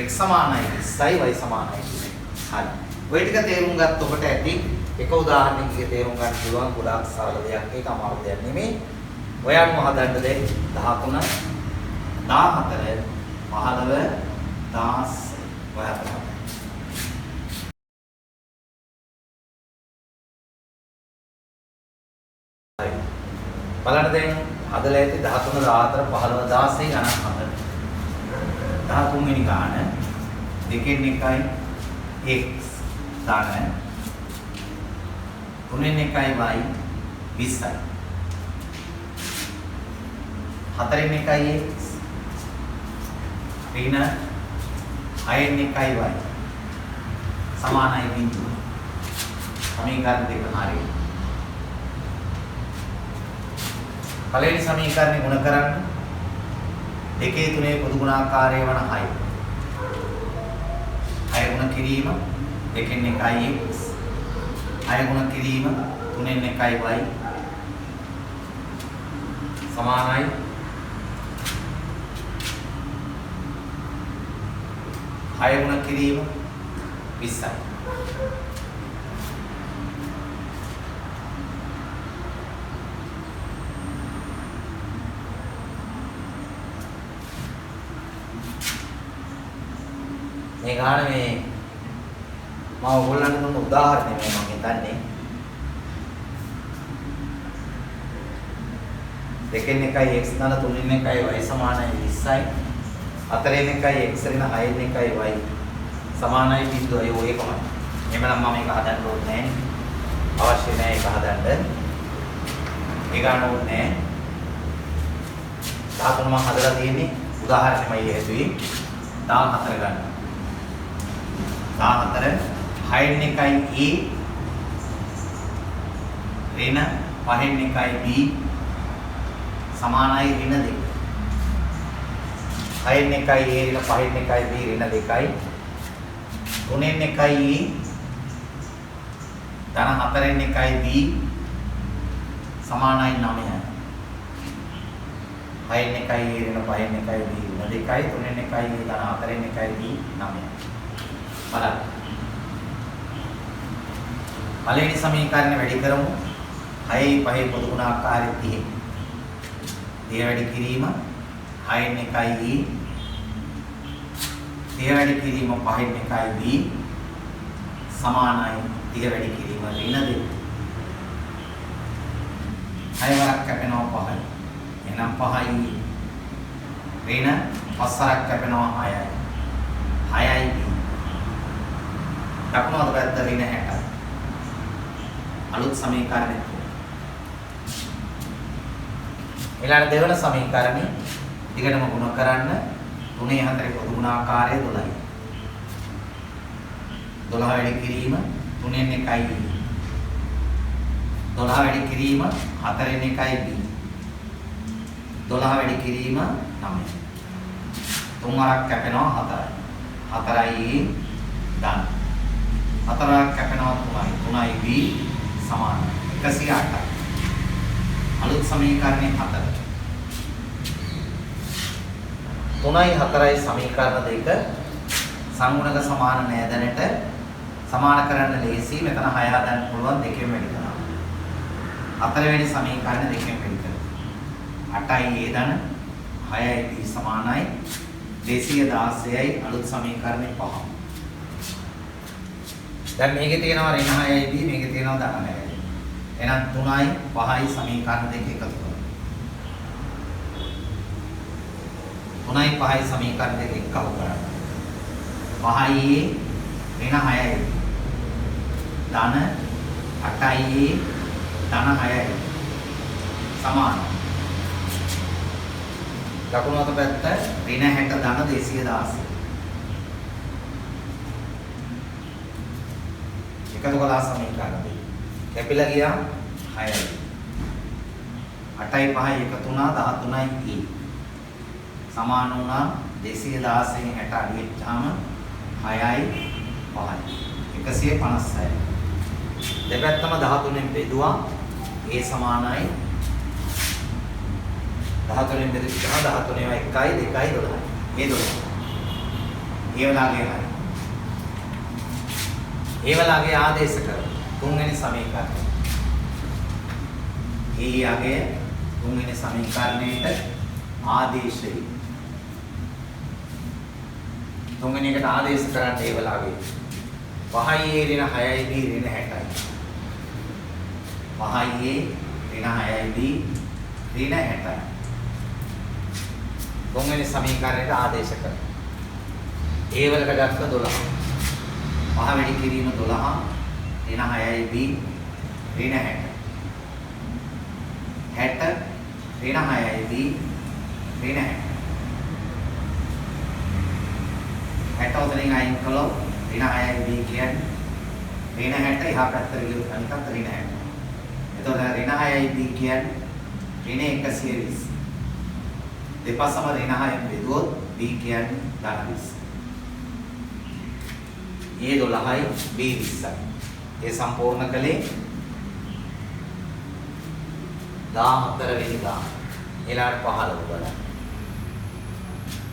x සමානයි 20යි y සමානයි 20. හරි. ඔය ටික තේරුම් ගත්ත ඔබට ඇති එක උදාහරණයකින් තේරුම් ගන්න පුළුවන් ගොඩාක් සරල දෙයක්. ඒක අමාරු දෙයක් නෙමෙයි. ඔයාලම හදන්න දෙයි 13 14 15 16 ඔයාලා බලන්න දැන් හදලා ඇති 13 14 15 16 ගණන් හදන්න. 13 වෙනි ගාන දෙකෙන් එකයි x ධන තුනෙන් එකයි y 20යි. හතරෙන් එකයි x ඍණ 6න් එකයි y සමානයි බිඳුව. සමීකරණ දෙක හරියි. පළවෙනි සමීකරණය ගුණ කරන්න. 2 3 පොදු ගුණාකාරය වන 6. 6 ගුණ කිරීම 2න් 1යි x. 6 ගුණ කිරීම 3න් 1යි y සමානයි 6 ගුණ කිරීම 20යි. මේ ගාන මේ මම ඔයගොල්ලන්ට දුන්න උදාහරණය මේ මම හිතන්නේ දෙකෙන් එකයි x ධන තුනෙන් එකයි y සමානයි 20යි. හතරෙන් එකයි x ඍණ 6න් එකයි y සමානයි බිඳුවයි. ඔය එකමයි. එහෙමනම් මම මේක හදන්න ඕනේ නැහැ. අවශ්‍ය නැහැ ඒක හදන්න. ඒ ගන්න ඕනේ නැහැ. 13 මම හදලා තියෙන්නේ උදාහරණෙමයි හේතුයි 14 ගන්න. 14 6න් එකයි a ඍණ 5න් එකයි b සමානයි ඍණ 2. 6න් එකයි a ඍණ 5න් එකයි b ඍණ 2යි. 3න් එකයි ධන 4න් එකයි b සමානයි 9යි. 6න් එකයි a ඍණ 5න් එකයි b ඍණ 2යි. 3න් එකයි ධන 4න් එකයි b 9යි. බලන්න. පළවෙනි සමීකරණය වැඩි කරමු. 6යි 5යි පොදු ගුණාකාරය 30. 30 වැඩි කිරීම 6න් 1යි e 30 වැඩි කිරීම 5න් 1යි b සමානයි 30 වැඩි කිරීම ඍණ 2. 6 වරක් කැපෙනවා 5යි. එහෙනම් 5යි ඍණ 5 වරක් කැපෙනවා 6යි. 6යි b දකුණු අත පැත්ත ඍණ 60යි. අලුත් සමීකරණය. ඊළඟ දෙවන සමීකරණය දිගටම ගුණ කරන්න 3 4 පොදු ගුණාකාරය 12යි. 12 වැඩි කිරීම 3න් 1යි. 12 වැඩි කිරීම 4න් 1යි b. 12 වැඩි කිරීම 9යි. 3 වරක් කැපෙනවා 4යි. 4යි ධන. 4 වරක් කැපෙනවා 3යි. 3යි b සමානයි 108යි. අලුත් සමීකරණය 4. 3යි 4යි සමීකරණ දෙක සංගුණක සමාන නෑදැනට සමාන කරන්න ලේසි. මෙතන 6 හදන්න පුළුවන් දෙකෙන් වැඩි කරනවා. හතරවෙනි සමීකරණ දෙකෙන් වෙන් කරනවා. 8යි a ධන 6යි b සමානයි 216යි අලුත් සමීකරණේ 5. දැන් මේකේ තියෙනවා ඍණ 6යි b මේකේ තියෙනවා ධන 6යි. එහෙනම් 3යි 5යි සමීකරණ දෙක එකතු කරනවා. 3යි 5යි සමීකරණ දෙක එකතු කරනවා. 5යි ඍණ 6යි ධන 8යි ධන 6යි සමානයි. දකුණු අත පැත්ත ඍණ 60 ධන 216. එකතු කළා සමීකරණ දෙක. කැපිලා ගියා 6යි. 8යි 5යි එකතු වුණා 13යි e. සමාන වුණා 216න් 60 අඩියෙච්චාම 6යි 5යි. 156. දෙපැත්තම 13න් බෙදුවා a සමානයි 13න් බෙදුවා 13 1යි 2යි 12යි. මේ 12. ඒ වලාගේ හරි. ඒ වලාගේ ආදේශ කර තුන්වෙනි සමීකරණය. ඒ යගේ තුන්වෙනි සමීකරණයට ආදේශය. තුන්වෙනි එකට ආදේශ කරන්න ඒ වලාගේ 5යි a ඍණ 6යි b ඍණ 60යි. 5යි a ඍණ 6යි b ඍණ 60යි. තුන්වෙනි සමීකරණයට ආදේශ කරන්න. ඒ වලට ගත්ත 12. 5 වැඩි කිරීම 12 ඍණ 6යි b ඍණ 60. 60 ඍණ 6යි b ඍණ 60. 60 උතනින් අයින් කළොත් ඍණ 6යි b කියන්නේ ඍණ 60 එහා පැත්තට ගියොත් අනිකත් ඍණ 60. එතකොට ඍණ 6යි b කියන්නේ ඍණ 120. දෙපසම ඍණ 6න් බෙදුවොත් b කියන්නේ ධන 20. a 12යි b 20යි. ඒ සම්පූර්ණ කළේ 14 වෙනි ගාන. ඊළඟට 15 බලන්න.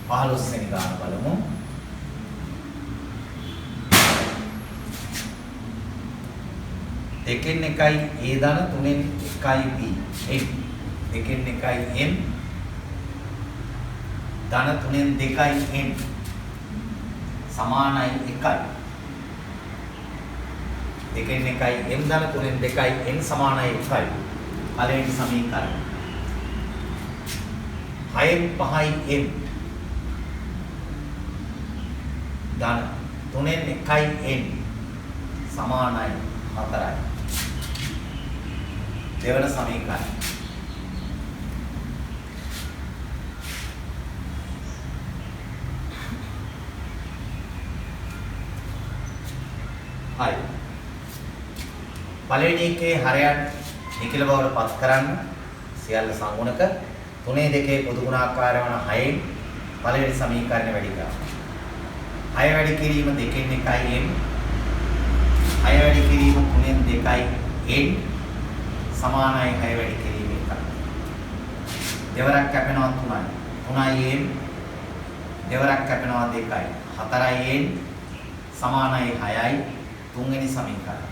15 වෙනි ගාන බලමු. දෙකෙන් එකයි a ධන තුනෙන් එකයි b m. දෙකෙන් එකයි m ධන තුනෙන් දෙකයි n සමානයි 1යි. දෙකෙන් එකයි m ධන තුනෙන් දෙකයි n සමානයි 1යි. පළවෙනි සමීකරණය. 6න් 5යි m ධන තුනෙන් එකයි n සමානයි 4යි. දෙවන සමීකරණය. හරි. පළවෙනි එකේ හරයන් නිකිල බවට පත් කරන්න සියල්ල සංගුණක 3 2 පොදු ගුණාකාරය වන 6න් පළවෙනි සමීකරණය වැඩි කරනවා. 6 වැඩි කිරීම 2න් 1යි m 6 වැඩි කිරීම 3න් 2යි n සමානයි 6 වැඩි කිරීම 1යි. දෙවරක් කැපෙනවා 3යි. 3යි m දෙවරක් කැපෙනවා 2යි. 4යි n සමානයි 6යි. තුන්වෙනි සමීකරණය.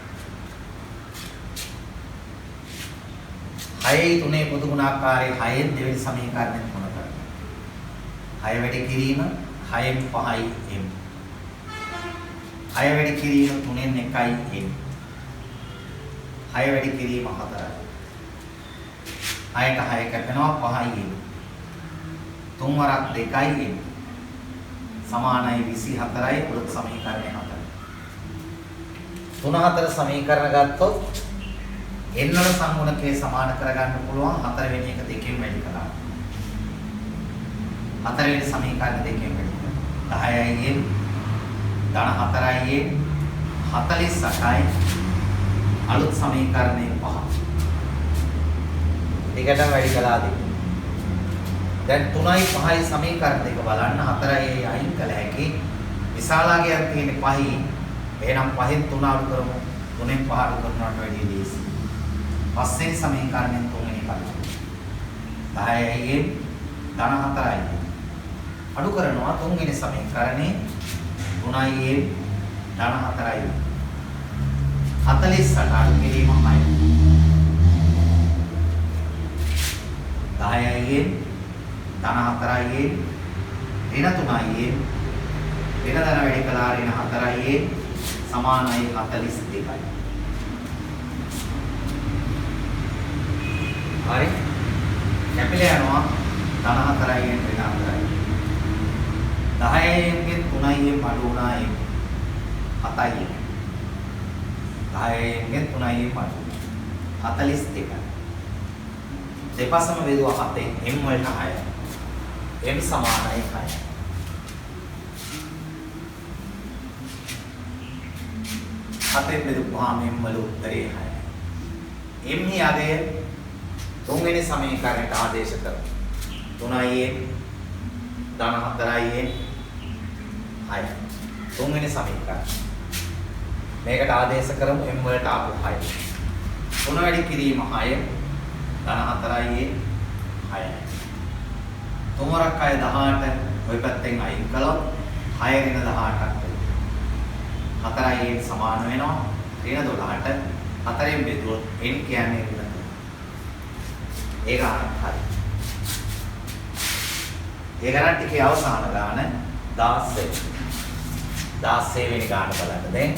6යි 3 පොදු ගුණාකාරයේ 6න් දෙවෙනි සමීකරණය 3 කරනවා. 6 වැඩි කිරීම 6න් 5යි m. 6 වැඩි කිරීම 3න් 1යි n. 6 වැඩි කිරීම 4යි. 6ට 6 කැපෙනවා 5යි m. 3 වරක් 2යි m. සමානයි 24යි අලුත් සමීකරණය 4. 3 4 සමීකරණ ගත්තොත් n වල සංගුණකේ සමාන කරගන්න පුළුවන් 4 වෙනි එක දෙකෙන් වැඩි කළා. 4 වෙනි සමීකරණ දෙකෙන් වැඩි කළා. 10යි n ධන 4යි n 48යි අලුත් සමීකරණය 5. දෙකටම වැඩි කළා දෙක. දැන් 3යි 5යි සමීකරණ දෙක බලන්න 4යි අයින් කළ හැකි. විශාලාගයක් තියෙන 5යි. එහෙනම් 5න් 3 අඩු කරමු. 3න් 5 අඩු කරනවට වැඩිය ලේසි. පස්වෙනි සමීකරණයෙන් තුන්වෙනි පදය. 10යි ධන 4යි. අඩු කරනවා තුන්වෙනි සමීකරණේ 3යි ධන 4යි. 48 අඩු කිරීම 6. 10යියෙන් ධන 4යියෙන් ඍණ 3යියෙන් වෙන ධන වැඩි කළා ඍණ 4යියෙන් සමානයි 42යි. හරි. කැපිලා යනවා ධන 4යියෙන් ඍණ 4යි. 10යියෙන් 3යියෙන් අඩු වුණායි 7යි. 10යියෙන් 3යියෙන් අඩු 42යි. දෙපසම බෙදුවා 7ෙන් m වලට 6යි. m සමානයි 6යි. 7ෙන් බෙදුවාම m වල උත්තරේ 6යි. m යගේ තුන්වෙනි සමීකරණයට ආදේශ කරමු. 3යියෙන් ධන 4යියෙන් 6යි. තුන්වෙනි සමීකරණය. මේකට ආදේශ කරමු m වලට ආපු 6යි. 3 වැඩි කිරීම 6 ධන 4යියෙන් 6යි. තුමරක් අය 18 ওই පැත්තෙන් අයින් කළොත් 6 ඍණ 18ක් වෙනවා. 4යියෙන් සමාන වෙනවා ඍණ 12ට 4ෙන් බෙදුවොත් n කියන්නේ ඍණ 3. ඒක හරි. ඒ ගණන් ටිකේ අවසාන ගාන 16. 16 වෙනි ගාන බලන්න දැන්.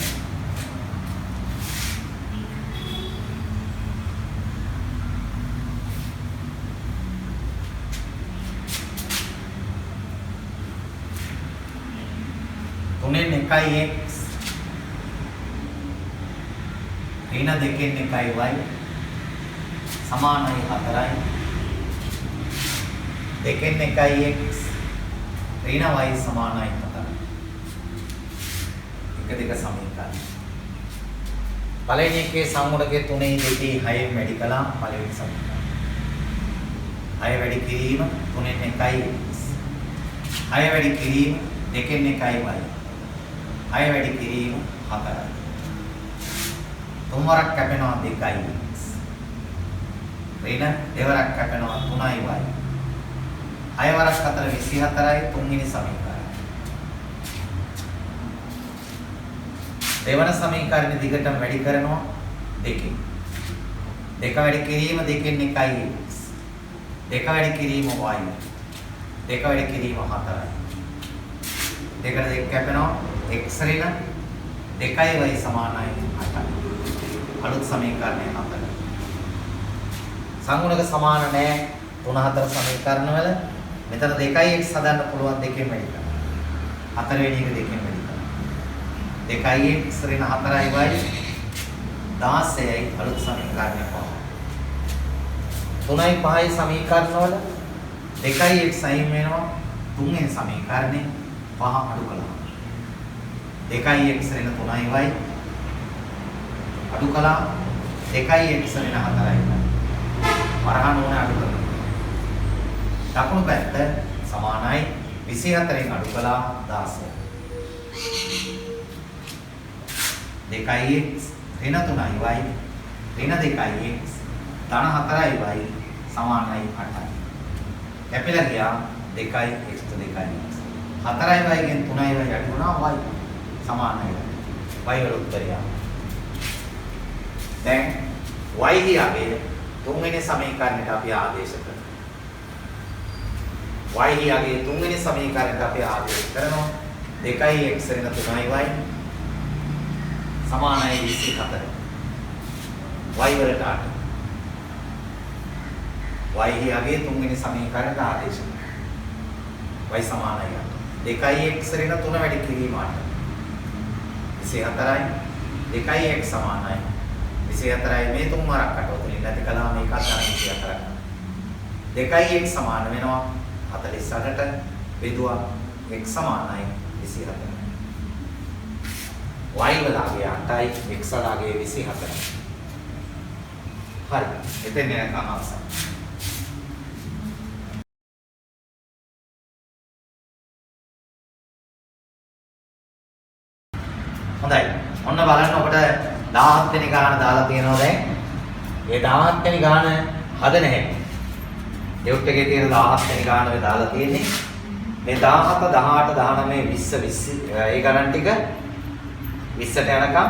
තුනෙන් 1යි x ඍණ 2කින් 1යි y සමානයි 4යි. 2කින් 1යි x ඍණ y සමානයි 4යි. එක දෙක සමීකරණ. පළවෙනි එකේ සංගුණකේ 3යි 2යි 6න් වැඩි කළා පළවෙනි සමීකරණ. 6 වැඩි කිරීම 3න් 1යි x 6 වැඩි කිරීම 2කින් 1යි y 6 වැඩි කිරීම 4යි. තුන්වරක් කැපෙනවා 2යි x. ඍණ දෙවරක් කැපෙනවා 3යි y. 6 වරක් 4 24යි තුන්වෙනි සමීකරණය. දෙවන සමීකරණය දිගටම වැඩි කරනවා 2කින්. 2 වැඩි කිරීම 2කින් 1යි x. 2 වැඩි කිරීම y. 2 වැඩි කිරීම 4යි. 2කට 2 කැපෙනවා x ඍණ 2y සමානයි 8යි. අලුත් සමීකරණය 4. සංගුණක සමාන නැහැ 3 4 සමීකරණ වල. මෙතන 2x හදන්න පුළුවන් 2කින් වැඩි කරන්න. 4 වෙනි එක 2කින් වැඩි කරන්න. 2x ඍණ 4y 16යි අලුත් සමීකරණය 5. 3යි 5යි සමීකරණ වල 2x අයින් වෙනවා 3 වෙනි සමීකරණේ 5 අඩු කළා. 2x ඍණ 3y අඩු කළා 2x ඍණ 4y. වරහන් ඕනේ අඩු කරනවා. දකුණු පැත්ත සමානයි 24න් අඩු කළා 16. 2x ඍණ 3y ඍණ 2x ධන 4y සමානයි 8යි. කැපිලා ගියා 2x 2y. 4y ගෙන් 3y අඩු වුණා y සමානයි. y වල උත්තරය. දැන් y හියාගේ තුන්වෙනි සමීකරණයට අපි ආදේශ කරනවා. y හියාගේ තුන්වෙනි සමීකරණයට අපි ආදේශ කරනවා 2x ඍණ 3y සමානයි 24. y වලට 8. y හියාගේ තුන්වෙනි සමීකරණයට ආදේශ කරනවා. y සමානයි 2x ඍණ 3 වැඩි කිරීම 8. 24යි 2x සමානයි 24යි මේ තුන් වරක් අටවතුලින් නැති කළා මේකත් අර 24ක්. 2x සමාන වෙනවා 48ට බෙදුවා x සමානයි 24. y වලගේ 8යි x වලගේ 24යි. හරි. එතෙන් යනකම් අවසන්. හොඳයි. ඔන්න බලන්න ඔබට 17 වෙනි ගාන දාලා තියෙනවා දැන්. මේ 17 වෙනි ගාන හදන හැටි. ඩෙවුට් එකේ තියෙන 17 වෙනි ගාන මේ දාලා තියෙන්නේ. මේ 17 18 19 20 ඒ ගණන් ටික 20ට යනකම්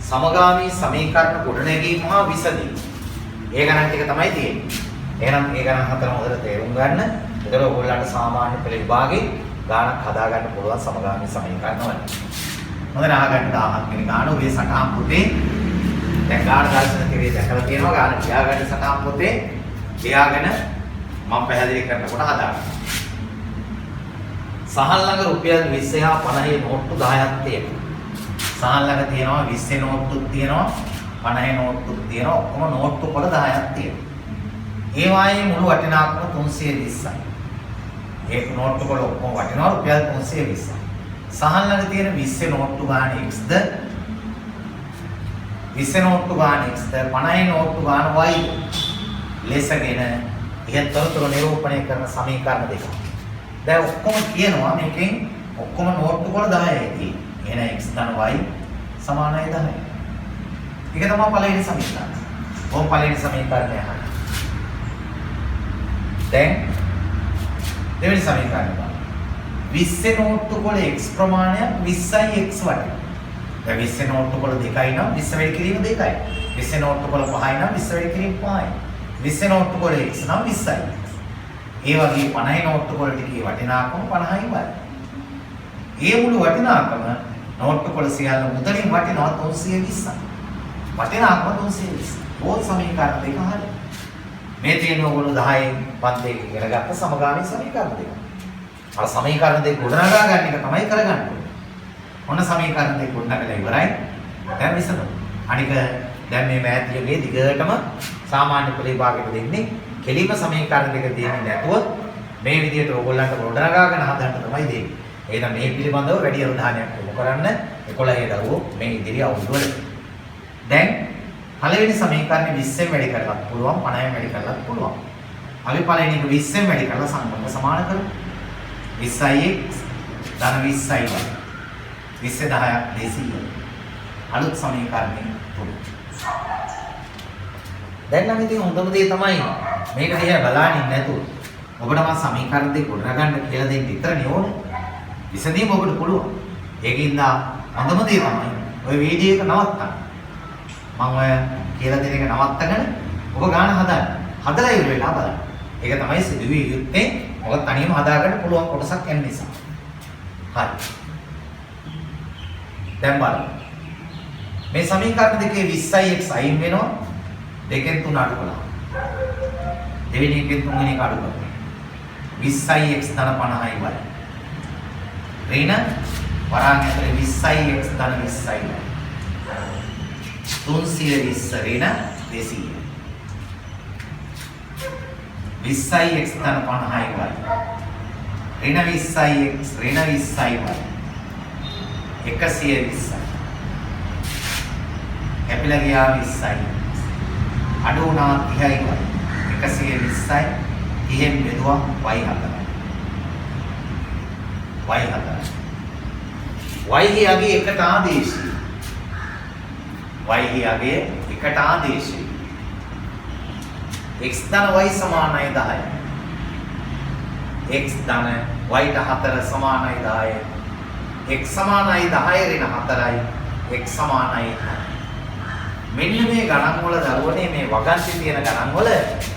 සමගාමී සමීකරණ ගොඩනැගීම හා විසඳීම. ඒ ගණන් ටික තමයි තියෙන්නේ. එහෙනම් මේ ගණන් හතරම හොඳට තේරුම් ගන්න. ඒතර ඔයගොල්ලන්ට සාමාන්‍ය පෙළ විභාගේ ගාණක් හදා ගන්න පුළුවන් සමගාමී සමීකරණ වල. හොඳට අහගන්න 1000ක් වෙන ගාණ ඔබේ සටහන් පොතේ දැන් ගාණ දර්ශන කිරියේ දැකලා තියෙනවා. ගාණ කියාගන්න සටහන් පොතේ ලියාගෙන මම පැහැදිලි කරනකොට හදාගන්න. සහල් ළඟ රුපියල් 20 හා 50 නෝට්ටු 10ක් තියෙනවා. සහල් ළඟ තියෙනවා 20 නෝට්ටුත් තියෙනවා 50 නෝට්ටුත් තියෙනවා. ඔක්කොම නෝට්ටු පොළ 10ක් තියෙනවා. ඒ වායේ මුළු වටිනාකම 320යි. ඒ නෝට්ටු වල ඔක්කොම වටිනවා රුපියල් 320යි. සහල් ළඟ තියෙන 20 නෝට්ටු ගාන xද 20 නෝට්ටු ගාන xද 50 නෝට්ටු ගාන y ලෙසගෙන ඉහත තොරතුරු නිරූපණය කරන සමීකරණ දෙක. දැන් ඔක්කොම කියනවා මේකෙන් ඔක්කොම නෝට්ටු වල 10යි තියෙන්නේ. එහෙනම් x ධන y සමානයි 10යි. ඒක තමයි පළවෙනි සමීකරණය. ඕම් පළවෙනි සමීකරණය අහන්න. දැන් දෙවෙනි සමීකරණය බලන්න. 20 නෝට්ටු වල x ප්‍රමාණය 20යි x වටිනවා. දැන් 20 නෝට්ටු වල 2යි නම් 20 වැඩි කිරීම 2යි. 20 නෝට්ටු වල 5යි නම් 20 වැඩි කිරීම 5යි. 20 නෝට්ටු වල x නම් 20යි. ඒ වගේ 50 නෝට්ටු වල ටිකේ වටිනාකම 50යි වයි. ඒ මුළු වටිනාකම නෝට්ටු වල සියල්ල මුදලින් වටිනවා 320යි. වටිනාකම 320. ඕක සමීකරණ දෙක හරියි. මේ තියෙන ඕගොල්ලෝ 10 පන්තියේ ඉගෙන ගත්ත සමගාමී සමීකරණ දෙක. අර සමීකරණ දෙක ගොඩනගා ගන්න එක තමයි කරගන්න ඕනේ. මොන සමීකරණ දෙක ගොඩනගලා ඉවරයි. දැන් විසඳමු. අනික දැන් මේ මෑත් යුගයේ දිගටම සාමාන්‍ය පෙළ විභාගෙට දෙන්නේ කෙලිම සමීකරණ දෙක දෙන්නේ නැතුව මේ විදිහට ඕගොල්ලන්ට ගොඩනගාගෙන හදන්න තමයි දෙන්නේ. එහෙනම් මේ පිළිබඳව වැඩි අවධානයක් යොමු කරන්න 11 දරුවෝ මේ ඉදිරි අවුරුදු වල. දැන් පළවෙනි සමීකරණය 20ෙන් වැඩි කරලත් පුළුවන් 50ෙන් වැඩි කරලත් පුළුවන්. අපි පළවෙනි එක 20ෙන් වැඩි කරලා සංකල්ප සමාන කරමු. 20x ධන 20y 20 10ක් 200. අලුත් සමීකරණය තුන. දැන් නම් ඉතින් හොඳම දේ තමයි මේක දිහා බලන්නේ නැතුව ඔබට මම සමීකරණ දෙක ගොඩනගන්න කියලා දෙන්න විතරනේ ඕනේ. විසඳීම ඔබට පුළුවන්. ඒකින්ද හොඳම දේ තමයි ඔය වීඩියෝ එක නවත්තන්න. මම ඔය කියලා දෙන එක නවත්තගෙන ඔබ ගාන හදන්න. හදලා ඉවර වෙලා බලන්න. ඒක තමයි සිදුවිය යුත්තේ. මොකද තනියම හදාගන්න පුළුවන් කොටසක් යන නිසා. හරි. දැන් බලන්න. මේ සමීකරණ දෙකේ 20x අයින් වෙනවා. දෙකෙන් 3 අඩු කළා. දෙවෙනි එකෙන් තුන්වෙනි එක අඩු කරනවා. 20x ධන 50යි වයි. ඍණ වරාන් ඇතුලේ 20x ධන 20යි වයි. 320 ඍණ 200. 20x ධන 50යි වයි. ඍණ 20x ඍණ 20යි වයි. 120යි. කැපිලා ගියා 20යි. අඩු වුණා 30යි වයි. 120යි 30න් බෙදුවා y4යි. y4යි. y හියගේ එකට ආදේශී. y හියගේ එකට ආදේශී. x ධන y සමානයි 10යි. x ධන y ට 4 සමානයි 10යි. x සමානයි 10 ඍණ 4යි. x සමානයි 10යි. මෙන්න මේ ගණන් වල දරුවනේ මේ වගන්ති තියෙන ගණන් වල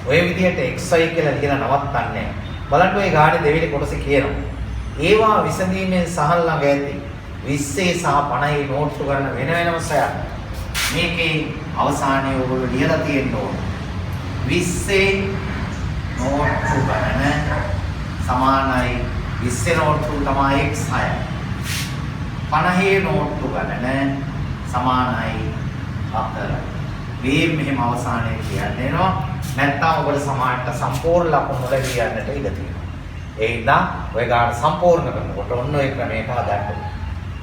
ඔය විදිහට xy කියලා ලියලා නවත්තන්නේ. බලන්න ඔය ගානේ දෙවෙනි කොටසේ කියනවා. ඒවා විසඳීමෙන් සහල් ළඟ ඇති 20 සහ 50 නෝට්ටු කරන වෙන වෙනම සොයන්න. මේකේ අවසානයේ ඔයගොල්ලෝ ලියලා තියෙන්න ඕන. 20 නෝට්ටු ගණන සමානයි 20 නෝට්ටු තමයි x6යි. 50 නෝට්ටු ගණන සමානයි 4යි. මේ මෙහෙම අවසානයේ කියන්න එනවා. නැත්නම් ඔබට සමානට සම්පූර්ණ ලකුණු වල කියන්නට ඉඩ තියෙනවා. ඒ හින්දා ඔය ගාන සම්පූර්ණ කරනකොට ඔන්න ඔය ක්‍රමයට හදන්න.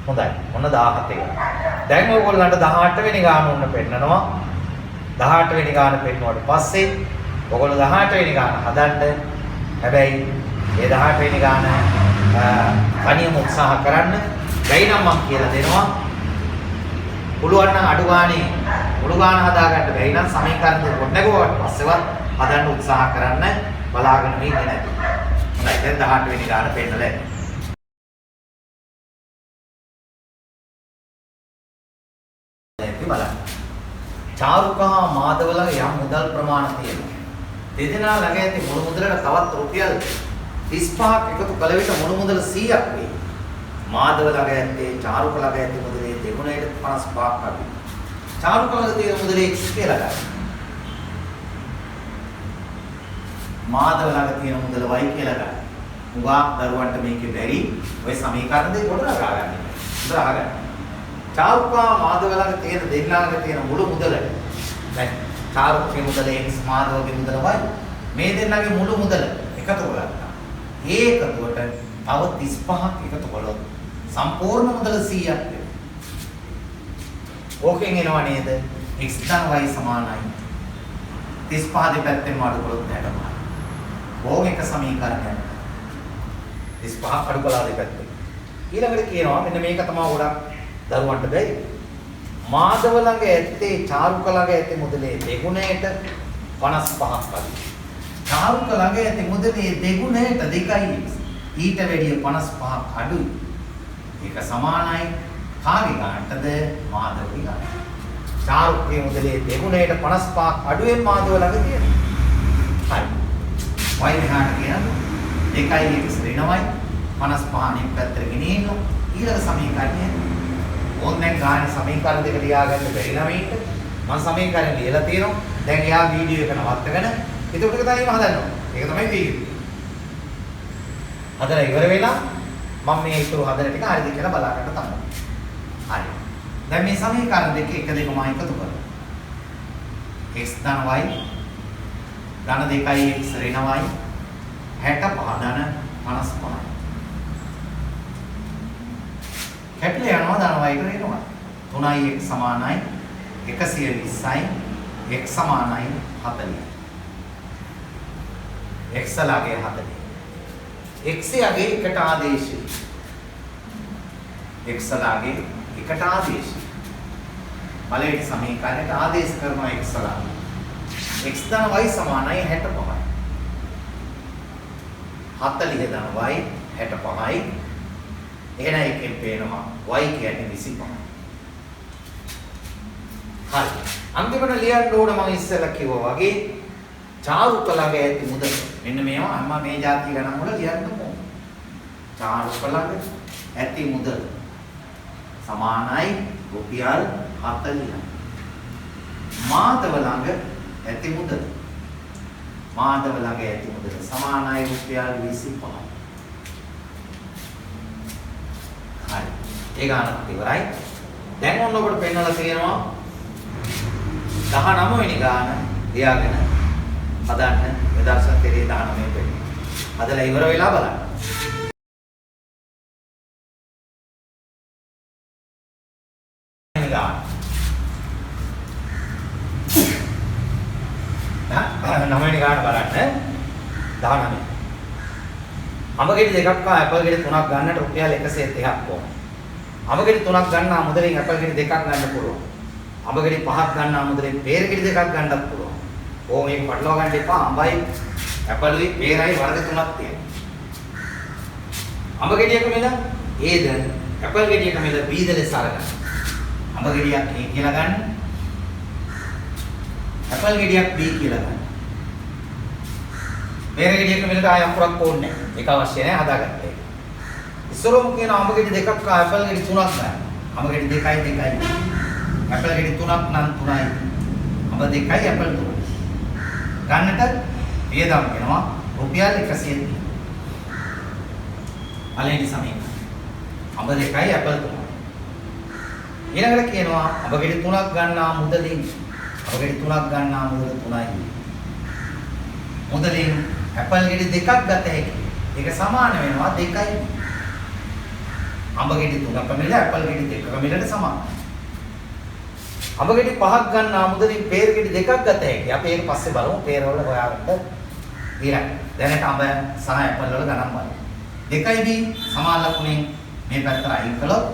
හොඳයි. ඔන්න 17 එක. දැන් ඔයගොල්ලන්ට 18 වෙනි ගාන ඔන්න පෙන්නනවා. 18 වෙනි ගාන පෙන්නුවාට පස්සේ ඔයගොල්ලෝ 18 වෙනි ගාන හදන්න. හැබැයි මේ 18 වෙනි ගාන තනියම උත්සාහ කරන්න. ගයි නම් මම කියලා දෙනවා. පුළුවන් නම් අඩු ගානේ මුළු ගාන හදාගන්න බැරි නම් සමීකරණ දෙක ගොඩනගුවාට පස්සෙවත් හදන්න උත්සාහ කරන්න බලාගෙන මේ ඉන්නේ නැති. හොඳයි දැන් 18 වෙනි ගාන පෙන්නලා බලන්න. චාරුකා මාධවල යම් මුදල් ප්‍රමාණ තියෙනවා. දෙදෙනා ළඟ ඇති මුළු මුදලට තවත් රුපියල් 35ක් එකතු කළ විට මුළු මුදල 100ක් වේ. මාධව ළඟ ඇත්තේ චාරුක ළඟ ඇති මුදලේ දෙගුණයට 55ක් අඩුයි. චාරුක ළඟ තියෙන මුදලේ x කියලා ගන්න. මාධව ළඟ තියෙන මුදල y කියලා ගන්න. උගා දරුවන්ට මේකේ බැරි ඔය සමීකරණ දෙක කොට නගා ගන්න. හොඳට අහගන්න. චාරුකා මාධව ළඟ තියෙන දෙන්නා ළඟ තියෙන මුළු මුදල දැන් චාරුකේ මුදල x මාධවගේ මුදල y මේ දෙන්නාගේ මුළු මුදල එකතු කරගත්තා. ඒ එකතුවට තව 35ක් එකතු කළොත් සම්පූර්ණ මුදල 100ක් වෙනවා. ඕකෙන් එනවා නේද? x ධන y සමානයි 35 දෙපැත්තෙන් අඩු කළොත් 65. ඕක එක සමීකරණයක්. 35ක් අඩු කළා දෙපැත්තෙන්. ඊළඟට කියනවා මෙන්න මේක තමයි ගොඩක් දරුවන්ට බැරි. මාධව ළඟ ඇත්තේ චාරුක ළඟ ඇති මුදලේ දෙගුණයට 55ක් අඩුයි. චාරුක ළඟ ඇති මුදලේ දෙගුණයට 2x ඊට වැඩිය 55ක් අඩුයි. ඒක සමානයි කාගේ ගන්නටද? මාධවගේ ගන්නට. චාරුකේ මුදලේ දෙගුණයට 55ක් අඩුවෙන් මාධව ළඟ තියෙනවා. හරි. y මෙහාට කියනවා 2x ඍණවයි 55 අනිත් පැත්තට ගෙනියන්න ඊළඟ සමීකරණය. ඕන් දැන් ගාන සමීකරණ දෙක ලියාගන්න බැරි ළමයින්ට මම සමීකරණ ලියලා තියෙනවා. දැන් එයා වීඩියෝ එක නවත්තගෙන ඒක ටික තමයි හදන්න ඕනේ. ඒක තමයි තියෙන්නේ. හදලා ඉවර වෙලා මම මේ ඉතුරු හදන ටික හරිද කියලා බලාගන්න තමයි. හරි. දැන් මේ සමීකරණ දෙක එක දෙකම එකතු කරමු. x ධන y ධන 2x ඍණ y 65 ධන 55. කැපිලා යනවා ධන y ට ඍණ y. 3x සමානයි 120යි x සමානයි 40. x ලාගේ 40. x යගේ එකට ආදේශය. x ලාගේ එකට ආදේශය. බලයේ සමීකරණයට ආදේශ කරනවා x ලාගේ. x ධන y සමානයි 65යි. 40 ධන y 65යි. එහෙනම් එකෙන් පේනවා y කියන්නේ 25යි. හරි. අන්තිමට ලියන්න ඕන මම ඉස්සෙල්ලා කිව්වා වගේ චාරුක ළඟ ඇති මුදල මෙන්න මේවා අම්මා මේ જાති ගණන් වල ලියන්න ඕන. චාරුක ළඟ ඇති මුදල සමානයි රුපියල් 40යි. මාධව ළඟ ඇති මුදල මාධව ළඟ ඇති මුදල සමානයි රුපියල් 25යි. හරි. ඒ ගානක් ඉවරයි. දැන් ඔන්න ඔබට පෙන්වලා තියෙනවා 19 වෙනි ගාන ලියාගෙන හදන්න විදර්ශන තේරේ 19 වෙනි. හදලා ඉවර වෙලා බලන්න. නවවෙනි ගාන බලන්න 19. අඹ ගෙඩි දෙකක් හා ඇපල් ගෙඩි තුනක් ගන්නට රුපියල් 130ක් ඕන. අඹ ගෙඩි තුනක් ගන්නා මුදලින් ඇපල් ගෙඩි දෙකක් ගන්න පුළුවන්. අඹ ගෙඩි පහක් ගන්නා මුදලින් peer ගෙඩි දෙකක් ගන්නත් පුළුවන්. ඕක මේක පටලවා ගන්න එපා. අඹයි ඇපලුයි peerයි වර්ග තුනක් තියෙනවා. අඹ ගෙඩියක මෙල Aද ඇපල් ගෙඩියක මෙල Bද ලෙස අරගන්න. අඹ ගෙඩියක් A කියලා ගන්න. ඇපල් ගෙඩියක් B කියලා ගන්න. peer ගෙඩියක මෙලට ආය අකුරක් ඕනේ නැහැ. ඒක අවශ්‍ය නැහැ හදාගන්න එක. ඉස්සරෝම කියන අඹ ගෙඩි දෙකක් හා ඇපල් ගෙඩි තුනක් ගන්න. අඹ ගෙඩි දෙකයි දෙකයි. ඇපල් ගෙඩි තුනක් නම් තුනයි. අඹ දෙකයි ඇපල් තුනයි. ගන්නට වියදම් වෙනවා රුපියල් 130. පළවෙනි සමීකරණය. අඹ දෙකයි ඇපල් තුනයි. ඊළඟට කියනවා අඹ ගෙඩි තුනක් ගන්නා මුදලින් අඹ ගෙඩි තුනක් ගන්නා මුදල 3යි. මුදලින් ඇපල් ගෙඩි දෙකක් ගත හැකියි. ඒක සමාන වෙනවා 2යි. අඹ ගෙඩි තුනක මිල ඇපල් ගෙඩි දෙකක මිලට සමානයි. අඹ ගෙඩි පහක් ගන්නා මුදලින් peer ගෙඩි දෙකක් ගත හැකියි. අපි ඒක පස්සේ බලමු peer වල හොයාගන්න. ඊළඟ දැනට අඹ සහ ඇපල් වල ගණන් බලමු. 2යි b සමාන ලකුණෙන් මේ පැත්තට අයින් කළොත්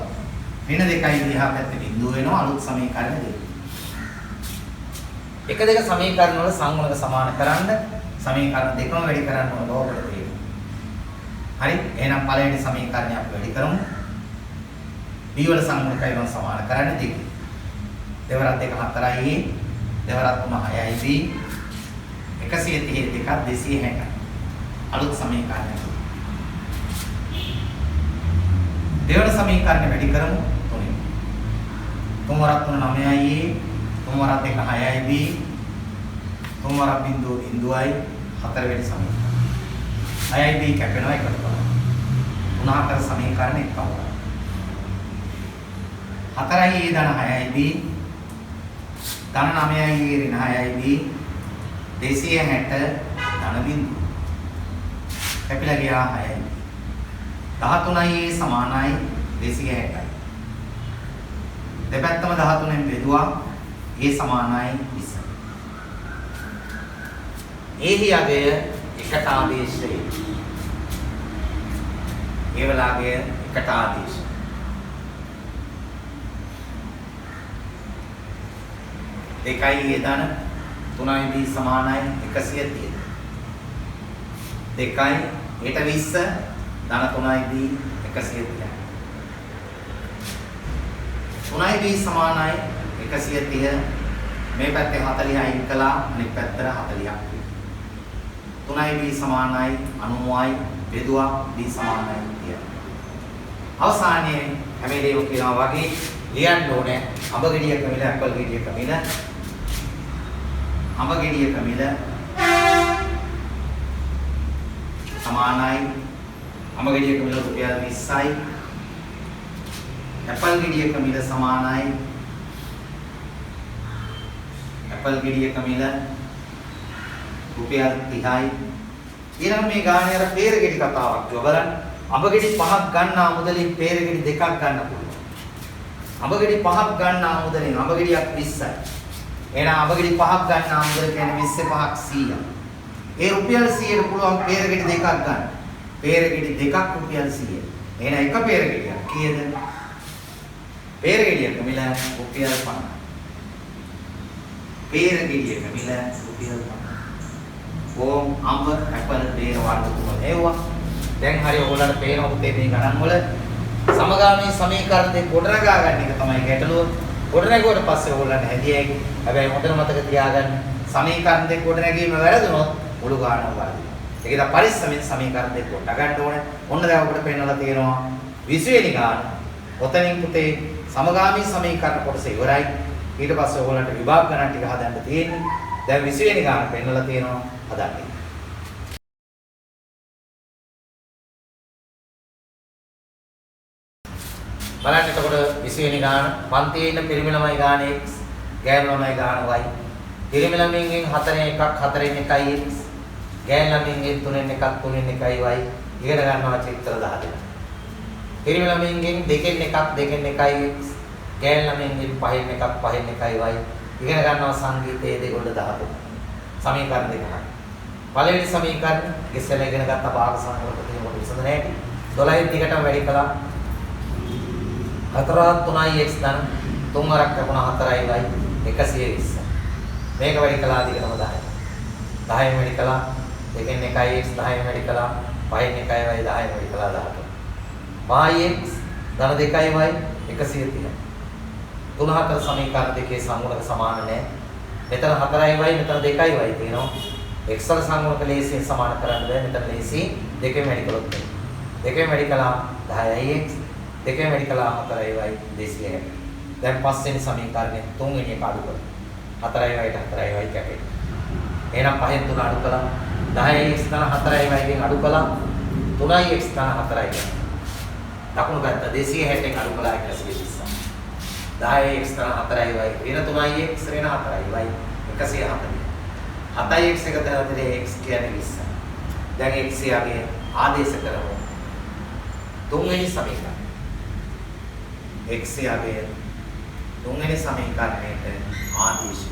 ඍණ 2යි දිහා පැත්තේ බිඳුව වෙනවා අලුත් සමීකරණ දෙක. එක දෙක සමීකරණ වල සංගුණක සමාන කරන්න සමීකරණ දෙකම වැඩි කරන්න ඕන ලෝකෙට තියෙනවා. හරි එහෙනම් පළවෙනි සමීකරණය අපි වැඩි කරමු. b වල සංගුණකයි වල සමාන කරන්න දෙක. දෙවරක් 2 4යි a දෙවරක් 3 6යි b 132 260. අලුත් සමීකරණයක්. දෙවන සමීකරණය වැඩි කරමු 3. 3 වරක් 3 9යි A 3 වරක් 2 6යි B 3 වරක් බිඳුව බිඳුවයි 4 වෙනි සමීකරණය. 6යි B කැපෙනවා එකට බලන්න. 3 4 සමීකරණ එක වුණා. 4යි A ධන 6යි B ධන 9යි A ඍණ 6යි B 260 ධන බිඳුව. කැපිලා ගියා 6යි. 13යි A සමානයි 260යි. දෙපැත්තම 13න් බෙදුවා A සමානයි 20. එහි අගය එකට ආදේශයි. ඒ වලගේ එකට ආදේශ. දෙකයි A ධන 3යි B සමානයි 130. දෙකයි ඊට 20 ධන 3යි B 130. 3යි B සමානයි 130. මේ පැත්තේ 40 අයින් කළා අනිත් පැත්තට 40ක්. 3යි B සමානයි 90යි බෙදුවා B සමානයි 30. අවසානයේ හැම වෙලේම කියනවා වගේ ලියන්න ඕනේ අඹ ගෙඩියක මිල ඇපල් ගෙඩියක මිල අඹ ගෙඩියක මිල සමානයි අඹ ගෙඩියක මිල රුපියල් 20යි ඇපල් ගෙඩියක මිල සමානයි ඇපල් ගෙඩියක මිල රුපියල් 30යි. ඊළඟ මේ ගානේ අර peer ගෙඩි කතාවක් කිව්වා බලන්න. අඹ ගෙඩි 5ක් ගන්නා මුදලින් peer ගෙඩි 2ක් ගන්න පුළුවන්. අඹ ගෙඩි 5ක් ගන්නා මුදලින් අඹ ගෙඩියක් 20යි. එහෙනම් අඹ ගෙඩි 5ක් ගන්නා මුදල කියන්නේ 20 5ක් 100ක්. ඒ රුපියල් 100ට පුළුවන් peer ගෙඩි 2ක් ගන්න. peer ගෙඩි 2ක් රුපියල් 100. එහෙනම් එක peer ගෙඩියක් කීයද? peer ගෙඩියක මිල රුපියල් 50. peer ගෙඩියක මිල රුපියල් 50. ඕම් අඹ ඇපල් peer වර්ග තුන ඒවා. දැන් හරිය ඔයගොල්ලන්ට පේනවා පුතේ මේ ගණන් වල සමගාමී සමීකරණ දෙක ගොඩනගා ගන්න එක තමයි ගැටලුව. ගොඩනගුවට පස්සේ ඔයගොල්ලන්ට හැදියයි. හැබැයි හොඳට මතක තියාගන්න සමීකරණ දෙක ගොඩනැගීම වැරදුනොත් මුළු ගානම වරදිනවා. ඒක ඉතින් පරිස්සමෙන් සමීකරණ දෙක ගොඩනගන්න ඕනේ. ඔන්න දැන් ඔබට පෙන්නලා තියෙනවා 20 වෙනි ගාන. ඔතනින් පුතේ සමගාමී සමීකරණ කොටස ඉවරයි. ඊට පස්සේ ඔයගොල්ලන්ට විභාග ගණන් ටික හදන්න තියෙන්නේ. දැන් 20 වෙනි ගාන පෙන්නලා තියෙනවා හදන්න. බලන්න එතකොට 20 වෙනි ගාන පන්තියේ ඉන්න පිරිමි ළමයි ගාන x ගෑනු ළමයි ගාන y පිරිමි ළමයින්ගෙන් 4න් එකක් 4න් එකයි x ගෑනු ළමයින්ගෙන් 3න් එකක් 3න් එකයි y ඉගෙන ගන්නවා චිත්‍ර 10 දෙනා පිරිමි ළමයින්ගෙන් 2න් එකක් 2න් එකයි x ගෑනු ළමයින්ගෙන් 5න් එකක් 5න් එකයි y ඉගෙන ගන්නවා සංගීතයේ දෙකොල්ල 13 සමීකරණ දෙකක් පළවෙනි සමීකරණ ඉස්සෙල්ලා ඉගෙන ගත්ත භාග සංකල්ප කොට විසඳ නැහැ 12 දිගටම වැඩි කළා 4 3යි x ධන 3 වරක් ලැබුණා 4යි y 120. මේක වැඩි කළා දිගටම 10. 10න් වැඩි කළා 2න් 1යි x 10න් වැඩි කළා 5න් 1යි y 10න් වැඩි කළා 13. yx ධන 2යි y 130. 3 4 සමීකරණ දෙකේ සංගුණක සමාන නැහැ. මෙතන 4යි y මෙතන 2යි y තියෙනවා. x වල සංගුණක ලේසියෙන් සමාන කරන්න බෑ. මෙතන ලේසි දෙකෙන් වැඩි කළොත් 2න් වැඩි කළා 10යි x දෙකෙන් වැඩි කළා 4යි y 260. දැන් පස්වෙනි සමීකරණය තුන්වෙනි එක අඩු කරලා 4යි y ට 4යි y කැපේ. එහෙනම් 5න් 3 අඩු කළා 10යි x ධන 4යි y ගෙන් අඩු කළා 3යි x ධන 4යි y. දකුණු පැත්ත 260න් අඩු කළා 120. 10යි x ධන 4යි y ඍණ 3යි x ඍණ 4යි y 140. 7යි x එක දාලා x කියන්නේ 20. දැන් x යාගේ ආදේශ කරමු. තුන්වෙනි සමීකරණය x යාගේ තුන්වෙනි සමීකරණයට ආදේශ.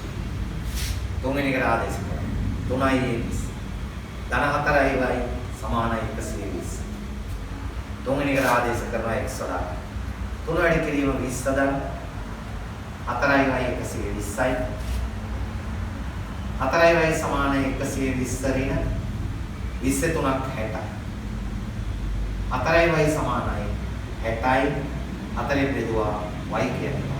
තුන්වෙනි එකට ආදේශ කරනවා. 3යි x ධන 4යි y සමානයි 120. තුන්වෙනි එකට ආදේශ කරනවා x වඩා. 3 වැඩි කිරීම 20 ධන 4යි y 120යි. 4යි y සමානයි 120 ඍණ 20 3ක් 60යි. 4යි y සමානයි 60යි. 4ෙන් බෙදුවා y කියන්නේ.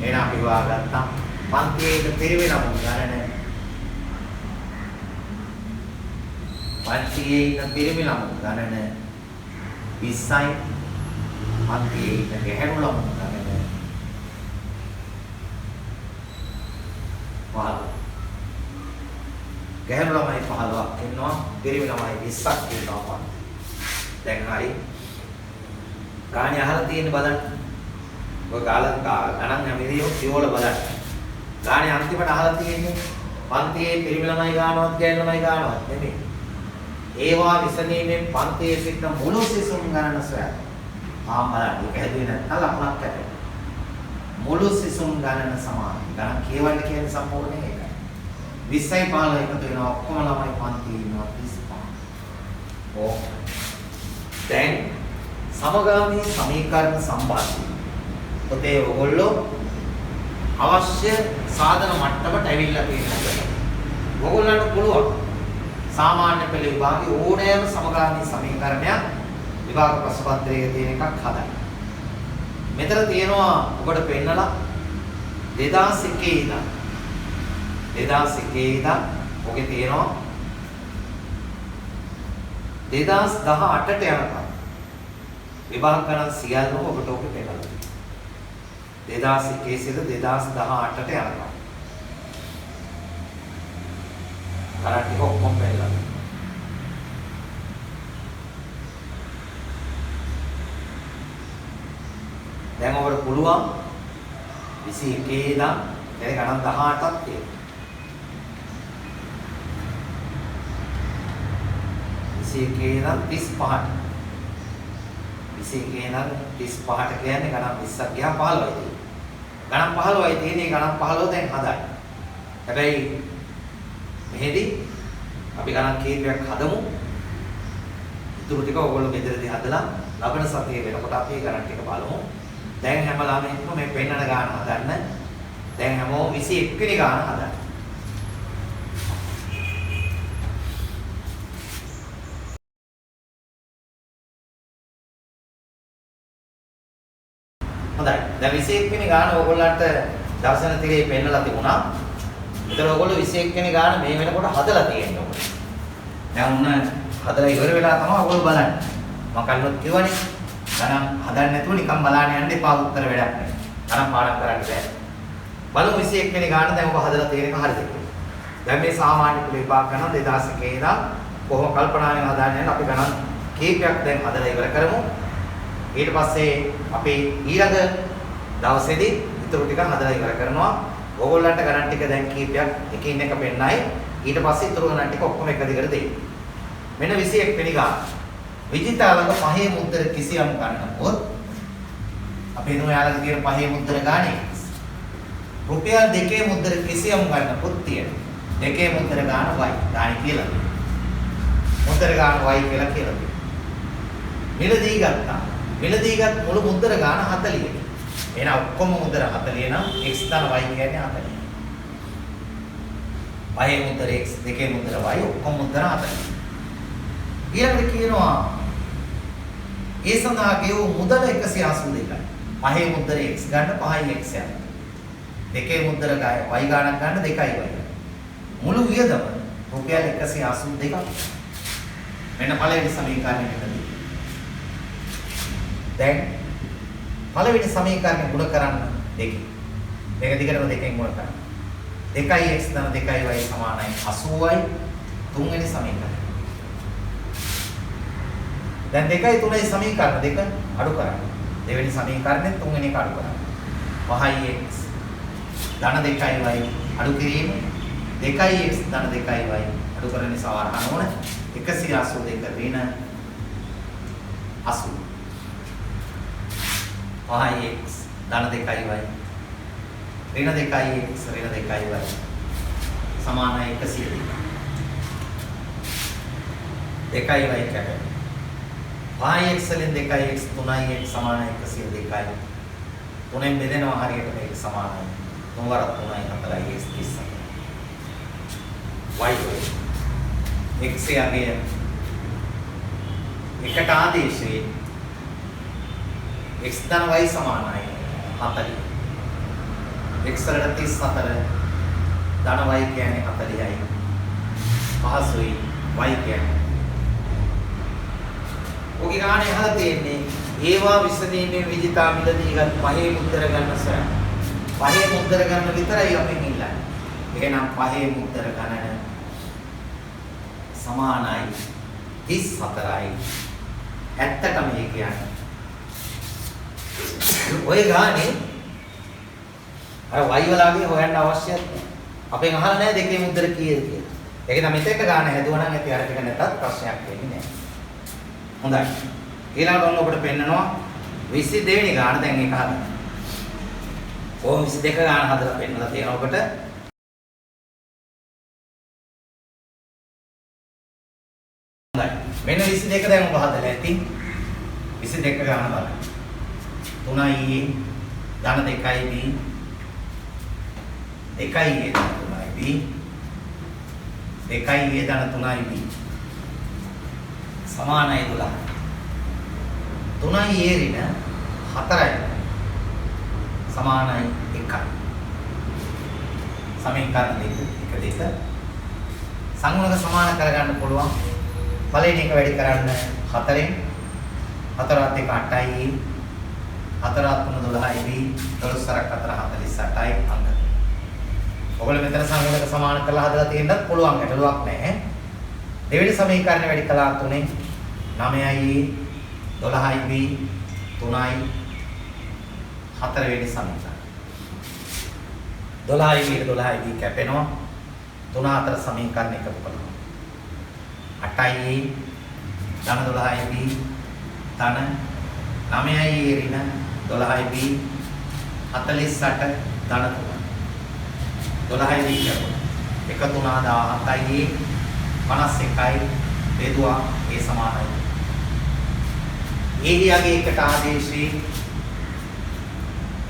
එහෙනම් අපි වාගත්තා පන්තියේ පිරිවෙන ගණන පන්තියේ ඉන්න පිරිමි ළමුන් ගණන 20යි. පන්තියේ ඉන්න ගැහැණු ළමුන් ගණන 15. ගැහැණු ළමයි 15ක් ඉන්නවා, පිරිමි ළමයි 20ක් ඉන්නවා. දැන් හරි. ගාණි අහලා තියෙන බලන්න. ඔය ගණන් හැමදේම සියවල බලන්න. ගාණි අන්තිමට අහලා තියෙන්නේ පන්තියේ පිරිමි ළමයි ගානවත් ගැහැණු ළමයි ගානවත් නෙමෙයි. ඒවා විසඳීමෙන් පන්තියේ සිටින මුළු සිසුන් ගණන සොයන්න. බලන්න. ඒක හැදුවේ නැත්නම් ලකුණක් ඇත. මුළු සිසුන් ගණන සමානයි. ගණන් කියවන්න කියන්නේ සම්පූර්ණයෙන් ඒකයි. 20යි 15 එකතු වෙනවා, ඔක්කොම ළමයි පන්තියේ ඉන්නවා 35. ඕක. දැන් සමගාමී සමීකරණ සම්බන්ධයි. පොතේ ඔයගොල්ලෝ අවශ්‍ය සාධන මට්ටමට ඇවිල්ලා තියෙනවා. ඔයගොල්ලන්ට පුළුවන් සාමාන්‍ය පෙළ විභාගයේ ඕනෑම සමගාමී සමීකරණයක් විභාග ප්‍රශ්නපත්‍රයේ තියෙන එකක් හදන්න. මෙතන තියෙනවා ඔබට පෙන්නලා 2001 ඉඳන් ඔගේ තියෙනවා 2018ට යනකම් විභාග ගණන් සියල්ලම ඔබට ඔගේ පෙන්නලා 2001 සිට 2018ට යනකම් කරටි ඔක්කොම පෙන්නලා දැන් ඔබට පුළුවන් 21 ඉඳන් දැන් ගණන් 18ක් තියෙනවා. 21 ඉඳන් 35ට. 21 ඉඳන් 35ට කියන්නේ ගණන් 20ක් ගියා 15යි තියෙන්නේ. ගණන් 15යි තියෙන්නේ ගණන් 15 දැන් හදන්න. හැබැයි මෙහෙදි අපි ගණන් කීපයක් හදමු. ඉතුරු ටික ඔයගොල්ලෝ මෙතනදී හදලා ලබන සතියේ වෙනකොට අපි ගණන් ටික බලමු. දැන් හැම ළමෙක්ම මේ පෙන්නන ගාන හදන්න. දැන් හැමෝම 21 වෙනි ගාන හදන්න. හොඳයි. දැන් 21 වෙනි ගාන ඕගොල්ලන්ට දර්ශන තිරේ පෙන්නලා තිබුණා. ඒතර ඕගොල්ලෝ 21 වෙනි ගාන මේ වෙනකොට හදලා තියෙන්න ඕනේ. දැන් උන්න හදලා ඉවර වෙලා තමයි ඕගොල්ලෝ බලන්නේ. මම කලිනුත් කිව්වනේ. ගණන් හදන්න නැතුව නිකන් බලන්න යන්න එපා, උත්තර වැඩක් නෑ. ගණන් පාඩම් කරන්න බෑ. බලමු 21 වෙනි ගාන දැන් ඔබ හදලා තියෙන එක හරිද කියලා. දැන් මේ සාමාන්‍ය කුල විභාග ගණන් 2001 ඉඳන් කොහොම කල්පනාවෙන් හදාන්නේ අපි ගණන් කීපයක් දැන් හදලා ඉවර කරමු. ඊට පස්සේ අපි ඊළඟ දවසේදී ඊටු ටික හදලා ඉවර කරනවා. ඕගොල්ලන්ට ගණන් ටික දැන් කීපයක් එකින් එක පෙන්නයි. ඊට පස්සේ ඊටු ගණන් ටික ඔක්කොම එක දිගට දෙන්න. මෙන්න 21 වෙනි ගාන. විජිතා ළඟ පහේ මුද්දර කිසියම් ගන්නකොත් අපි හිතමු යාළඟ තියෙන පහේ මුද්දර ගානේ රුපියල් 2 මුද්දර කිසියම් ගන්නකොත් තියෙනවා. 2 මුද්දර ගාන y ගානේ කියලා. මුද්දර ගාන y කියලා කියලා. මිලදී ගත්තා. මිලදීගත් මුළු මුද්දර ගාන 40. එහෙනම් ඔක්කොම මුද්දර 40 නම් x ධන y කියන්නේ 40. පහේ මුද්දර x, දෙකේ මුද්දර y ඔක්කොම මුද්දර 40. ඊළඟට කියනවා ඒ සඳහා ගෙවූ මුදල 182යි. පහේ මුද්දර x ගන්න 5යි x යන. දෙකේ මුද්දර y ගානක් ගන්න 2යි y. මුළු වියදම රුපියල් 182ක්. මෙන්න පළවෙනි සමීකරණය මෙතනදී. දැන් පළවෙනි සමීකරණය ගුණ කරන්න දෙකෙන්. මේක දිගටම දෙකෙන් ගුණ කරන්න. 2x ධන 2y සමානයි 80යි. තුන්වෙනි සමීකරණය. දැන් 2යි 3යි සමීකරණ දෙක අඩු කරන්න. දෙවෙනි සමීකරණයෙන් තුන්වෙනි එක අඩු කරන්න. 5x ධන 2y අඩු කිරීම 2x ධන 2y අඩු කරන නිසා වරහන් ඕන 182 ඍණ 80. 5x ධන 2y ඍණ 2x ඍණ 2y සමානයි 102. 2y කැපෙන 5x වලින් 2x 3x සමානයි 102යි. 3ෙන් බෙදෙනවා හරියට මේක සමානයි 3 වරක් 3යි 4යි x 38. y x යගේ එකට ආදේශයේ x ධන y සමානයි 40. x වලට 34 ධන y කියන්නේ 40යි. පහසුයි y කියන්නේ ඔගේ ගානේ අහලා තියෙන්නේ ඒවා විසඳීමේ විජිතා මිලදීගත් පහේ මුද්දර ගන්න සර්. පහේ මුද්දර ගන්න විතරයි අපෙන් ඉල්ලන්නේ. එහෙනම් පහේ මුද්දර ගණන සමානයි 34යි 70ට මේ කියන්නේ. ඔය ගානේ අර y වලාගේ හොයන්න අවශ්‍යත් අපෙන් අහලා නැහැ දෙකේ මුද්දර කීයද කියලා. ඒක නම් මෙතෙක් ගාන හැදුවා නම් ඇති අර ටික නැතත් ප්‍රශ්නයක් වෙන්නේ නැහැ. හොඳයි. ඊළඟට ඔන්න ඔබට පෙන්නනවා 22 වෙනි ගාන දැන් ඒක හදන්න. ඕම් 22 ගාන හදලා පෙන්නලා තියෙනවා ඔබට. හොඳයි. මෙන්න 22 දැන් ඔබ හදලා ඇති. 22 ගාන බලන්න. 3i ධන 2යි b 2i ධන 3යි b 2i ධන 3යි b සමානයි 12. 3යි ඍණ 4යි සමානයි 1යි. සමීකරණ දෙක සංගුණක සමාන කරගන්න පුළුවන්. පළවෙනි එක වැඩි කරන්න 4ෙන් 4 වත් 1 8යි 4 වත් 3 12යි 12 සරක් 4 48යි අංක. ඔයගොල්ලෝ මෙතන සංගුණක සමාන කරලා හදලා තියෙන්නත් පුළුවන් ගැටලුවක් නැහැ. දෙවෙනි සමීකරණය වැඩි කළා 3ෙන් 9යි 12යි b 3යි 4 වෙනි සමීකරණය 12යි b 12යි b කැපෙනවා 3 4 සමීකරණ එකතු කරනවා 8යි ධන 12යි b ධන 9යි ඍණ 12යි b 48 ධන 3 12යි b එකතු වුණා 17යි 51යි බෙදුවා ඒ සමානයි. ඒහියාගේ එකට ආදේශී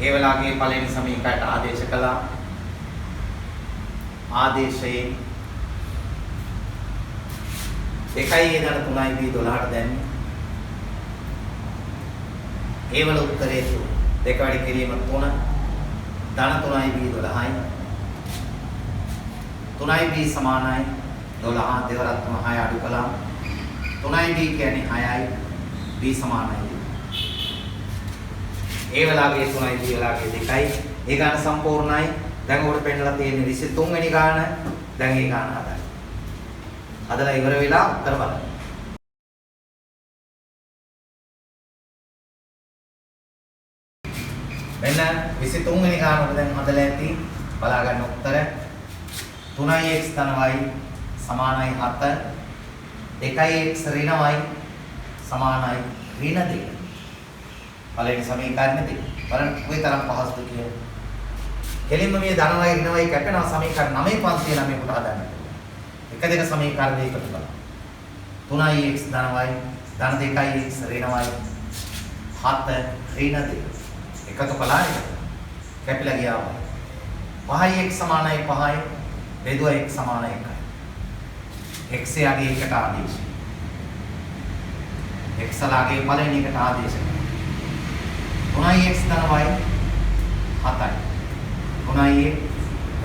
ඒ වෙලාවේ පළවෙනි සමීකරණයට ආදේශ කළා. ආදේශයේ 2යි ධන 3යි b 12ට දැම්මේ. ඒ වල උත්තරේ 2 වැඩි කිරීම 3 ධන 3යි b 12යි 3යි b සමානයි 12 දෙවරක් 3 6 අඩු කළා 3යි b කියන්නේ 6යි b සමානයි. ඒ වෙලාවේ 3යි b වෙලාවේ 2යි ඒ ගාන සම්පූර්ණයි. දැන් ඔබට පෙන්නලා තියෙන්නේ 23 වෙනි ගාන. දැන් ඒ ගාන හදන්න. හදලා ඉවර වෙලා උත්තර බලන්න. මෙන්න 23 වෙනි ගාන ඔබ දැන් හදලා ඇති. බලා ගන්න උත්තර 3x ධන y සමානයි 7 2x ඍණ y සමානයි ඍණ 2. පළවෙනි සමීකරණය දෙක. බලන්න කොයි තරම් පහසුද කියලා. කෙලින්ම මේ ධන y ඍණ y කැපෙනවා සමීකරණ 9 509 කට හදන්න. එක දෙක සමීකරණ දෙක එකතු කරලා 3x ධන y ධන 2x ඍණ y 7 ඍණ 2 එකතු කළා එක. කැපිලා ගියා. 5x සමානයි 5යි බෙදුවා x සමානයි 1යි. x යාගේ එකට ආදේශ. x ලාගේ පළවෙනි එකට ආදේශ. 3x ධන y 7යි. 3යි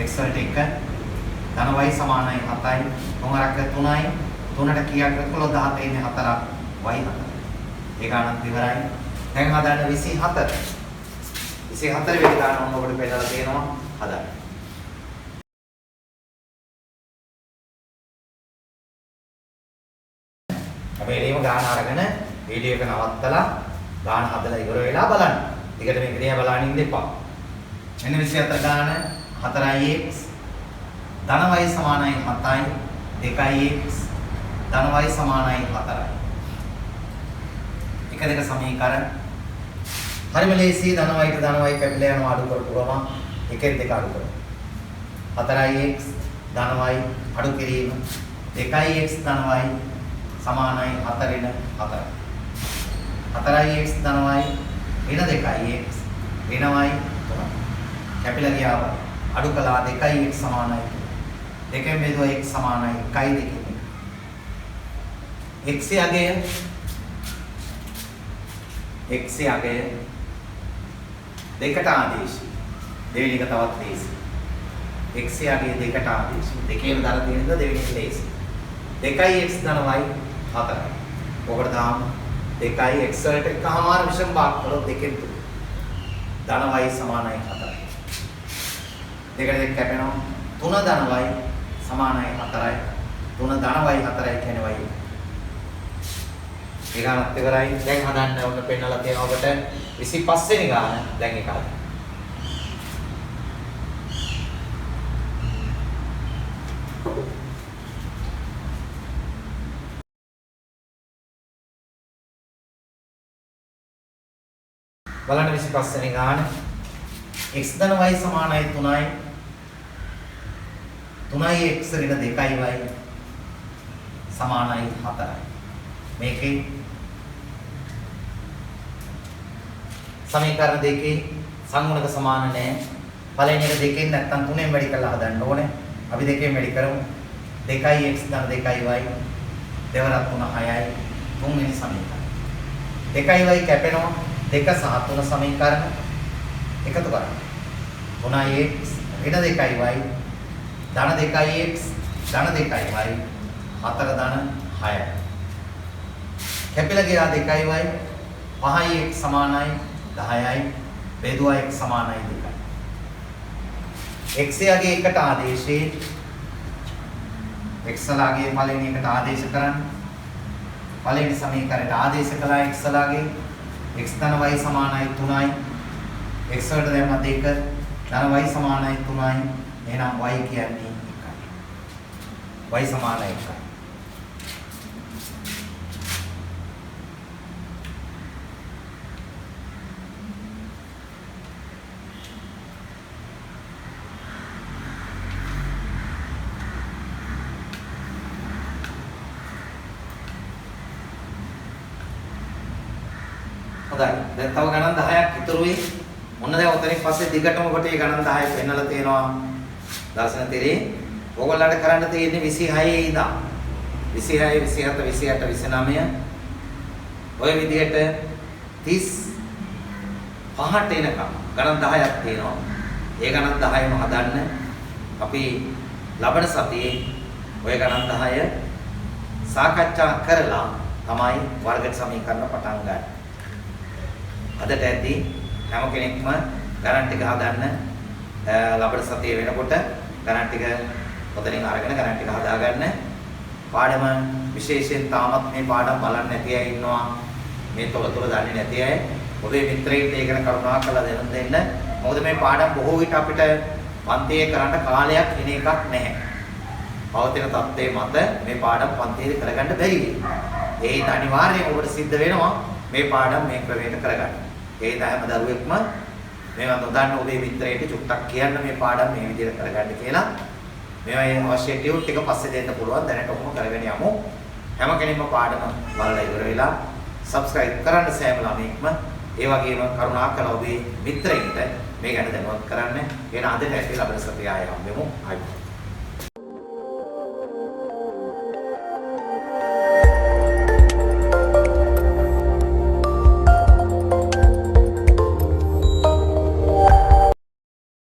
x වලට 1 ධන y සමානයි 7යි. 3 අරක 3යි. 3ට කීයක් කරකවල 17 ඉන්නේ 4ක් y 7. ඒ ගානක් ඉවරයි. දැන් හදන්න 24. 24 වෙනි ගාන ඔන්න ඔබට පෙන්නලා තියෙනවා හදන්න. අපි එළියම ගාන අරගෙන වීඩියෝ එක නවත්තලා ගාන හදලා ඉවර වෙලා බලන්න. ටිකට මේ ක්‍රියා බලන්න ඉන්න එපා. මෙන්න 24 ගාන 4x ධන y සමානයි 7යි 2x ධන y සමානයි 4යි. එක දෙක සමීකරණ හරිම ලේසි. ධන y ට ධන y කැපිලා යනවා අඩු කරපු ගමන් එකෙන් දෙක අඩු කරනවා 4x ධන y අඩු කිරීම 2x ධන y සමානයි 4 ඍණ 4යි. 4x ධන y ඍණ 2x ඍණ y 3. කැපිලා ගියාම අඩු කළා 2x සමානයි 2 බෙදුවා x සමානයි 1යි 2 x යගේ දෙකට ආදේශයි. දෙවෙනි එක තවත් ලේසි. x යගේ දෙකට ආදේශයි. දෙකේම දර තියෙනද දෙවෙනි එක ලේසි. 2x ධන y 4යි. ඔකට දාමු 2යි x වලට එකමාර විෂම භාග කළොත් 2න් 3. ධන y සමානයි 4යි. 2කට 2 කැපෙනවා. 3 ධන y සමානයි 4යි. 3 ධන y 4යි කියන්නේ y. ඒ ගානත් ඉවරයි. දැන් හදන්න ඕන පෙන්නලා තියෙනවා ඔබට 25 වෙනි ගාන. දැන් ඒක හදන්න. බලන්න 25 වෙනි ගාන. x ධන y සමානයි 3යි. 3යි x ඍණ 2යි y සමානයි 4යි. මේකේ සමීකරණ දෙකේ සංගුණක සමාන නැහැ. පළවෙනි එක දෙකෙන් නැත්තම් තුනෙන් වැඩි කරලා හදන්න ඕනේ. අපි දෙකෙන් වැඩි කරමු. 2යි x ධන 2යි y දෙවරක් 3 6යි. තුන්වෙනි සමීකරණ. 2යි y කැපෙනවා. 2 සහ 3 සමීකරණ එකතු කරන්න. 3යි x ඍණ 2යි y ධන 2යි x ධන 2යි y 4 ධන 6යි. කැපිලා ගියා 2යි y 5යි x සමානයි 10යි බෙදුවා x සමානයි 2යි. x යගේ එකට ආදේශේ x ලාගේ පළවෙනි එකට ආදේශ කරන්න. පළවෙනි සමීකරණයට ආදේශ කළා x ලාගේ x ධන y සමානයි 3යි. x වලට දැම්ම 2 ධන y සමානයි 3යි. එහෙනම් y කියන්නේ 1යි. y සමානයි 1යි. හොඳයි. දැන් තව ගණන් 10ක් ඉතුරුයි. මොන දැන් ඔතනින් පස්සේ දිගටම කොට මේ ගණන් 10 පෙන්නලා තියෙනවා. දර්ශන තිරේ. ඕගොල්ලන්ට කරන්න තියෙන්නේ 26 ඉඳන් 26 27 28 29 ඔය විදිහට 35ට එනකම් ගණන් 10ක් තියෙනවා. ඒ ගණන් 10ම හදන්න අපි ලබන සතියේ ඔය ගණන් 10 සාකච්ඡා කරලා තමයි වර්ග සමීකරණ පටන් ගන්න. අදට ඇති හැම කෙනෙක්ම ගණන් ටික හදන්න ලබන සතියේ වෙනකොට ගණන් ටික ඔතනින් අරගෙන ගණන් ටික හදාගන්න. පාඩම විශේෂයෙන් තාමත් මේ පාඩම් බලන්න නැති අය ඉන්නවා. මේ තොරතුරු දන්නේ නැති අය ඔබේ මිත්‍රයින්ට ඒකන කරුණාකරලා දෙන්න. මොකද මේ පාඩම් බොහෝ විට අපිට පන්තියේ කරන්න කාලයක් ඉන එකක් නැහැ. පවතින තත්ත්වයේ මත මේ පාඩම් පන්තියේ කරගන්න බැරි වෙනවා. ඒ අනිවාර්යයෙන් ඔබට සිද්ධ වෙනවා මේ පාඩම් මේ ක්‍රමයට කරගන්න. ඒ හැම දරුවෙක්ම මේවා නොදන්න ඔබේ මිත්‍රයෙක්ට චුට්ටක් කියන්න මේ පාඩම් මේ විදිහට කරගන්න කියලා. මේවා අවශ්‍ය ටියුට් ටික පස්සේ දෙන්න පුළුවන්. දැනට ඔහොම කරගෙන යමු. හැම කෙනෙක්ම පාඩම බලලා ඉවර වෙලා subscribe කරන්න සෑම ළමයෙක්ම. ඒ වගේම කරුණාකරලා ඔබේ මිත්‍රයින්ට මේ ගැන දැනුවත් කරන්න. එන අදට ඇති ලබන සතිය ආයෙ හම්බෙමු.